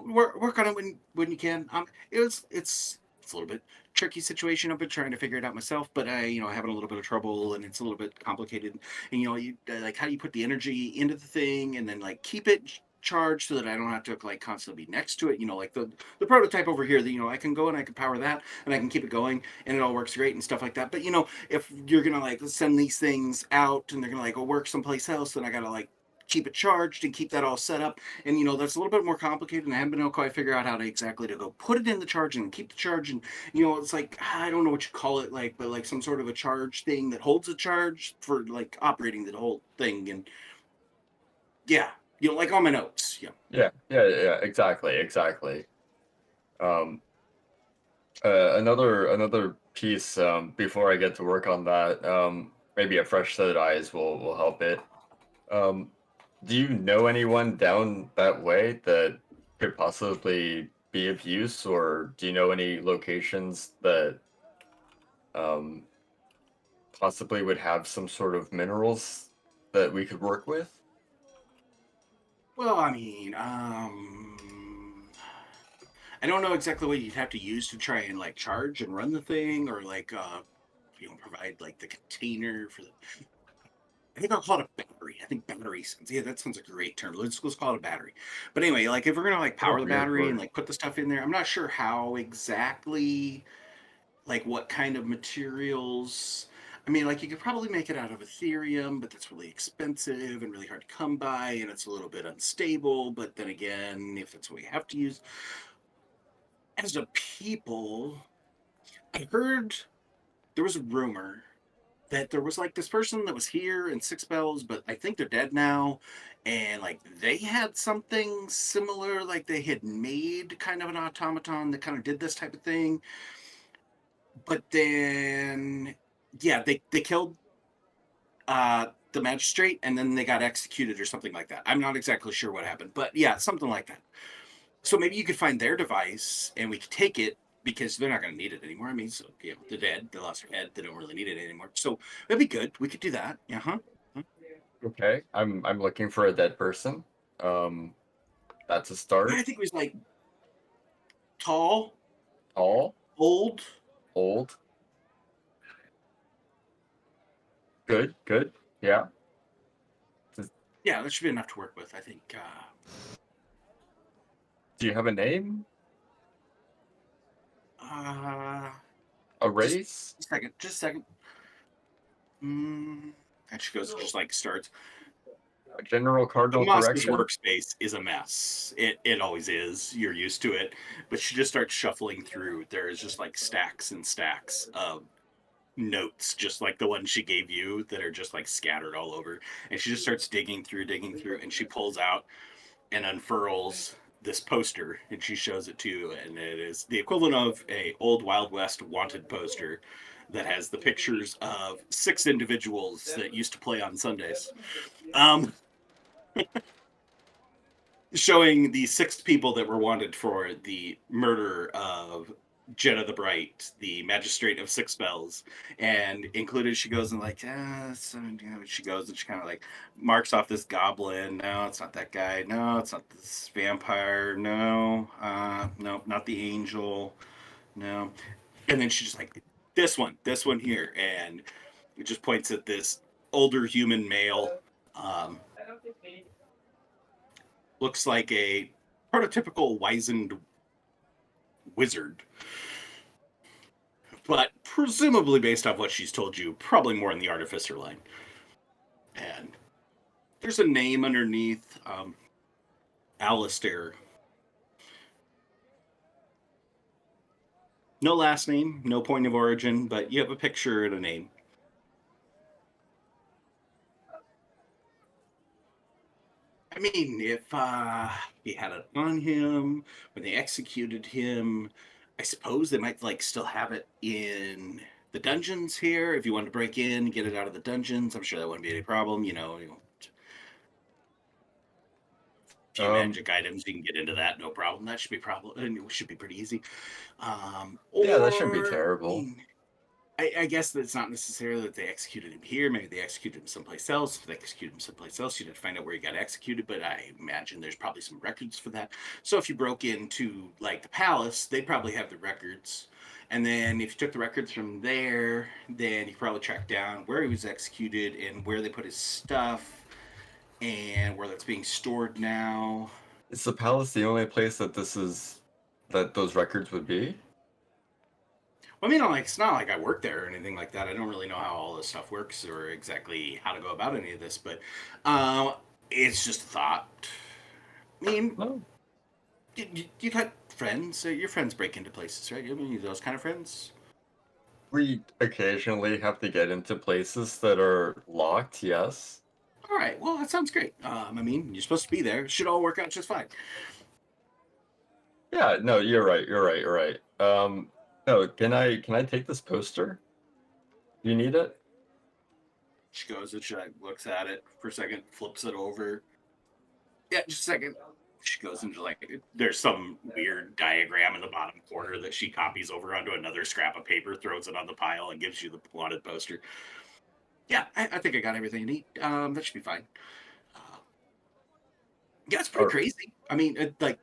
work on it when you can. It's a little bit tricky situation. I've been trying to figure it out myself, but I having a little bit of trouble, and it's a little bit complicated. And you like how do you put the energy into the thing, and then like keep it charged so that I don't have to like constantly be next to it. Like the prototype over here that I can go and I can power that and I can keep it going and it all works great and stuff like that. But if you're gonna like send these things out and they're gonna like go work someplace else, then I gotta like keep it charged and keep that all set up. And that's a little bit more complicated, and I haven't been able to quite figure out how to exactly to go put it in the charge and keep the charge. And it's like I don't know what you call it, like, but like some sort of a charge thing that holds a charge for like operating the whole thing. And yeah, like on my notes.
Yeah, exactly. Um, another piece before I get to work on that. Maybe a fresh set of eyes will help it. Do you know anyone down that way that could possibly be of use, or do you know any locations that possibly would have some sort of minerals that we could work with?
Well, I mean, I don't know exactly what you'd have to use to try and like charge and run the thing, or like provide like the container for the. I think I'll call it a battery. I think battery sounds. Yeah, that sounds like a great term. Let's call it a battery. But anyway, like if we're gonna like power the
Weird
battery and
word.
like put the stuff in there, I'm not sure how exactly, like what kind of materials. I mean, like you could probably make it out of Ethereum, but that's really expensive and really hard to come by, and it's a little bit unstable. But then again, if that's what we have to use, as a people, I heard there was a rumor that there was like this person that was here in Six Bells, but I think they're dead now. And like they had something similar, like they had made kind of an automaton that kind of did this type of thing. But then, yeah, they killed the magistrate and then they got executed or something like that. I'm not exactly sure what happened, but yeah, something like that. So maybe you could find their device and we could take it because they're not going to need it anymore. I mean, so they're dead. They lost their head. They don't really need it anymore. So that'd be good. We could do that. Yeah, huh?
Okay, I'm looking for a dead person. That's a start.
I think it was like tall,
Tall,
old.
old. Good, good. Yeah.
Yeah, that should be enough to work with. I think.
Do you have a name?
Uh,
A
just
race?
a second. Just a second. And she goes, just like starts.
A general
The
cardinal
Moss's
correction?
workspace is a mess. It always is. You're used to it. But she just starts shuffling through. There's just like stacks and stacks of notes, just like the one she gave you, that are just like scattered all over. And she just starts digging through, and she pulls out and unfurls this poster, and she shows it to you, and it is the equivalent of a old Wild West wanted poster that has the pictures of 6 individuals that used to play on Sundays. Um, Showing the 6 people that were wanted for the murder of Jenna the Bright, the magistrate of 6 bells, and included she goes and like, she goes and she kind of like marks off this goblin. No, it's not that guy. No, it's not this vampire. No, no, not the angel. No, and then she just like this one here, and it just points at this older human male. Um, Looks like a prototypical wizened wizard, but presumably based off what she's told you, probably more in the artificer line. And there's a name underneath, Alistair. No last name, no point of origin, but you have a picture and a name. I mean, if he had it on him when they executed him, I suppose they might like still have it in the dungeons here. If you wanted to break in, get it out of the dungeons, I'm sure that wouldn't be any problem. Few magic items, you can get into that, no problem. That should be it should be pretty easy.
Yeah, that shouldn't be
Or
terrible.
I guess that it's not necessarily that they executed him here. Maybe they executed him someplace else. If they executed him someplace else, you'd have to find out where he got executed. But I imagine there's probably some records for that. So if you broke into like the palace, they'd probably have the records. And then if you took the records from there, then you could probably track down where he was executed and where they put his stuff and where that's being stored now.
Is the palace the only place that those records would be?
I mean, like, it's not like I work there or anything like that. I don't really know how all this stuff works or exactly how to go about any of this, but it's just a thought. I mean,
No.
you got friends. Your friends break into places, right? I mean, those kind of friends.
We occasionally have to get into places that are locked, yes.
All right. Well, that sounds great. I mean, you're supposed to be there. It should all work out just fine.
Yeah, no, you're right, you're right. No, can I take this poster? Do you need it?
She goes and she like, looks at it for a second, flips it over. Yeah, just a second. She goes into like, there's some weird diagram in the bottom corner that she copies over onto another scrap of paper, throws it on the pile, and gives you the wanted poster. Yeah, I think I got everything you need. That should be fine. Yeah, it's pretty crazy. I mean, like,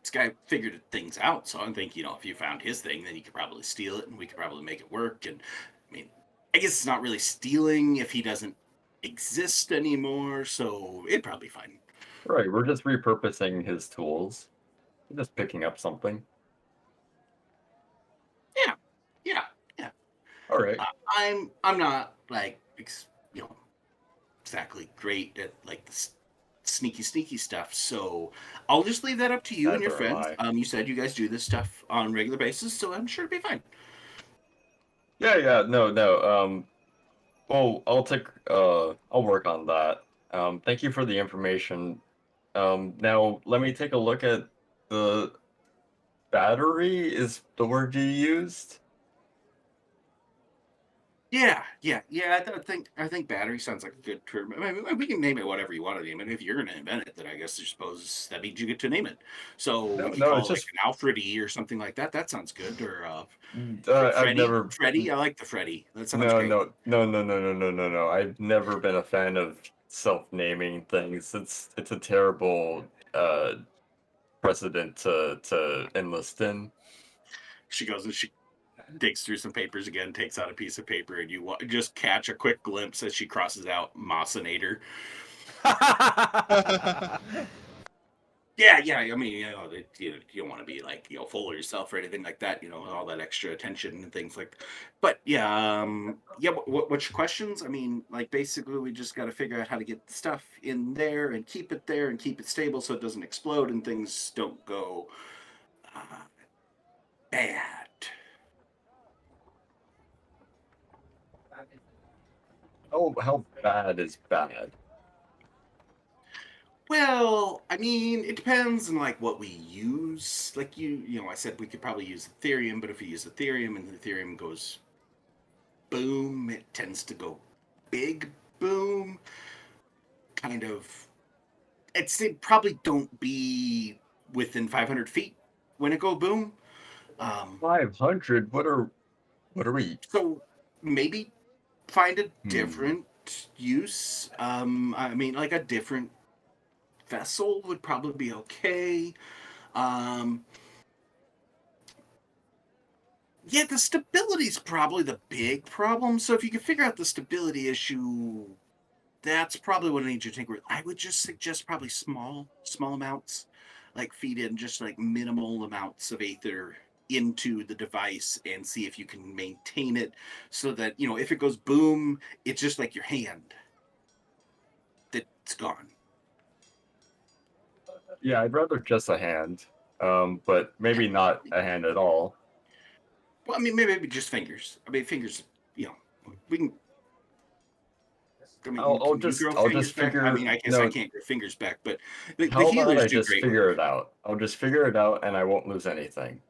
this guy figured things out, so I think, if you found his thing, then you could probably steal it, and we could probably make it work. And I mean, I guess it's not really stealing if he doesn't exist anymore, so it'd probably be fine.
Right, we're just repurposing his tools. We're just picking up something.
Yeah.
All right.
I'm not like exactly great at like the sneaky stuff, so I'll just leave that up to you and your
Neither am
friends.
I.
You said you guys do this stuff on a regular basis, so I'm sure it'll be fine.
Yeah, no. Well, I'll work on that. Thank you for the information. Now let me take a look at the battery is the word you used.
Yeah. I think battery sounds like a good term. I mean, we can name it whatever you want to name it. If you're going to invent it, then I guess I suppose that means you get to name it. So we could
No,
call
it's
it like
just
an Alfred or something like that. That sounds good. Or
I've never
Freddy. I like the Freddy. That sounds
no,
great.
no. I've never been a fan of self-naming things. It's a terrible precedent to enlist in.
She goes and she digs through some papers again, takes out a piece of paper, and you just catch a quick glimpse as she crosses out Mossinator. Yeah, I mean, you don't want to be like, full of yourself or anything like that, all that extra attention and things like. But yeah, what's your questions? I mean, like basically, we just got to figure out how to get the stuff in there and keep it there and keep it stable so it doesn't explode and things don't go bad.
How bad is bad?
Well, I mean, it depends on like what we use. Like I said we could probably use Ethereum, but if we use Ethereum and Ethereum goes boom, it tends to go big boom. Kind of, it probably don't be within 500 feet when it go boom.
500? What are we?
So maybe find a
Hmm.
different use. I mean, like a different vessel would probably be okay. Yeah, the stability is probably the big problem. So if you can figure out the stability issue, that's probably what I need you to take. I would just suggest probably small amounts, like feed in just like minimal amounts of Aether into the device and see if you can maintain it so that, if it goes boom, it's just like your hand that's gone.
Yeah, I'd rather just a hand, but maybe not a hand at all.
Well, I mean, maybe just fingers. I mean, fingers, we can. I mean,
I'll
can you grow
I'll
fingers
just
back? I
figure.
mean, I guess I
No,
can't grow fingers back, but the
how about
healers
I
do
just
great
figure
work.
it out? I'll just figure it out, and I won't lose anything.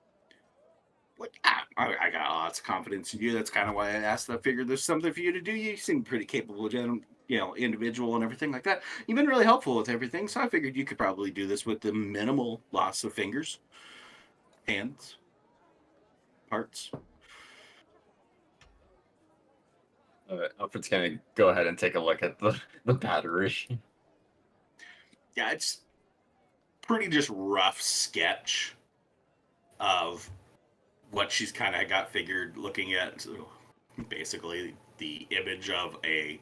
What? I got lots of confidence in you. That's kind of why I asked. I figured there's something for you to do. You seem pretty capable, individual and everything like that. You've been really helpful with everything, so I figured you could probably do this with the minimal loss of fingers, hands, parts.
Alfred's gonna go ahead and take a look at the battery.
Yeah, it's pretty just rough sketch of what she's kind of got figured looking at. So basically, the image of a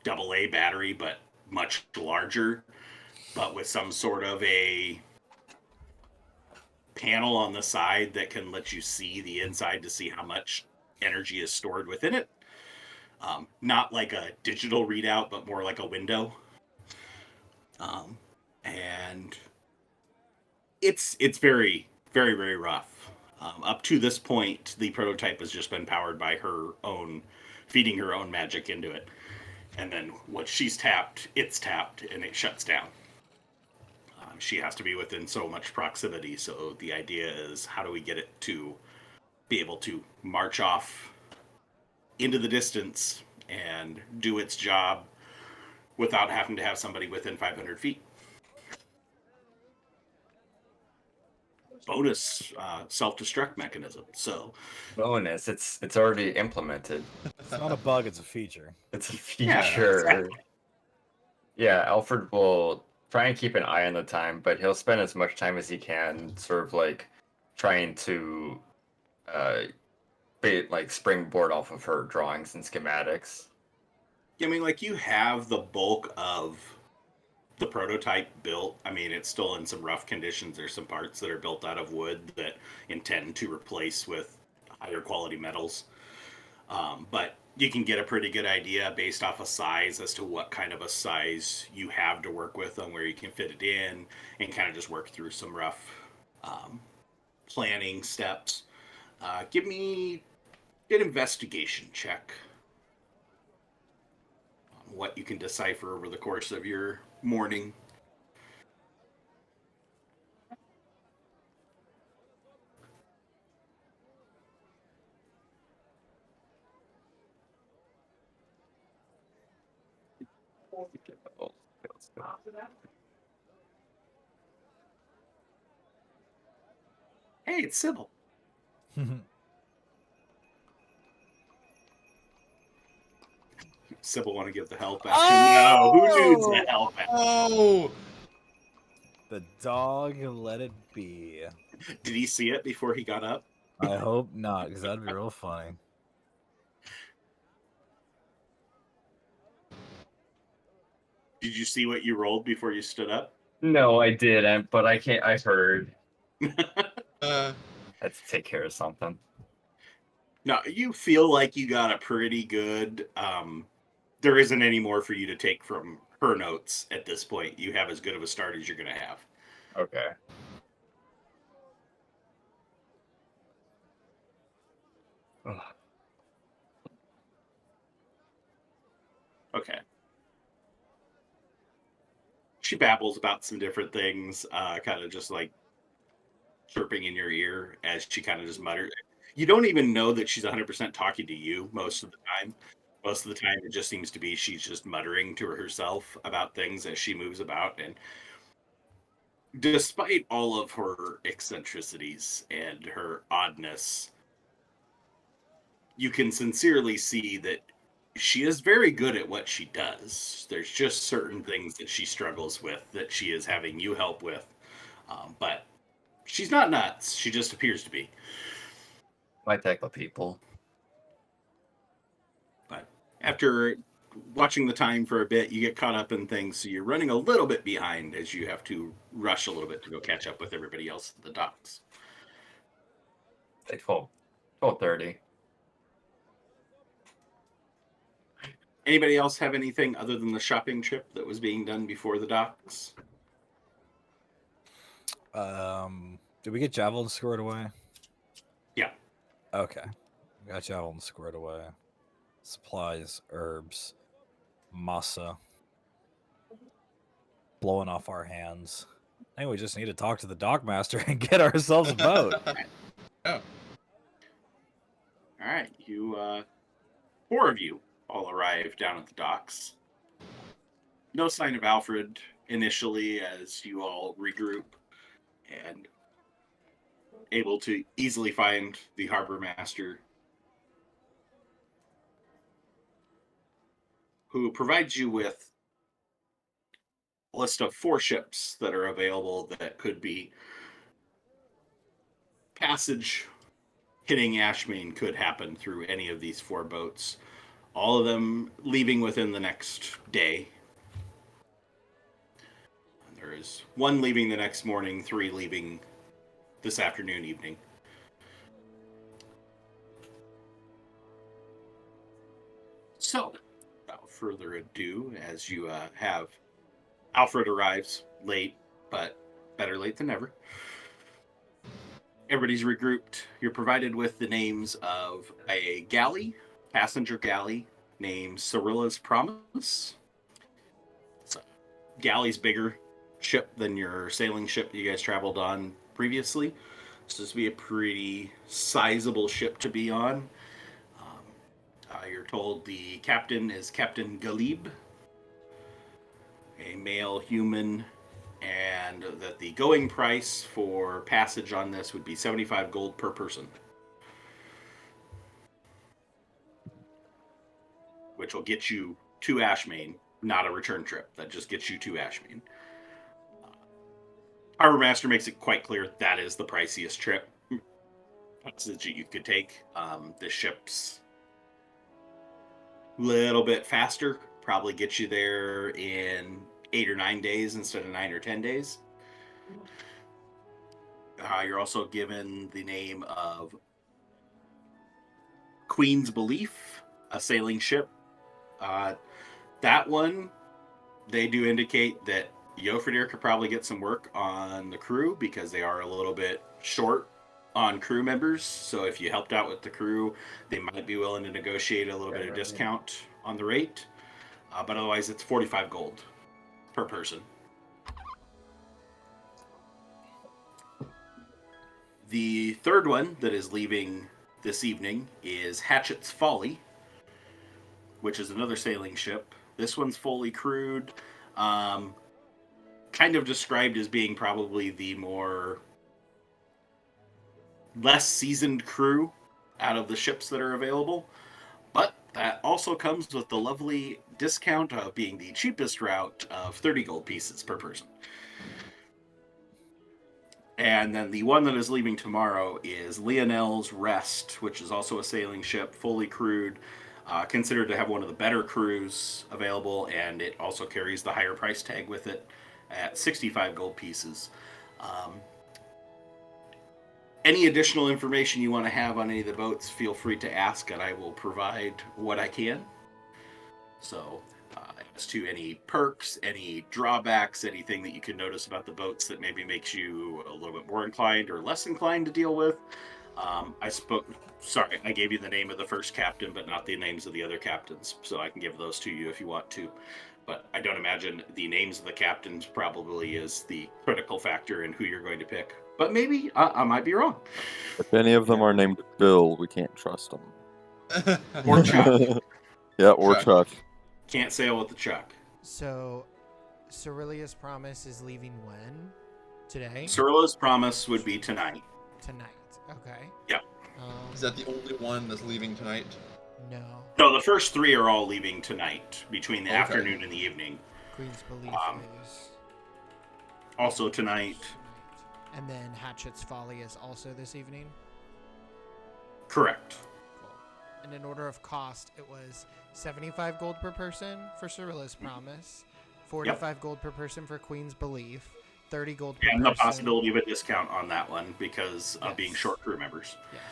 AA battery, but much larger, but with some sort of a panel on the side that can let you see the inside to see how much energy is stored within it. Not like a digital readout, but more like a window. And it's very, very, very rough. Up to this point, the prototype has just been powered by her own, feeding her own magic into it. And then once she's tapped, it's tapped, and it shuts down. She has to be within so much proximity. So the idea is, how do we get it to be able to march off into the distance and do its job without having to have somebody within 500 feet? Bonus self-destruct mechanism. So
Bonus, it's already implemented.
It's not a bug; it's a feature.
It's a
Yeah,
feature.
exactly.
Yeah, Alfred will try and keep an eye on the time, but he'll spend as much time as he can, sort of like trying to, springboard off of her drawings and schematics.
I mean, like, you have the bulk of the prototype built. I mean, it's still in some rough conditions. There's some parts that are built out of wood that intend to replace with higher quality metals. But you can get a pretty good idea based off of size as to what kind of a size you have to work with and where you can fit it in, and kind of just work through some rough planning steps. Give me an investigation check on what you can decipher over the course of your morning. Hey, it's Cybil. Cybil want to give the help action? No, who needs the help action?
Oh!
The dog let it be.
Did he see it before he got up?
I hope not, because that'd be real funny.
Did you see what you rolled before you stood up?
No, I didn't, but I can't. I heard.
Uh,
Had to take care of something.
No, you feel like you got a pretty good. There isn't any more for you to take from her notes at this point. You have as good of a start as you're going to have.
Okay. Ugh.
Okay. She babbles about some different things, kind of just like chirping in your ear as she kind of just mutters. You don't even know that she's 100% talking to you most of the time. Most of the time, it just seems to be she's just muttering to herself about things as she moves about. And despite all of her eccentricities and her oddness, you can sincerely see that she is very good at what she does. There's just certain things that she struggles with that she is having you help with. But she's not nuts. She just appears to be.
My type of people.
But after watching the time for a bit, you get caught up in things. So you're running a little bit behind as you have to rush a little bit to go catch up with everybody else at the docks.
Like 12:30.
Anybody else have anything other than the shopping trip that was being done before the docks?
Did we get javelin squared away?
Yeah.
Okay. We got javelin squared away. Supplies, herbs, masa. Blowing off our hands. I think we just need to talk to the dockmaster and get ourselves a boat.
oh.
All right. You, 4 of you all arrive down at the docks. No sign of Alfred initially as you all regroup and able to easily find the harbor master, who provides you with a list of 4 ships that are available that could be passage hitting Ashmain could happen through any of these 4 boats. All of them leaving within the next day. There is 1 leaving the next morning, 3 leaving this afternoon, evening. So, without further ado, as you have Alfred arrives late, but better late than never. Everybody's regrouped. You're provided with the names of a galley, passenger galley, named Cyrilla's Promise. So, galley's bigger ship than your sailing ship you guys traveled on previously. So this would be a pretty sizable ship to be on. You're told the captain is Captain Galib, a male human, and that the going price for passage on this would be 75 gold per person, which will get you to Ashmain, not a return trip. That just gets you to Ashmain. Harbor Master makes it quite clear that is the priciest trip that you could take. The ship's a little bit faster, probably get you there in 8 or 9 days instead of 9 or 10 days. You're also given the name of Queen's Belief, a sailing ship. That one, they do indicate that Jofredir could probably get some work on the crew because they are a little bit short on crew members. So if you helped out with the crew, they might be willing to negotiate a little bit of discount on the rate. But otherwise, it's 45 gold per person. The third one that is leaving this evening is Hatchet's Folly, which is another sailing ship. This one's fully crewed. Kind of described as being probably the less seasoned crew out of the ships that are available, but That also comes with the lovely discount of being the cheapest route of 30 gold pieces per person. And then the one that is leaving tomorrow is Lionel's Rest, which is also a sailing ship, fully crewed, considered to have one of the better crews available, and it also carries the higher price tag with it at 65 gold pieces. Any additional information you want to have on any of the boats, feel free to ask, and I will provide what I can. So, as to any perks, any drawbacks, anything that you can notice about the boats that maybe makes you a little bit more inclined or less inclined to deal with. I gave you the name of the first captain, but not the names of the other captains, so I can give those to you if you want to. But I don't imagine the names of the captains probably is the critical factor in who you're going to pick. But maybe I might be wrong.
If any of them are named Bill, we can't trust them.
Or Chuck.
Yeah, or
Chuck.
Chuck.
Can't sail with the Chuck.
So, Cerilia's Promise is leaving when? Today?
Surila's Promise would be tonight.
Tonight. Okay.
Yeah.
Is that the only one that's leaving tonight?
No.
No, the first three are all leaving tonight, between the
Okay.
afternoon and the evening.
Queen's Belief is
Also tonight.
tonight. And then Hatchet's Folly is also this evening?
Correct.
Cool. And in order of cost, it was 75 gold per person for Cirilla's Promise, 45 gold per person for Queen's Belief, 30 gold per
And
person.
the possibility of a discount on that one because of being
Yes.
short crew members.
Yes.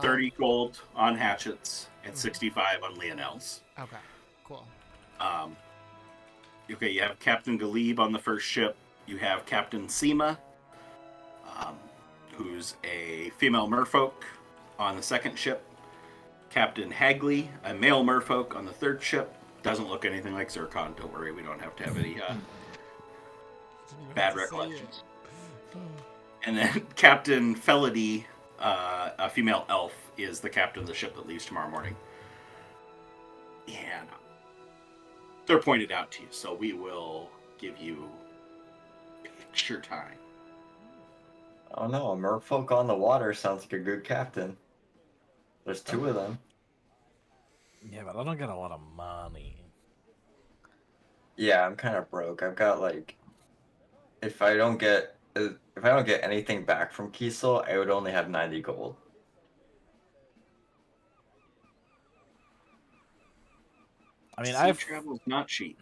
30 gold on Hatchets and 65 on Lionel's.
Okay, cool.
Okay, you have Captain Galib on the first ship. You have Captain Seema, who's a female merfolk, on the second ship. Captain Hagley, a male merfolk, on the third ship. Doesn't look anything like Zircon. Don't worry, we don't have to have any bad recollections. And then Captain Felady, a female elf, is the captain of the ship that leaves tomorrow morning. And they're pointed out to you, so we will give you picture time.
Oh no, a merfolk on the water sounds like a good captain. There's two of them.
Yeah, but I don't get a lot of money.
Yeah, I'm kind of broke. I've got like, if I don't get anything back from Kiesel, I would only have 90 gold.
I mean,
Sea travel's not cheap.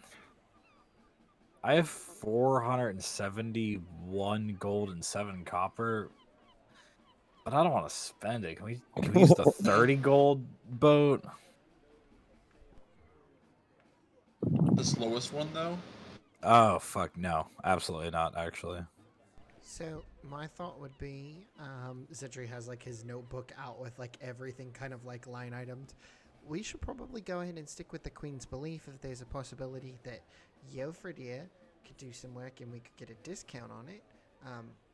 I have 471 gold and 7 copper, but I don't want to spend it. Can we use the 30 gold boat?
The slowest one, though?
Oh, fuck, no. Absolutely not, actually.
So my thought would be, Zedri has like his notebook out with like everything kind of like line itemed. We should probably go ahead and stick with the Queen's Belief if there's a possibility that Yofredir could do some work and we could get a discount on it.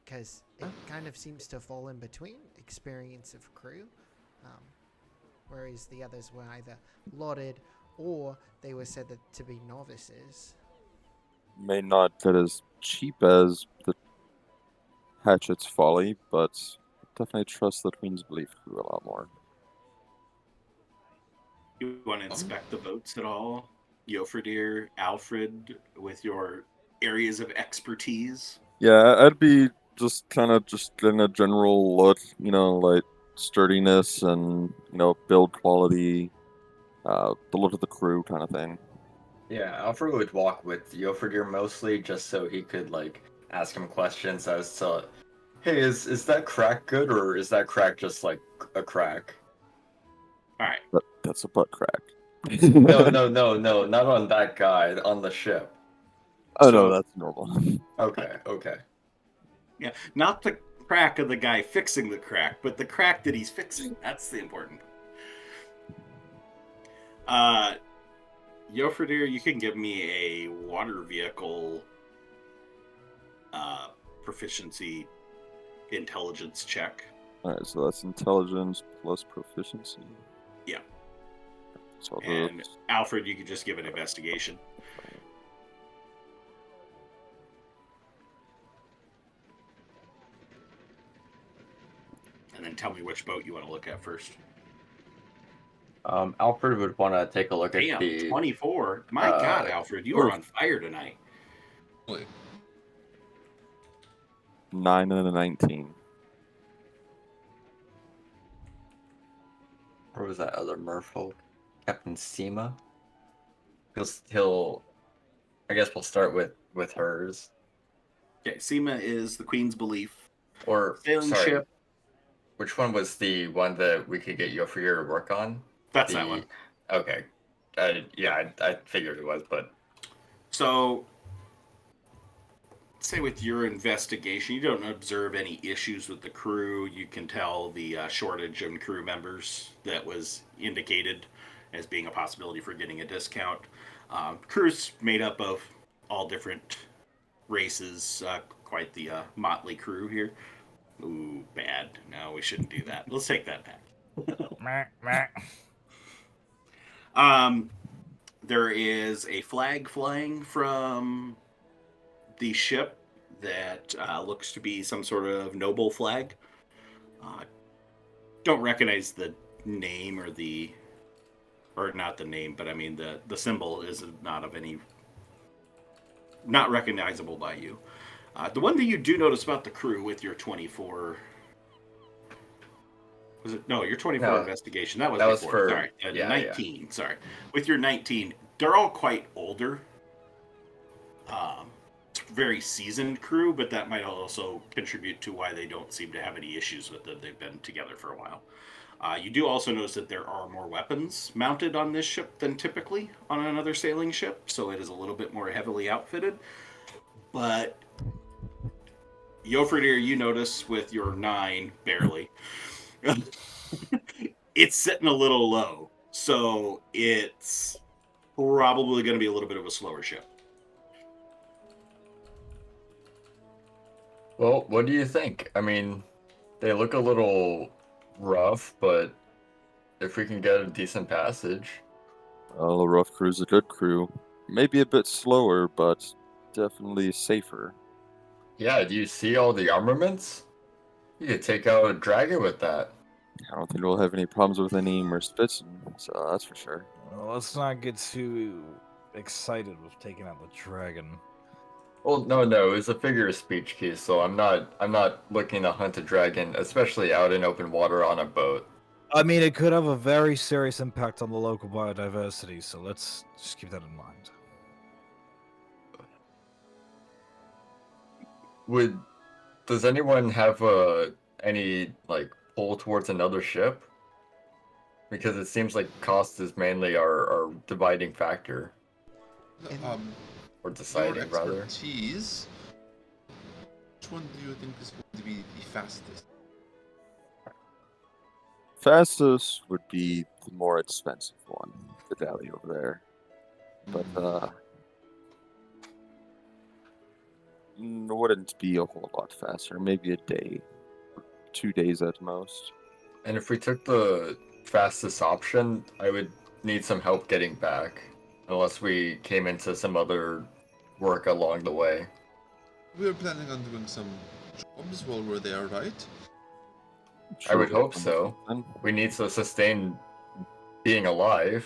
Because it kind of seems to fall in between experience of crew, whereas the others were either lauded or they were said to be novices.
May not get as cheap as the Hatchet's Folly, but definitely trust the Queen's Belief crew a lot more.
You want to inspect the boats at all? Yofredir, Alfred, with your areas of expertise?
Yeah, I'd be just kind of just getting a general look, like sturdiness and, build quality, the look of the crew kind of thing.
Yeah, Alfred would walk with Yofredir mostly just so he could like ask him questions as to, hey, is that crack good or is that crack just like a crack?
All right.
That's a butt crack.
No, not on that guy, on the ship.
Oh,
So-
no, that's normal.
Okay.
Yeah, not the crack of the guy fixing the crack, but the crack that he's fixing. That's the important. Yofredir, you can give me a water vehicle proficiency intelligence check.
Alright, so that's intelligence plus proficiency.
Yeah.
So
And Alfred, you could just give an investigation. And then tell me which boat you want to look at first.
Alfred would want to take a look at
Damn,
the
24. My God,
uh,
Alfred, you are on fire tonight.
Really.
9 and a 19.
Where was that other merfolk? Captain Sema. He'll. I guess we'll start with hers.
Okay, Sema is the Queen's Belief.
Or
Sailing
sorry,
ship.
which one was the one that we could get Yofrir to work on?
That's that one.
Okay. I figured it was, but
So, say with your investigation, you don't observe any issues with the crew. You can tell the shortage in crew members that was indicated as being a possibility for getting a discount. Crew's made up of all different races, quite the motley crew here. Ooh, bad. No, we shouldn't do that. Let's take that back.
Meh, meh.
There is a flag flying from the ship that looks to be some sort of noble flag. Don't recognize the name or not the name, but I mean the symbol is not recognizable by you. The one thing you do notice about the crew with your 24 was it? No, your 24
No,
investigation. That was
was
before.
for-
Sorry,
yeah,
19. Sorry, with your 19, they're all quite older. It's a very seasoned crew, but that might also contribute to why they don't seem to have any issues with it. They've been together for a while. You do also notice that there are more weapons mounted on this ship than typically on another sailing ship, so it is a little bit more heavily outfitted. But Yofridir, you notice with your 9, barely, it's sitting a little low, so it's probably going to be a little bit of a slower ship.
well, what do you think? I mean, they look a little rough, but if we can get a decent passage,
Well, a rough crew's a good crew. Maybe a bit slower, but definitely safer.
yeah. Do you see all the armaments? You could take out a dragon with that.
I don't think we'll have any problems with any Merspitzen, so that's for sure.
Well, let's not get too excited with taking out the dragon.
Well, no, it's a figure of speech, Kiesel. So I'm not looking to hunt a dragon, especially out in open water on a boat.
I mean, it could have a very serious impact on the local biodiversity, so let's just keep that in mind.
Does anyone have any like pull towards another ship? Because it seems like cost is mainly our dividing factor,
Um,
or
your
deciding rather.
expertise. Which one do you think is going to be the fastest?
Fastest would be the more expensive one, the dally over there. But wouldn't be a whole lot faster. Maybe a day, 2 days at most.
And if we took the fastest option, I would need some help getting back, unless we came into some other work along the way.
We were planning on doing some jobs while we're there, right?
I would
Sure,
hope so. We need to sustain being alive.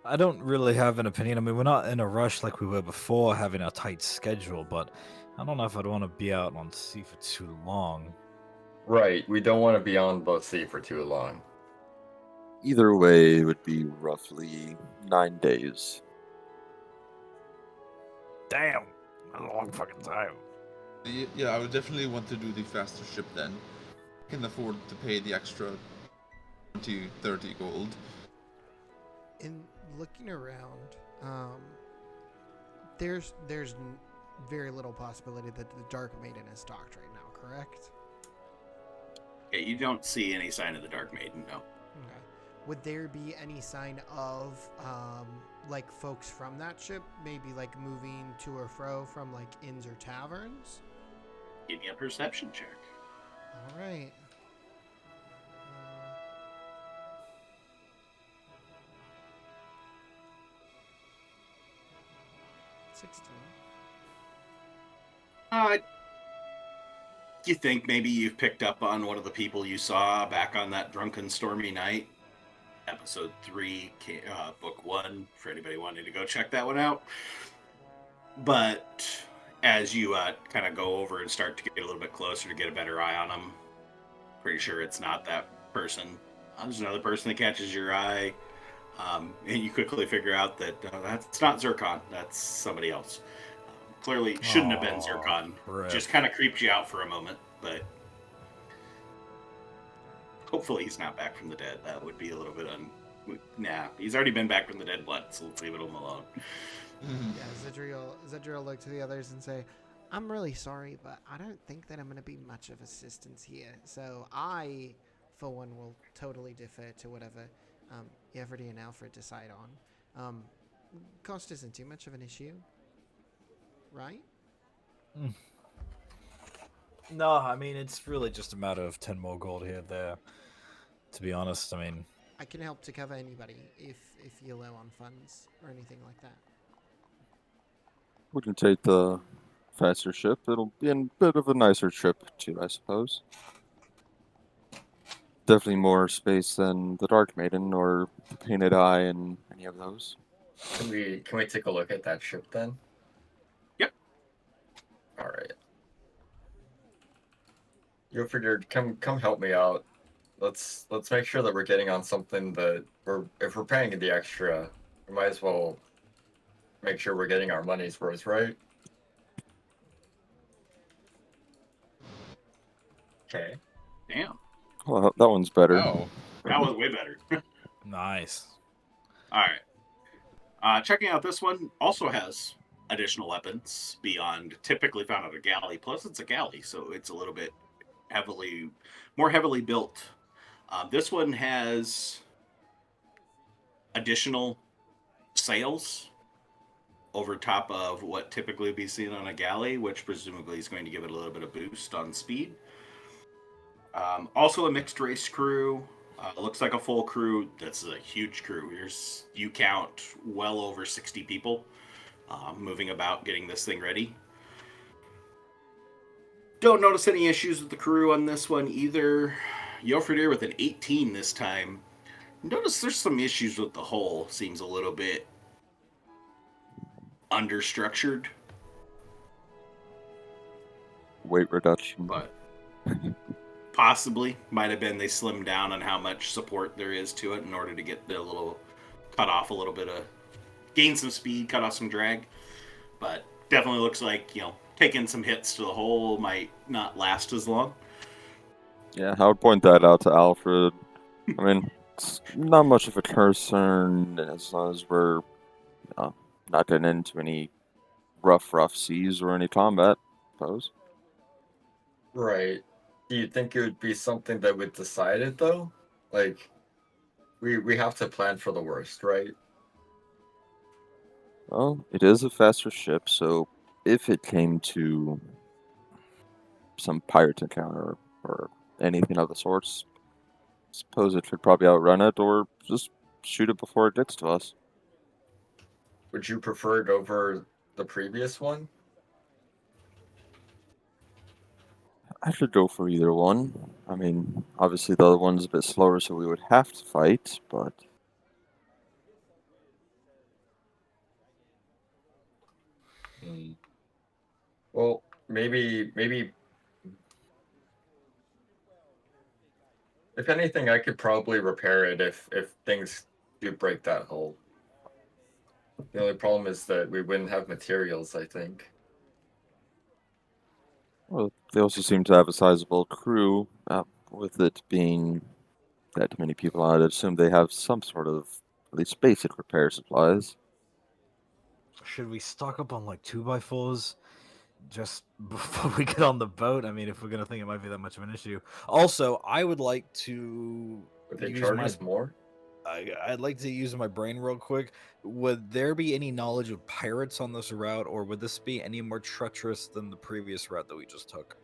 I don't really have an opinion. I mean, we're not in a rush like we were before, having a tight schedule, but I don't know if I'd want to be out on sea for too long.
Right, we don't want to be on the sea for too long.
Either way, it would be roughly 9 days.
Damn, that's a long fucking time.
Yeah, I would definitely want to do the faster ship then. I can afford to pay the extra 20, 30 gold.
In looking around, there's very little possibility that the Dark Maiden is docked right now, correct?
Yeah, you don't see any sign of the Dark Maiden, no.
Okay. Would there be any sign of like folks from that ship, maybe like moving to or fro from like inns or taverns?
Give me a perception check.
All right. 16.
you think maybe you've picked up on one of the people you saw back on that drunken stormy night. Episode 3, book 1, for anybody wanting to go check that one out. But as you kind of go over and start to get a little bit closer to get a better eye on them, pretty sure it's not that person. There's another person that catches your eye, and you quickly figure out that that's not Zircon, that's somebody else. Clearly shouldn't have been Zircon.
Rip.
Just kind of creeped you out for a moment, but hopefully he's not back from the dead. That would be a little bit Nah, he's already been back from the dead once, so let's leave it alone.
Yeah, Zedriel look to the others and say, I'm really sorry, but I don't think that I'm going to be much of assistance here. So I, for one, will totally defer to whatever Everdy and Alfred decide on. Cost isn't too much of an issue, right?
No, I mean, it's really just a matter of 10 more gold here and there. To be honest, I mean...
I can help to cover anybody if you're low on funds or anything like that.
We can take the faster ship. It'll be a bit of a nicer trip too, I suppose. Definitely more space than the Dark Maiden or the Painted Eye and any of those.
Can we take a look at that ship then?
Yep.
All right. You figured, come help me out. Let's make sure that we're getting on something that if we're paying the extra, we might as well make sure we're getting our money's worth, right? Okay.
Damn.
Well, that one's better.
Oh.
That was way better.
Nice.
All right. Checking out this one also has additional weapons beyond typically found on a galley. Plus, it's a galley, so it's a little bit more heavily built. This one has additional sails over top of what typically would be seen on a galley, which presumably is going to give it a little bit of boost on speed. Also a mixed race crew. Looks like a full crew. This is a huge crew. You count well over 60 people moving about, getting this thing ready. Don't notice any issues with the crew on this one either. Yofredir with an 18 this time. Notice there's some issues with the hull. Seems a little bit understructured.
Weight reduction.
But possibly might have been they slimmed down on how much support there is to it in order to get a little cut off a little bit of gain some speed, cut off some drag. But definitely looks like, taking some hits to the hull might not last as long.
Yeah, I would point that out to Alfred. I mean, it's not much of a concern as long as we're not getting into any rough seas or any combat, I suppose.
Right. Do you think it would be something that would decide it, though? Like, we have to plan for the worst, right?
Well, it is a faster ship, so if it came to some pirate encounter or anything of the sorts, I suppose it could probably outrun it or just shoot it before it gets to us.
Would you prefer it over the previous one?
I should go for either one. I mean, obviously the other one's a bit slower, so we would have to fight, but...
Well, maybe... If anything, I could probably repair it if things do break that hull. The only problem is that we wouldn't have materials, I think.
Well, they also seem to have a sizable crew. With it being that many people, I'd assume they have some sort of at least basic repair supplies.
Should we stock up on like 2x4s just before we get on the boat? I mean, if we're gonna think it might be that much of an issue. Also, I would like to
Would they
use
charge
my
us more?
I'd like to use my brain real quick. Would there be any knowledge of pirates on this route, or would this be any more treacherous than the previous route that we just took?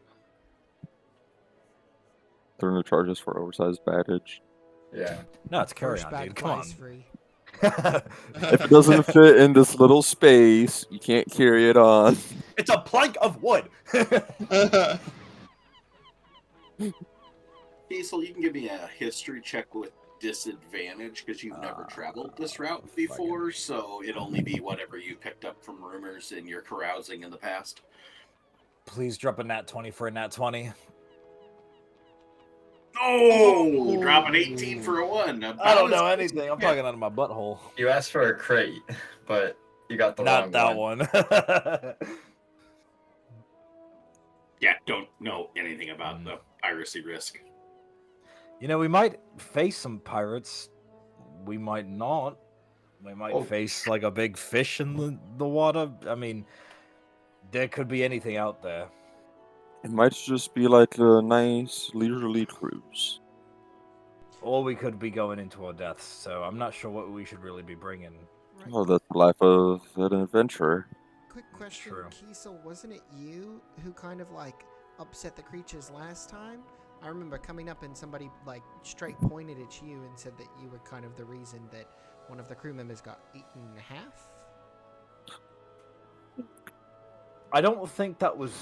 They're going to charge us for oversized baggage.
Yeah.
No, it's
First
carry-on,
bag
dude. Come on.
flies free.
If it doesn't fit in this little space, you can't carry it on.
It's a plank of wood.
Kiesel, you can give me a history check with disadvantage because you've never traveled this route
fucking-
before, so it'll only be whatever you picked up from rumors in your carousing in the past.
Please drop a nat 20 for a nat 20.
Oh, drop an 18 for a 1.
I don't know anything. I'm talking out of my butthole.
You asked for a crate, but you got the
Not that
wrong
one.
Yeah, don't know anything about the piracy risk.
You know, we might face some pirates. We might not. We might face like a big fish in the water. I mean, there could be anything out there.
It might just be like a nice leisurely cruise.
Or we could be going into our deaths. So I'm not sure what we should really be bringing.
Right.
Oh, that's the life of an adventurer.
Quick question,
True.
Kiesel, wasn't it you who kind of like upset the creatures last time? I remember coming up and somebody like straight pointed at you and said that you were kind of the reason that one of the crew members got eaten in half.
I don't think that was.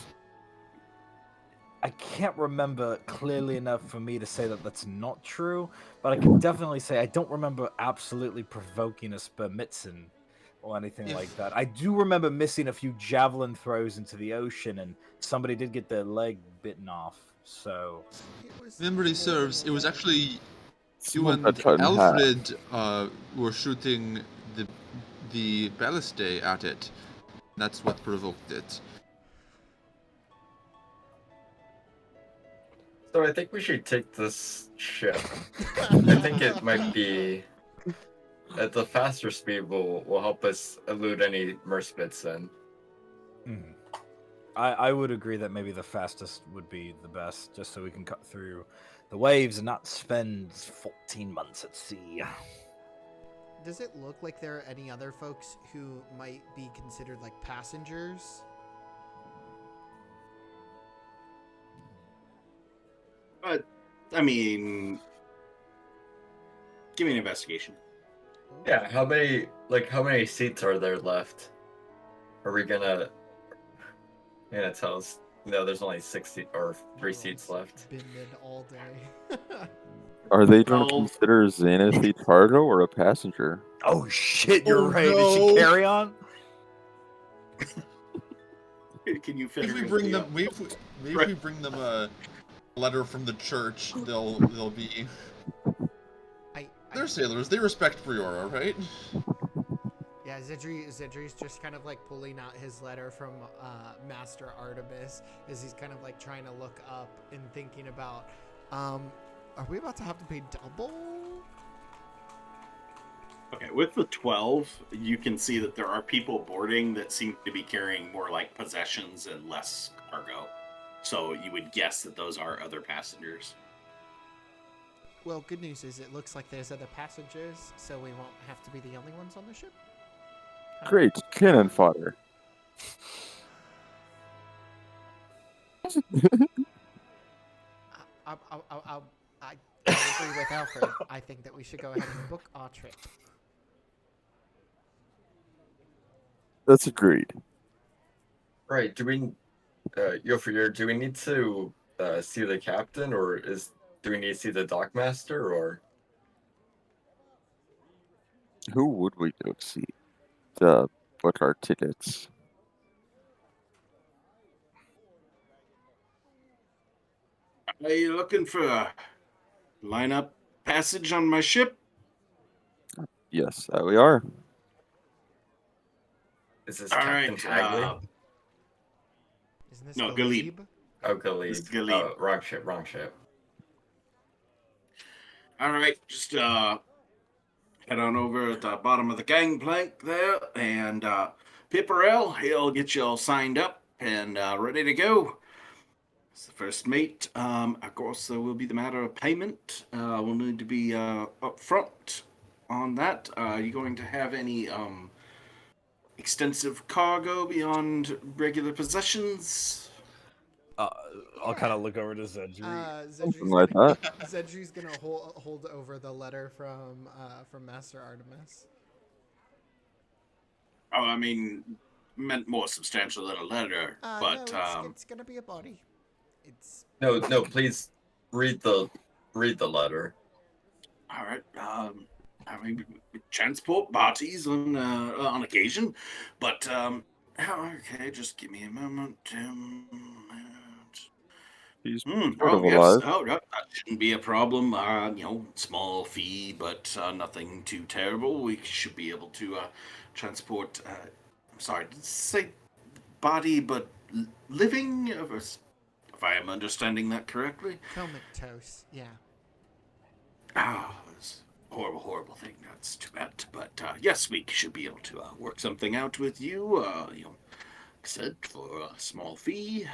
I can't remember clearly enough for me to say that that's not true, but I can definitely say I don't remember absolutely provoking a Spermitzen or anything like that. I do remember missing a few javelin throws into the ocean, and somebody did get their leg bitten off. So,
It was
Memory serves, it was actually you
Someone
and
got cut in half.
Alfred were shooting the ballistae at it. That's what provoked it.
So I think we should take this ship. I think it might be at the faster speed will help us elude any Merspitsen.
I would agree that maybe the fastest would be the best, just so we can cut through the waves and not spend 14 months at sea.
Does it look like there are any other folks who might be considered like passengers?
But, I mean, give me an investigation.
Yeah, how many seats are there left? Are we gonna tell us? No, there's only 3 seats left.
Been mid all day.
Are they going to
Well-
consider Xanath a cargo or a passenger?
Oh shit, you're
Oh,
right. Did
no.
she carry on?
Can you fit
If
her
we
in
bring
the,
them, maybe if we bring them a letter from the church, they'll be. They're sailors. They respect Priora, right?
Yeah, Zedri's just kind of like pulling out his letter from Master Artemis as he's kind of like trying to look up and thinking about, are we about to have to pay double?
Okay, with the 12, you can see that there are people boarding that seem to be carrying more like possessions and less cargo. So you would guess that those are other passengers.
Well, good news is it looks like there's other passengers, so we won't have to be the only ones on the ship.
Great, cannon fodder.
I agree with Alfred. I think that we should go ahead and book our trip.
That's agreed.
Right? Do we, do we need to see the captain, or do we need to see the dockmaster, or?
Who would we go see to book our tickets?
Are you looking for a lineup passage on my ship?
Yes, we are.
Is this
All
Captain
right.
Hagley?
Isn't this
No,
Galib?
Galib.
Oh, Galib.
This is Galib.
Oh, wrong ship.
All right, just head on over at the bottom of the gangplank there, and Pipperell, he'll get you all signed up and ready to go. It's the first mate. Of course, there will be the matter of payment. We'll need to be up front on that. Are you going to have any extensive cargo beyond regular possessions?
I'll kind of look over to Zedri.
Something like that.
Zedri's gonna hold over the letter from Master Artemis.
Oh, I mean, meant more substantial than a letter, but
No, it's gonna be a body. It's
No, please read the letter.
All right. I mean, we transport bodies on occasion, but okay, just give me a moment.
He's sort
Oh
of
yes.
alive.
Oh, that shouldn't be a problem. Small fee, but nothing too terrible. We should be able to transport. I'm sorry, did you say body, but living? If I am understanding that correctly.
Comatose. Yeah.
Ah, it's a horrible, horrible thing. That's too bad. But yes, we should be able to work something out with you. Like I said, for a small fee.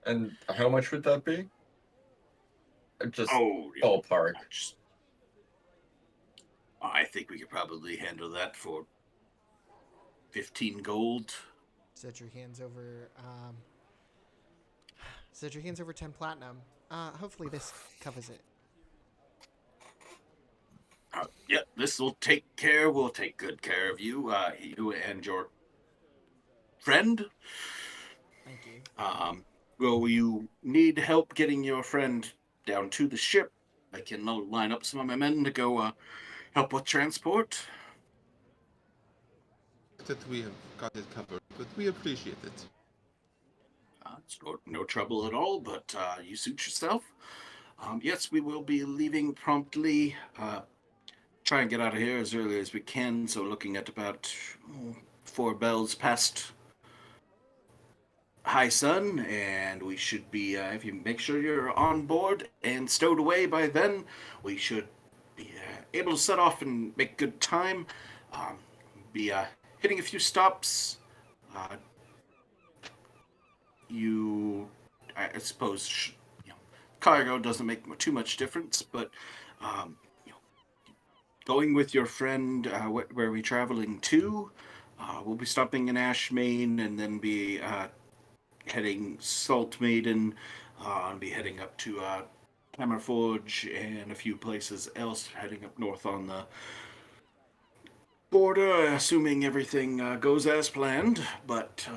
And how much would that be? Just
Oh,
ballpark.
just I think we could probably handle that for 15 gold.
Set your hands over. Set your hands over 10 platinum. Hopefully this covers it.
Yeah, this will take care. We'll take good care of you, you and your friend.
Thank you.
Will you need help getting your friend down to the ship? I can line up some of my men to go help with transport.
That we have got it covered, but we appreciate it.
It's no trouble at all, but you suit yourself. Yes, we will be leaving promptly. Try and get out of here as early as we can. So looking at about 4 bells past high sun, and we should be. If you make sure you're on board and stowed away by then, we should be able to set off and make good time. Be hitting a few stops. Uh, I suppose, cargo doesn't make too much difference, but um, you know, going with your friend, where are we traveling to? We'll be stopping in Ashmain and then be heading Salt Maiden, and be heading up to Hammerforge and a few places else, heading up north on the border, assuming everything goes as planned. But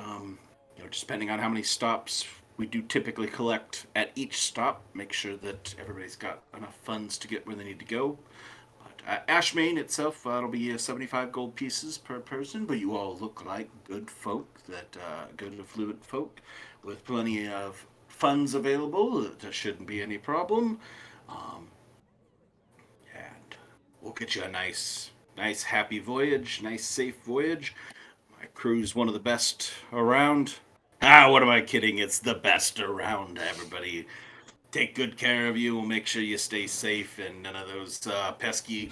just depending on how many stops we do typically collect at each stop, make sure that everybody's got enough funds to get where they need to go. But Ashmain itself, it'll be 75 gold pieces per person, but you all look like good folk, good affluent folk, with plenty of funds available. There shouldn't be any problem. Um, and we'll get you a nice, happy voyage, nice, safe voyage. My crew's one of the best around. What am I kidding? It's the best around. Everybody take good care of you. We'll make sure you stay safe and none of those pesky.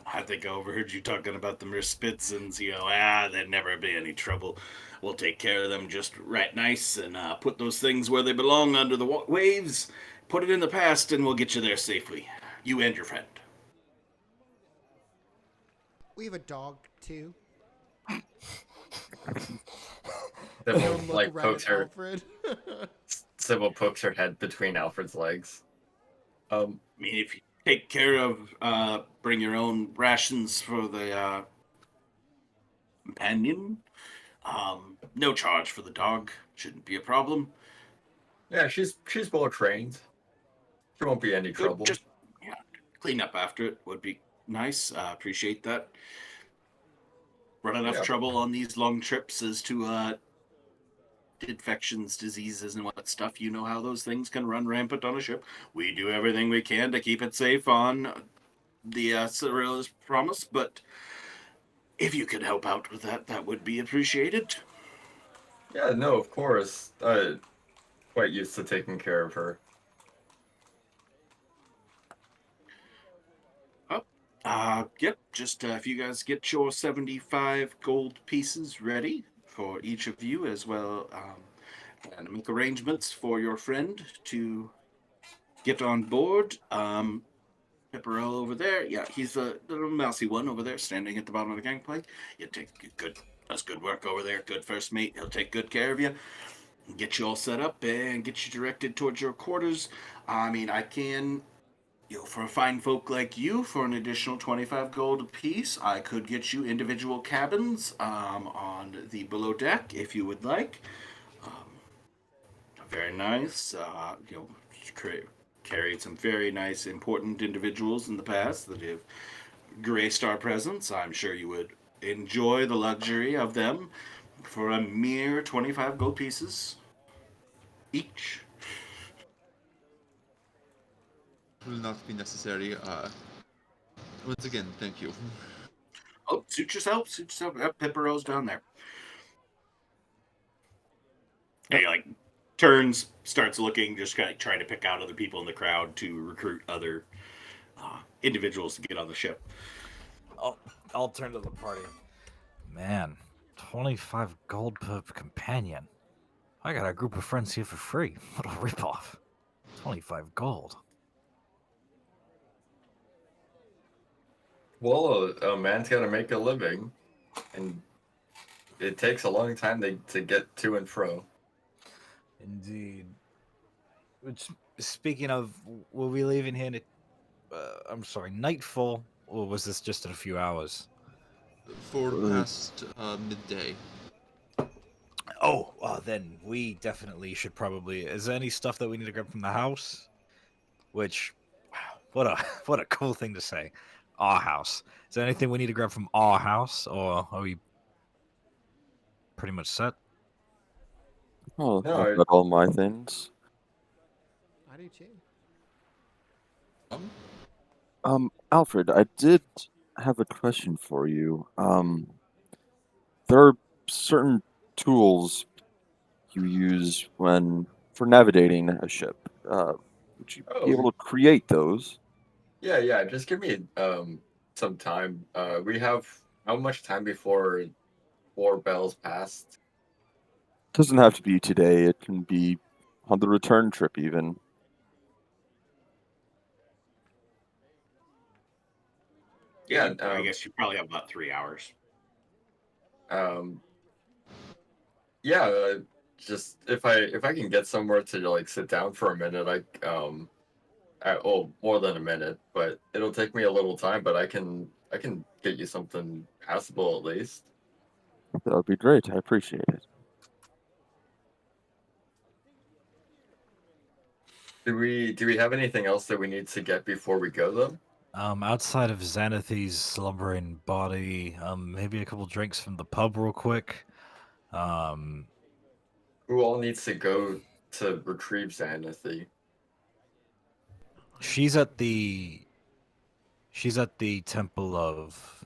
I think I overheard you talking about the Merspitzens. There'd never be any trouble. We'll take care of them just right nice and put those things where they belong under the waves. Put it in the past and we'll get you there safely. You and your friend.
We have a dog too.
Sybil,
Look
like,
around
pokes
at
her.
Alfred.
Sybil pokes her head between Alfred's legs.
I mean, if you take care of, bring your own rations for the companion. No charge for the dog. Shouldn't be a problem.
Yeah, she's well trained. She won't be any
Good.
trouble.
Just clean up after it would be nice. Appreciate that. Run enough trouble on these long trips as to infections, diseases, and what stuff. You know how those things can run rampant on a ship. We do everything we can to keep it safe on the Cyril's promise, but if you could help out with that, that would be appreciated.
Yeah, no, of course. Quite used to taking care of her.
Yep. Just if you guys get your 75 gold pieces ready for each of you, as well, and make arrangements for your friend to get on board. Pepperell over there, yeah, he's the little mousy one over there, standing at the bottom of the gangplank. You does good work over there. Good first mate. He'll take good care of you, get you all set up, and get you directed towards your quarters. I mean, I can for fine folk like you, for an additional 25 gold apiece, I could get you individual cabins on the below deck if you would like. Very nice. Carried some very nice, important individuals in the past that have graced our presence. I'm sure you would enjoy the luxury of them for a mere 25 gold pieces each.
It will not be necessary. Once again, thank you.
Oh, suit yourself. Yep, Pippero's down there. Hey, like, turns, starts looking, just kind of trying to pick out other people in the crowd to recruit other individuals to get on the ship.
I'll turn to the party. Man, 25 gold per companion. I got a group of friends here for free. What a ripoff. 25 gold.
Well, a man's got to make a living, and it takes a long time to get to and fro.
Indeed. Which, speaking of, will we leaving here? I'm sorry, nightfall, or was this just in a few hours?
For past midday.
Oh, then we definitely should probably. Is there any stuff that we need to grab from the house? Which, wow, what a cool thing to say. Our house. Is there anything we need to grab from our house, or are we pretty much set?
Oh,
No,
I've got all my things.
I do too.
Alfred, I did have a question for you. There are certain tools you use for navigating a ship. Would you be able to create those?
yeah. Just give me some time. We have how much time before 4 bells passed?
Doesn't have to be today. It can be on the return trip, even.
Yeah.
I guess you probably have about 3 hours.
Um. Yeah. Just if I can get somewhere to like sit down for a minute, more than a minute, but it'll take me a little time. But I can get you something passable at least.
That would be great. I appreciate it.
Do we have anything else that we need to get before we go though?
Outside of Xanathi's slumbering body, maybe a couple drinks from the pub real quick. Um,
Who all needs to go to retrieve Xanathi?
she's at the temple of,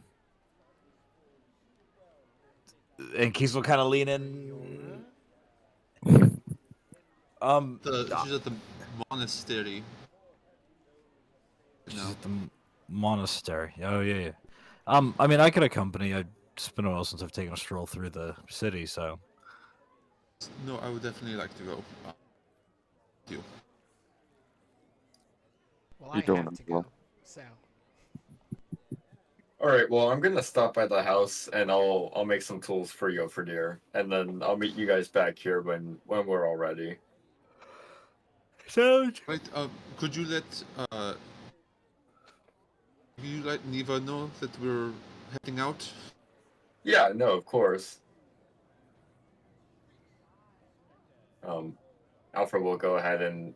and Kiesel kind of lean in.
She's at the monastery.
She's
No.
at the monastery. Oh yeah. I mean, I could accompany. It's been a while since I've taken a stroll through the city, so.
No, I would definitely like to go. You.
Well,
You're
I
doing
have
it
to
well.
go. So
All right. Well, I'm gonna stop by the house and I'll make some tools for you for deer, and then I'll meet you guys back here when we're all ready.
So.
Right. Could you let Neva know that we're heading out?
Yeah. No. Of course. Alfred will go ahead and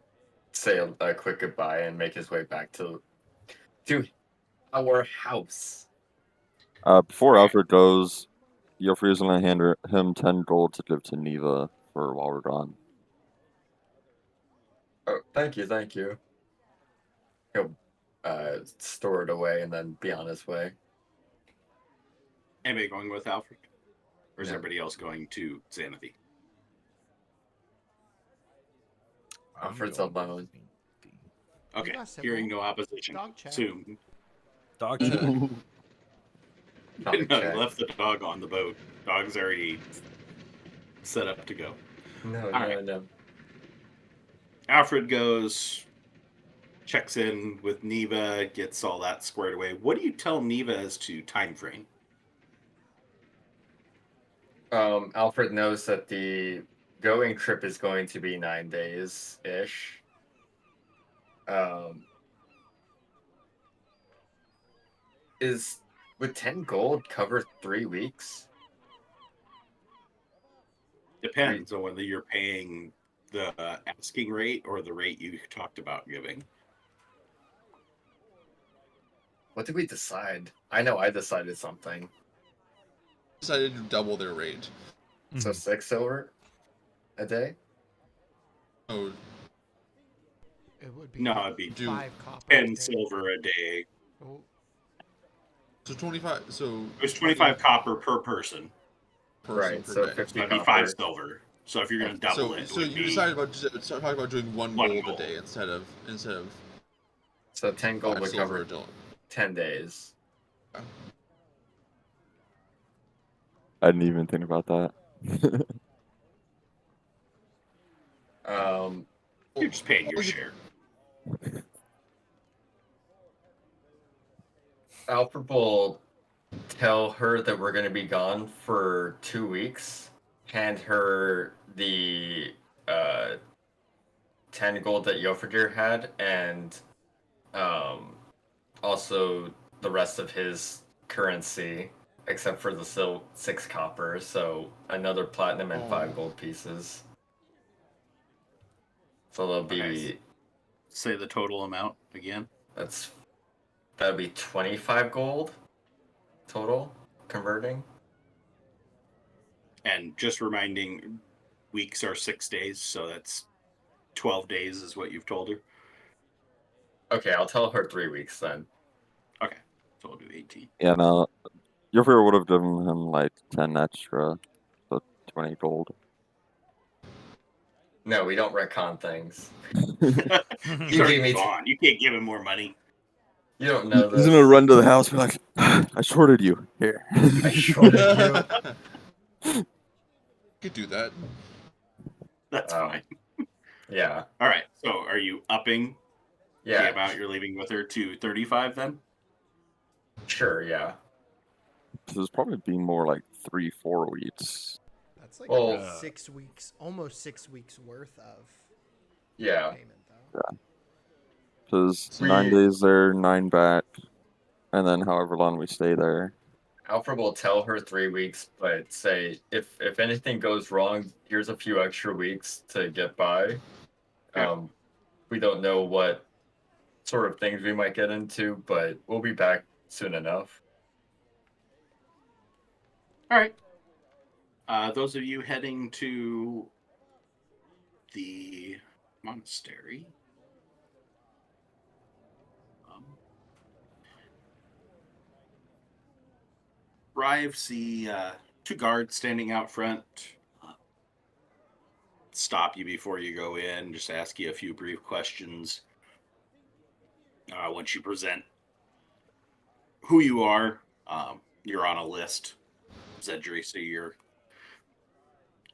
say a quick goodbye and make his way back to our house.
Before Alfred goes, Joffrey is going to hand him 10 gold to give to Neva for while we're gone.
Oh, thank you. He'll store it away and then be on his way.
Anybody going with Alfred? Or is
No.
everybody else going to Xanathi?
Alfred's alone.
Okay,
got Cybil.
hearing no opposition.
Dog check.
Soon.
Dog check.
No, he
check.
left the dog on the boat. Dog's already set up to go.
No.
Alfred goes, checks in with Neva, gets all that squared away. What do you tell Neva as to time frame?
Alfred knows that the going trip is going to be 9 days ish. Would 10 gold cover 3 weeks?
Depends on whether you're paying the asking rate or the rate you talked about giving?
What did we decide? I know I decided something.
Decided to double their rate.
So 6 silver a day?
Oh,
It would be
No, it'd be
5 copper.
10 silver a day.
Oh,
so 25. So
It was 25 copper per person.
person
Right,
per
so
day.
50
So it'd be
copper.
5 silver. So if you're going to double it, it
So
would
you
be
decided about talking about doing one
One
gold
gold.
a day instead of
So 10 gold
5
would
silver
cover
a day.
10 days.
I didn't even think about that.
you're just paying your share.
Alfred will tell her that we're going to be gone for 2 weeks, hand her the 10 gold that Yofadir had, and also the rest of his currency, except for the 6 copper, so another platinum and 5 gold pieces. So there'll be...
Okay. Say the total amount again.
That'd be 25 gold total, converting.
And just reminding, weeks are 6 days, so that's 12 days is what you've told her.
Okay, I'll tell her 3 weeks then.
Okay, so we'll do 18.
Yeah, no. Your favorite would have given him like 10 extra, so 20 gold.
No, we don't retcon things.
He's
You
already
gave me
gone. You can't give him more money.
You don't know
He's
this.
gonna run to the house and be like, I shorted you. Here.
I shorted you.
Could do that.
That's fine.
Yeah.
All right, so are you upping
Yeah.
the amount you're leaving with her to 35 then?
Sure, yeah.
This is probably being more like 3-4 weeks.
that's like
Well,
6 weeks, almost 6 weeks worth of
yeah.
payment, though.
Yeah. Because
We-
9 days there, 9 back, and then however long we stay there.
Alfred will tell her 3 weeks, but say if anything goes wrong, here's a few extra weeks to get by.
Yeah.
We don't know what sort of things we might get into, but we'll be back soon enough.
All right. Those of you heading to the monastery. Arrive, see 2 guards standing out front. Stop you before you go in, just ask you a few brief questions. Once you present who you are, you're on a list, Zedry, so you're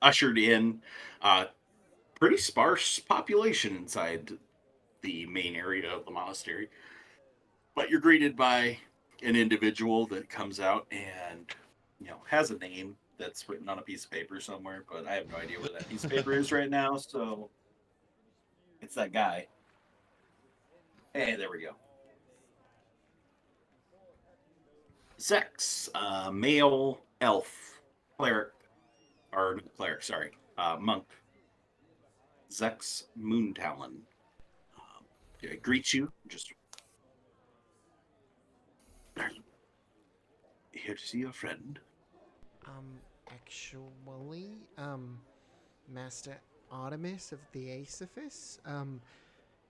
ushered in. Pretty sparse population inside the main area of the monastery. But you're greeted by an individual that comes out and, has a name that's written on a piece of paper somewhere, but I have no idea where that piece of paper is right now, so it's that guy. Hey, there we go. Zex, male elf, cleric, or cleric, sorry, monk. Zex Moontalon. Greets you, just here to see your friend.
Actually, Master Artemis of the Aesiphus,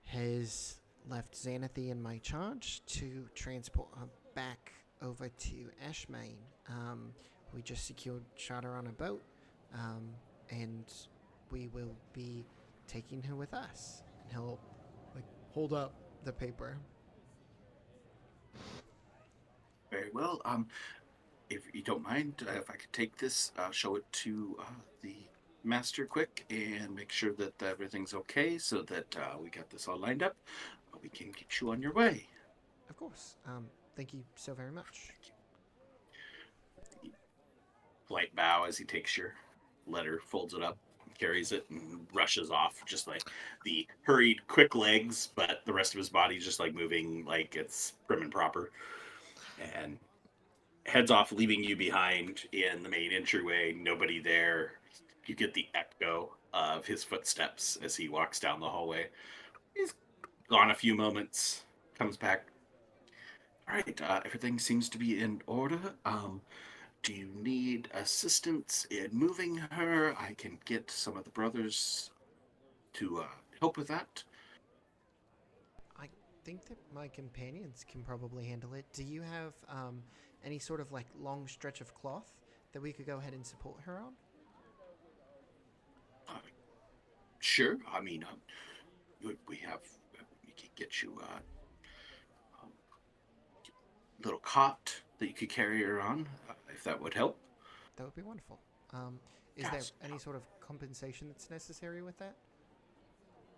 has left Xanathy in my charge to transport her back over to Ashmain. We just secured charter on a boat, and we will be taking her with us. And he'll, hold up the paper.
Very well. If you don't mind, if I could take this, show it to the master quick and make sure that everything's okay so that we got this all lined up. We can get you on your way.
Of course. Thank you so very much.
Polite bow as he takes your letter, folds it up, carries it, and rushes off. Just like the hurried, quick legs, but the rest of his body's just like moving like it's prim and proper. And heads off, leaving you behind in the main entryway. Nobody there. You get the echo of his footsteps as he walks down the hallway. He's gone a few moments, comes back. All right, everything seems to be in order. Do you need assistance in moving her? I can get some of the brothers to help with that.
I think that my companions can probably handle it. Do you have any sort of like long stretch of cloth that we could go ahead and support her on?
Uh, sure. I mean, we have. We can get you a little cot that you could carry her on, if that would help.
That would be wonderful. Is there
Yes.
any sort of compensation that's necessary with that?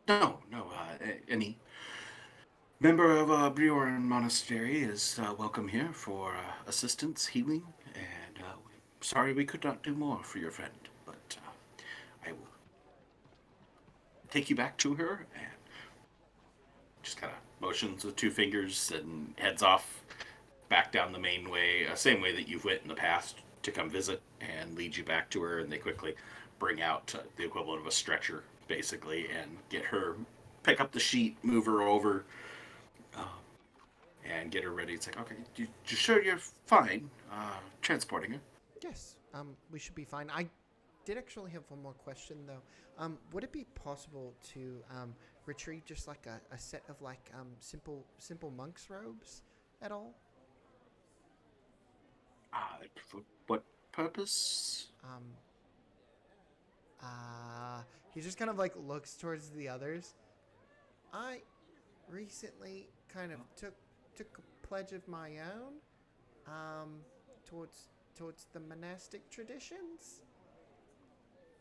No, no. Any member of Brioran Monastery is welcome here for assistance, healing, and sorry we could not do more for your friend, but I will take you back to her and just kind of motions with two fingers and heads off back down the main way, same way that you've went in the past to come visit and lead you back to her. And they quickly bring out the equivalent of a stretcher, basically, and get her, pick up the sheet, move her over, um, and get her ready. It's like, okay, you sure you're fine transporting her?
Yes. We should be fine. I did actually have one more question though. Would it be possible to retrieve just like a set of like simple monk's robes at all?
For what purpose?
He just kind of like looks towards the others. I recently kind of took a pledge of my own, towards the monastic traditions.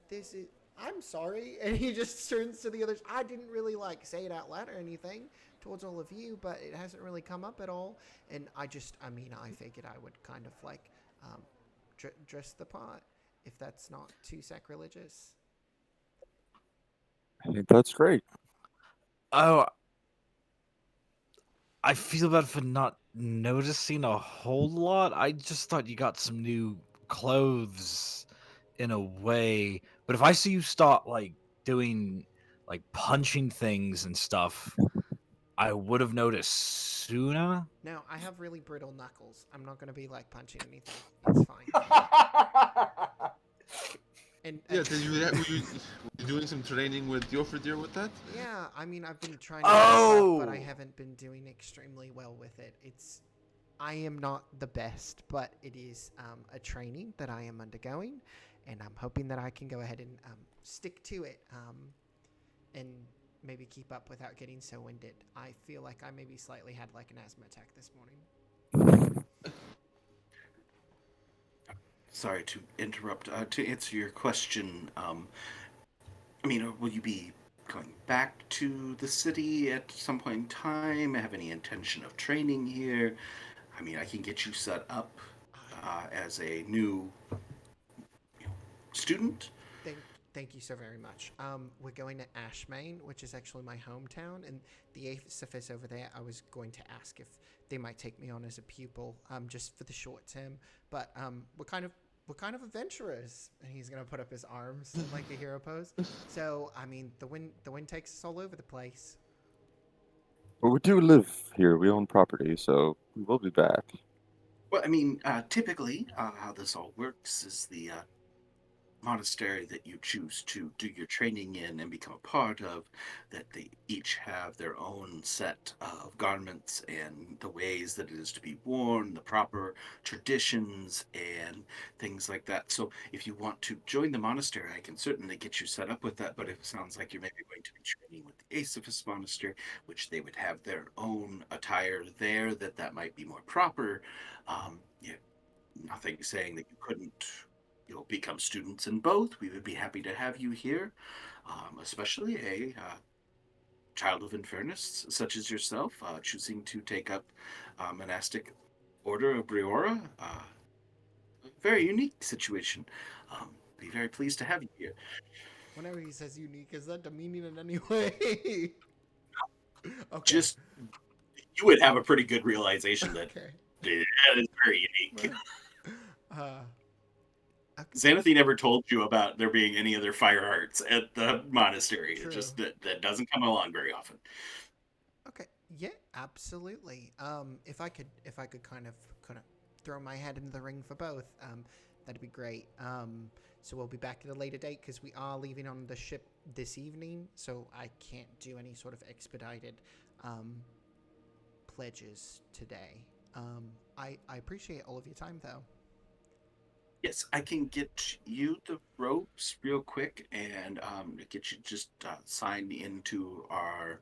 This is. I'm sorry, and he just turns to the others. I didn't really like say it out loud or anything towards all of you, but it hasn't really come up at all. And I figured I would kind of like dress the part, if that's not too sacrilegious.
I think that's great.
Oh, I feel bad for not noticing a whole lot. I just thought you got some new clothes in a way. But if I see you start like doing like punching things and stuff, I would have noticed sooner.
Now, I have really brittle knuckles. I'm not going to be like punching anything. It's fine. And
Yeah, did were you doing some training with Jofridir with that?
yeah, I mean, I've been trying to keep up, but I
Oh!
haven't been doing extremely well with it. I am not the best, but it is a training that I am undergoing, and I'm hoping that I can go ahead and stick to it, and maybe keep up without getting so winded. I feel like I maybe slightly had like an asthma attack this morning.
Sorry to interrupt. To answer your question, I mean, will you be going back to the city at some point in time? Have any intention of training here? I mean, I can get you set up as a new student.
Thank you so very much. We're going to Ashmain, which is actually my hometown, and the Aethysopus over there. I was going to ask if they might take me on as a pupil, just for the short term. But we're kind of adventurers, and he's gonna put up his arms in like a hero pose. So I mean, the wind takes us all over the place.
Well, we do live here. We own property, so we will be back.
Well, I mean, typically, how this all works is the monastery that you choose to do your training in and become a part of, that they each have their own set of garments and the ways that it is to be worn, the proper traditions and things like that. So if you want to join the monastery, I can certainly get you set up with that, but it sounds like you're maybe going to be training with the Aethysopus Monastery, which they would have their own attire there, that might be more proper. Yeah, nothing saying that you couldn't become students in both. We would be happy to have you here, especially a child of Infernus such as yourself, choosing to take up monastic order of Briora. Very unique situation. Be very pleased to have you here.
Whenever he says unique, is that demeaning in any way? Okay.
Just you would have a pretty good realization that
Okay.
that is very unique.
Okay.
Xanathy never told you about there being any other fire arts at the monastery.
True.
It just that doesn't come along very often.
Okay. Yeah, absolutely. If I could kind of throw my head in the ring for both, that'd be great. So we'll be back at a later date because we are leaving on the ship this evening, so I can't do any sort of expedited pledges today. I appreciate all of your time though.
Yes, I can get you the ropes real quick and get you just signed into our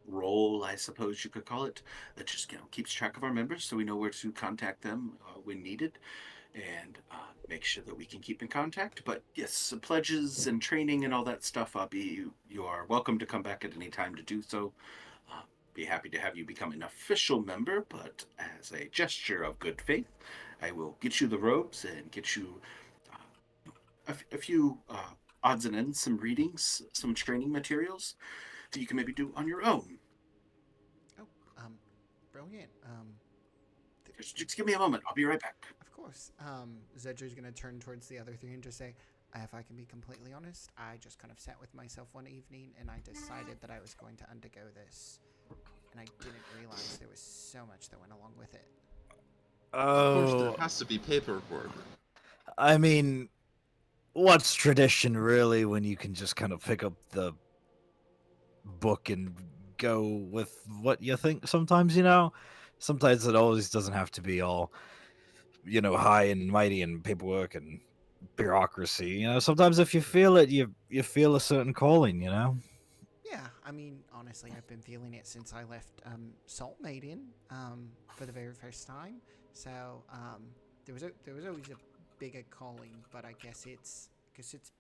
role, I suppose you could call it, that just keeps track of our members, so we know where to contact them when needed, and make sure that we can keep in contact. But yes, pledges and training and all that stuff. You are welcome to come back at any time to do so. Be happy to have you become an official member, but as a gesture of good faith, I will get you the robes and get you a few odds and ends, some readings, some training materials that you can maybe do on your own.
Oh, brilliant.
Just give me a moment. I'll be right back.
Of course. Zedger's gonna turn towards the other three and just say, if I can be completely honest, I just kind of sat with myself one evening and I decided that I was going to undergo this. And I didn't realize there was so much that went along with it.
Of course,
Oh,
there has to be paperwork.
I mean, what's tradition really when you can just kind of pick up the book and go with what you think sometimes, Sometimes it always doesn't have to be all, high and mighty and paperwork and bureaucracy. Sometimes if you feel it, you feel a certain calling,
Yeah, I mean, honestly, I've been feeling it since I left Salt Maiden for the very first time. So there was always a bigger calling, but I guess it's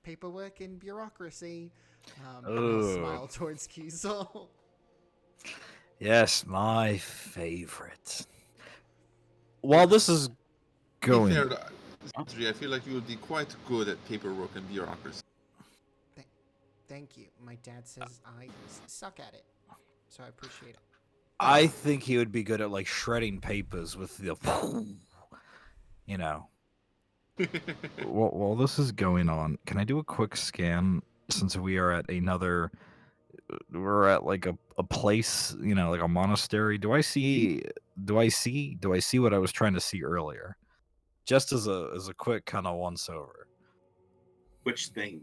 paperwork and bureaucracy. And I'll
Ugh.
smile towards Kiesel.
Yes, my favorite. While this is
To be
going,
fair, Zedry, I feel like you will be quite good at paperwork and bureaucracy.
Thank you. My dad says I suck at it, so I appreciate it.
I think he would be good at like shredding papers with the, While this is going on, can I do a quick scan since we are at we're at like a place, like a monastery. Do I see what I was trying to see earlier? Just as a quick kind of once over.
Which thing?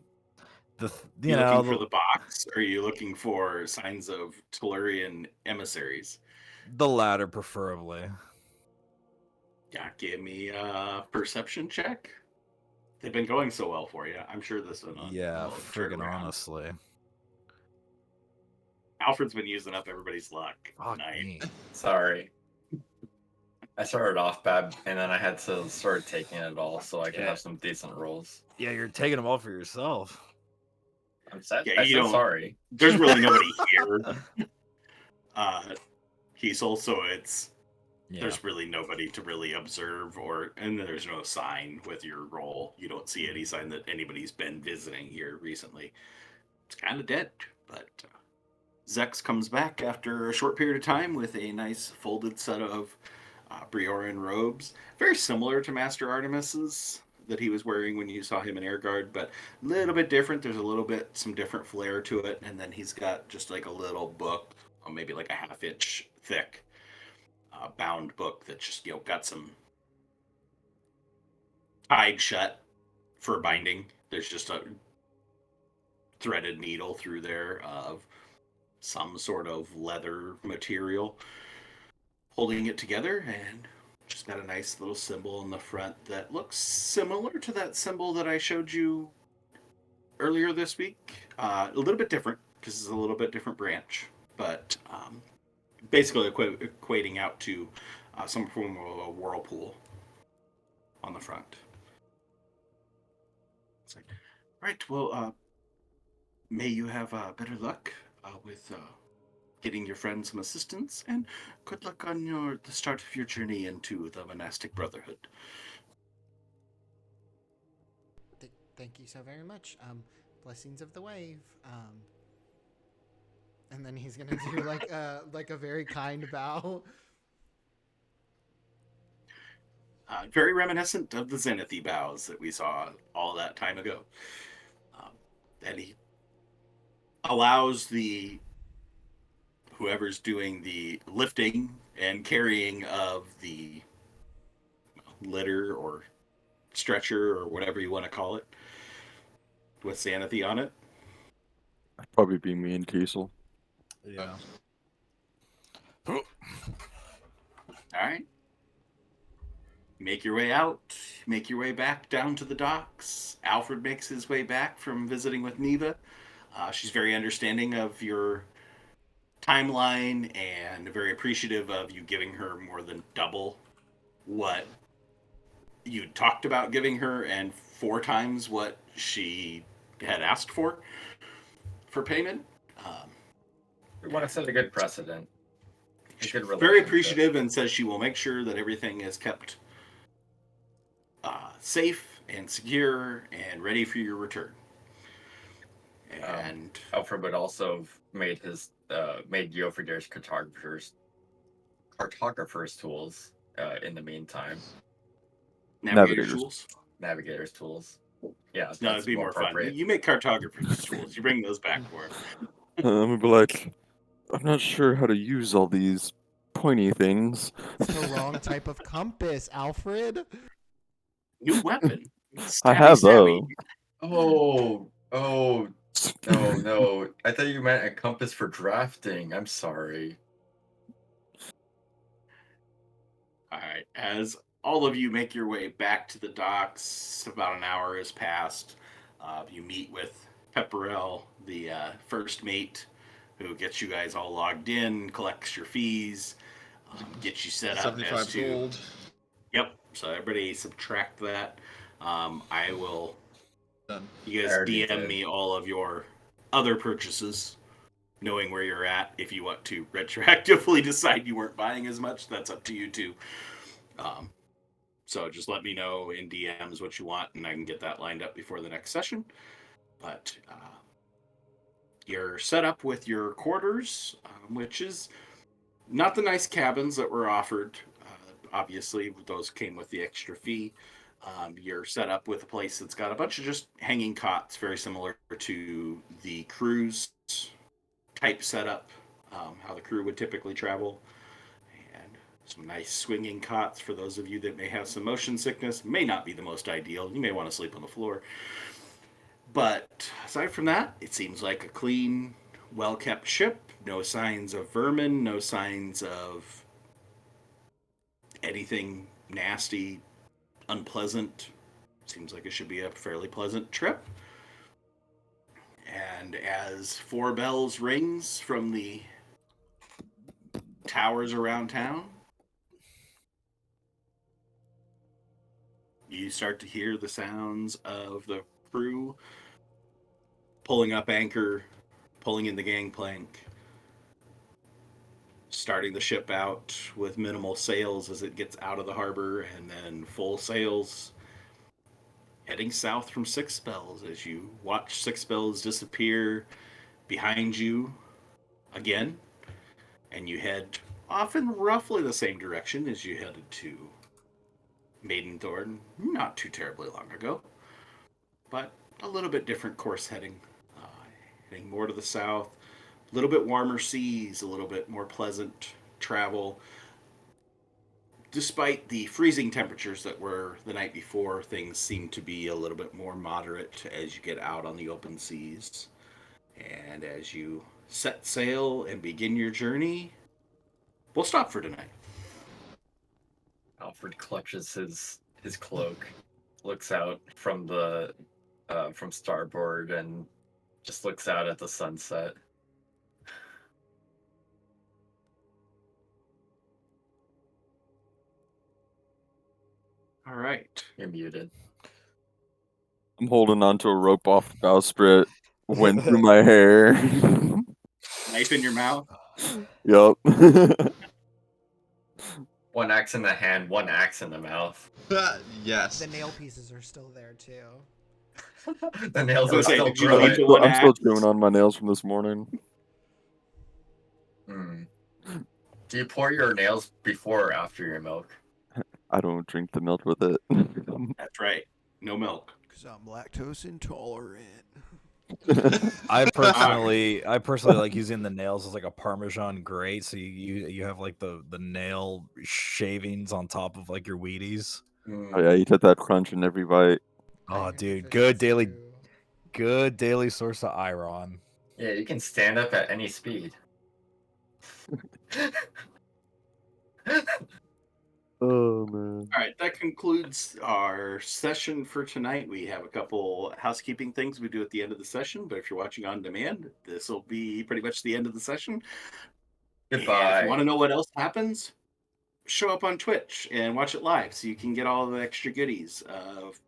The
You looking for the box? Or are you looking for signs of Telurian emissaries?
the latter preferably.
Yeah, give me a perception check. They've been going so well for you. I'm sure this one.
Yeah,
will turn
friggin'
around.
honestly.
Alfred's been using up everybody's luck
Fuck
tonight.
me.
Sorry. I started off bad, and then I had to start taking it all so I could
Yeah.
have some decent rolls.
Yeah, you're taking them all for yourself.
I'm sad.
Yeah,
I
you
said
don't-
sorry.
There's really nobody here, Kiesel, so there's really nobody to really observe, and there's no sign with your roll. You don't see any sign that anybody's been visiting here recently. It's kind of dead, but Zex comes back after a short period of time with a nice folded set of Brioran robes, very similar to Master Artemis's that he was wearing when you saw him in Airguard, but a little bit different. There's a little bit, some different flair to it, and then he's got just like a little book, or maybe like a half-inch thick bound book that just got some tied shut for binding. There's just a threaded needle through there of some sort of leather material holding it together, and just got a nice little symbol on the front that looks similar to that symbol that I showed you earlier this week. A little bit different because it's a little bit different branch, but basically equating out to some form of a whirlpool on the front. It's like, right, well, may you have better luck with getting your friend some assistance, and good luck on the start of your journey into the monastic brotherhood.
Thank you so very much. Blessings of the wave. And then he's gonna do like a very kind bow.
Very reminiscent of the Zenithy bows that we saw all that time ago. And he allows whoever's doing the lifting and carrying of the litter or stretcher or whatever you want to call it with Zenithy on it.
Probably be me and Kiesel.
Yeah.
All right. Make your way out. Make your way back down to the docks. Alfred makes his way back from visiting with Neva. She's very understanding of your timeline and very appreciative of you giving her more than double what you talked about giving her and 4 times what she had asked for payment.
We want to set a good precedent. A good
Very
relationship.
appreciative and says she will make sure that everything is kept safe and secure and ready for your return. And
Alfred would also have made his made Yofadir's cartographers tools in the meantime. Navigators tools. Yeah,
no, it'd be more fun. You make cartographers tools. You bring those back for him.
I'm be like, I'm not sure how to use all these pointy things.
It's the wrong type of compass, Alfred.
New weapon.
I have
Stabby.
Oh, no. I thought you meant a compass for drafting. I'm sorry.
All right. As all of you make your way back to the docks, about an hour has passed. You meet with Pepperell, the first mate, who gets you guys all logged in, collects your fees, gets you set up
75
as to...
gold.
Yep. So everybody subtract that. I will...
Done.
You guys DM me all of your other purchases, knowing where you're at. If you want to retroactively decide you weren't buying as much, that's up to you too. So just let me know in DMs what you want, and I can get that lined up before the next session. But you're set up with your quarters, which is not the nice cabins that were offered. Obviously, those came with the extra fee. You're set up with a place that's got a bunch of just hanging cots, very similar to the cruise type setup, how the crew would typically travel. And some nice swinging cots for those of you that may have some motion sickness. May not be the most ideal. You may want to sleep on the floor. But aside from that, it seems like a clean, well-kept ship. No signs of vermin, no signs of anything nasty, unpleasant. Seems like it should be a fairly pleasant trip. And as 4 bells rings from the towers around town, you start to hear the sounds of the crew pulling up anchor, pulling in the gangplank, starting the ship out with minimal sails as it gets out of the harbor, and then full sails heading south from Six Bells as you watch Six Bells disappear behind you again, and you head off in roughly the same direction as you headed to Maidenthorn not too terribly long ago, but a little bit different course heading more to the south, a little bit warmer seas, a little bit more pleasant travel. Despite the freezing temperatures that were the night before, things seem to be a little bit more moderate as you get out on the open seas. And as you set sail and begin your journey, we'll stop for tonight.
Alfred clutches his cloak, looks out from the from starboard, and just looks out at the sunset.
All right.
You're muted.
I'm holding onto a rope off the bowsprit, wind through my hair.
Knife in your mouth?
Yup.
1 axe in the hand, 1 axe in the mouth.
Yes.
The nail pieces are still there too.
The nails
I
are
was gonna say,
still
did you
growing.
leave the one
I'm still
axe?
chewing on my nails from this morning.
Do you pour your nails before or after your milk?
I don't drink the milk with it.
That's right. No milk.
Because I'm lactose intolerant.
I personally like using the nails as like a Parmesan grate, so you have like the nail shavings on top of like your Wheaties.
Oh yeah, you get that crunch in every bite.
Oh,
Iron
dude, good
deficiency
daily source of iron.
Yeah, you can stand up at any speed.
Oh man.
All right, that concludes our session for tonight. We have a couple housekeeping things we do at the end of the session, but if you're watching on demand, this will be pretty much the end of the session. And if you
Goodbye.
want to know what else happens, show up on Twitch and watch it live so you can get all the extra goodies of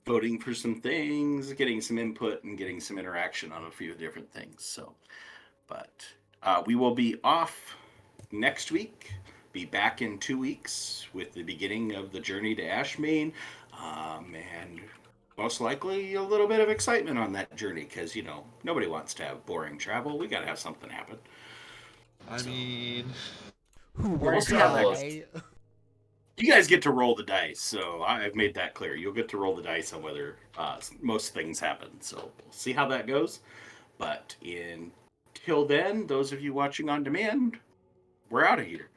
voting for some things, getting some input, and getting some interaction on a few different things. So, but we will be off next week. Be back in 2 weeks with the beginning of the journey to Ashmain, and most likely a little bit of excitement on that journey because nobody wants to have boring travel. We got to have something happen.
I mean,
Who
We'll
will
see how that
die?
You guys get to roll the dice, so I've made that clear. You'll get to roll the dice on whether most things happen. So we'll see how that goes. But until then, those of you watching on demand, we're out of here.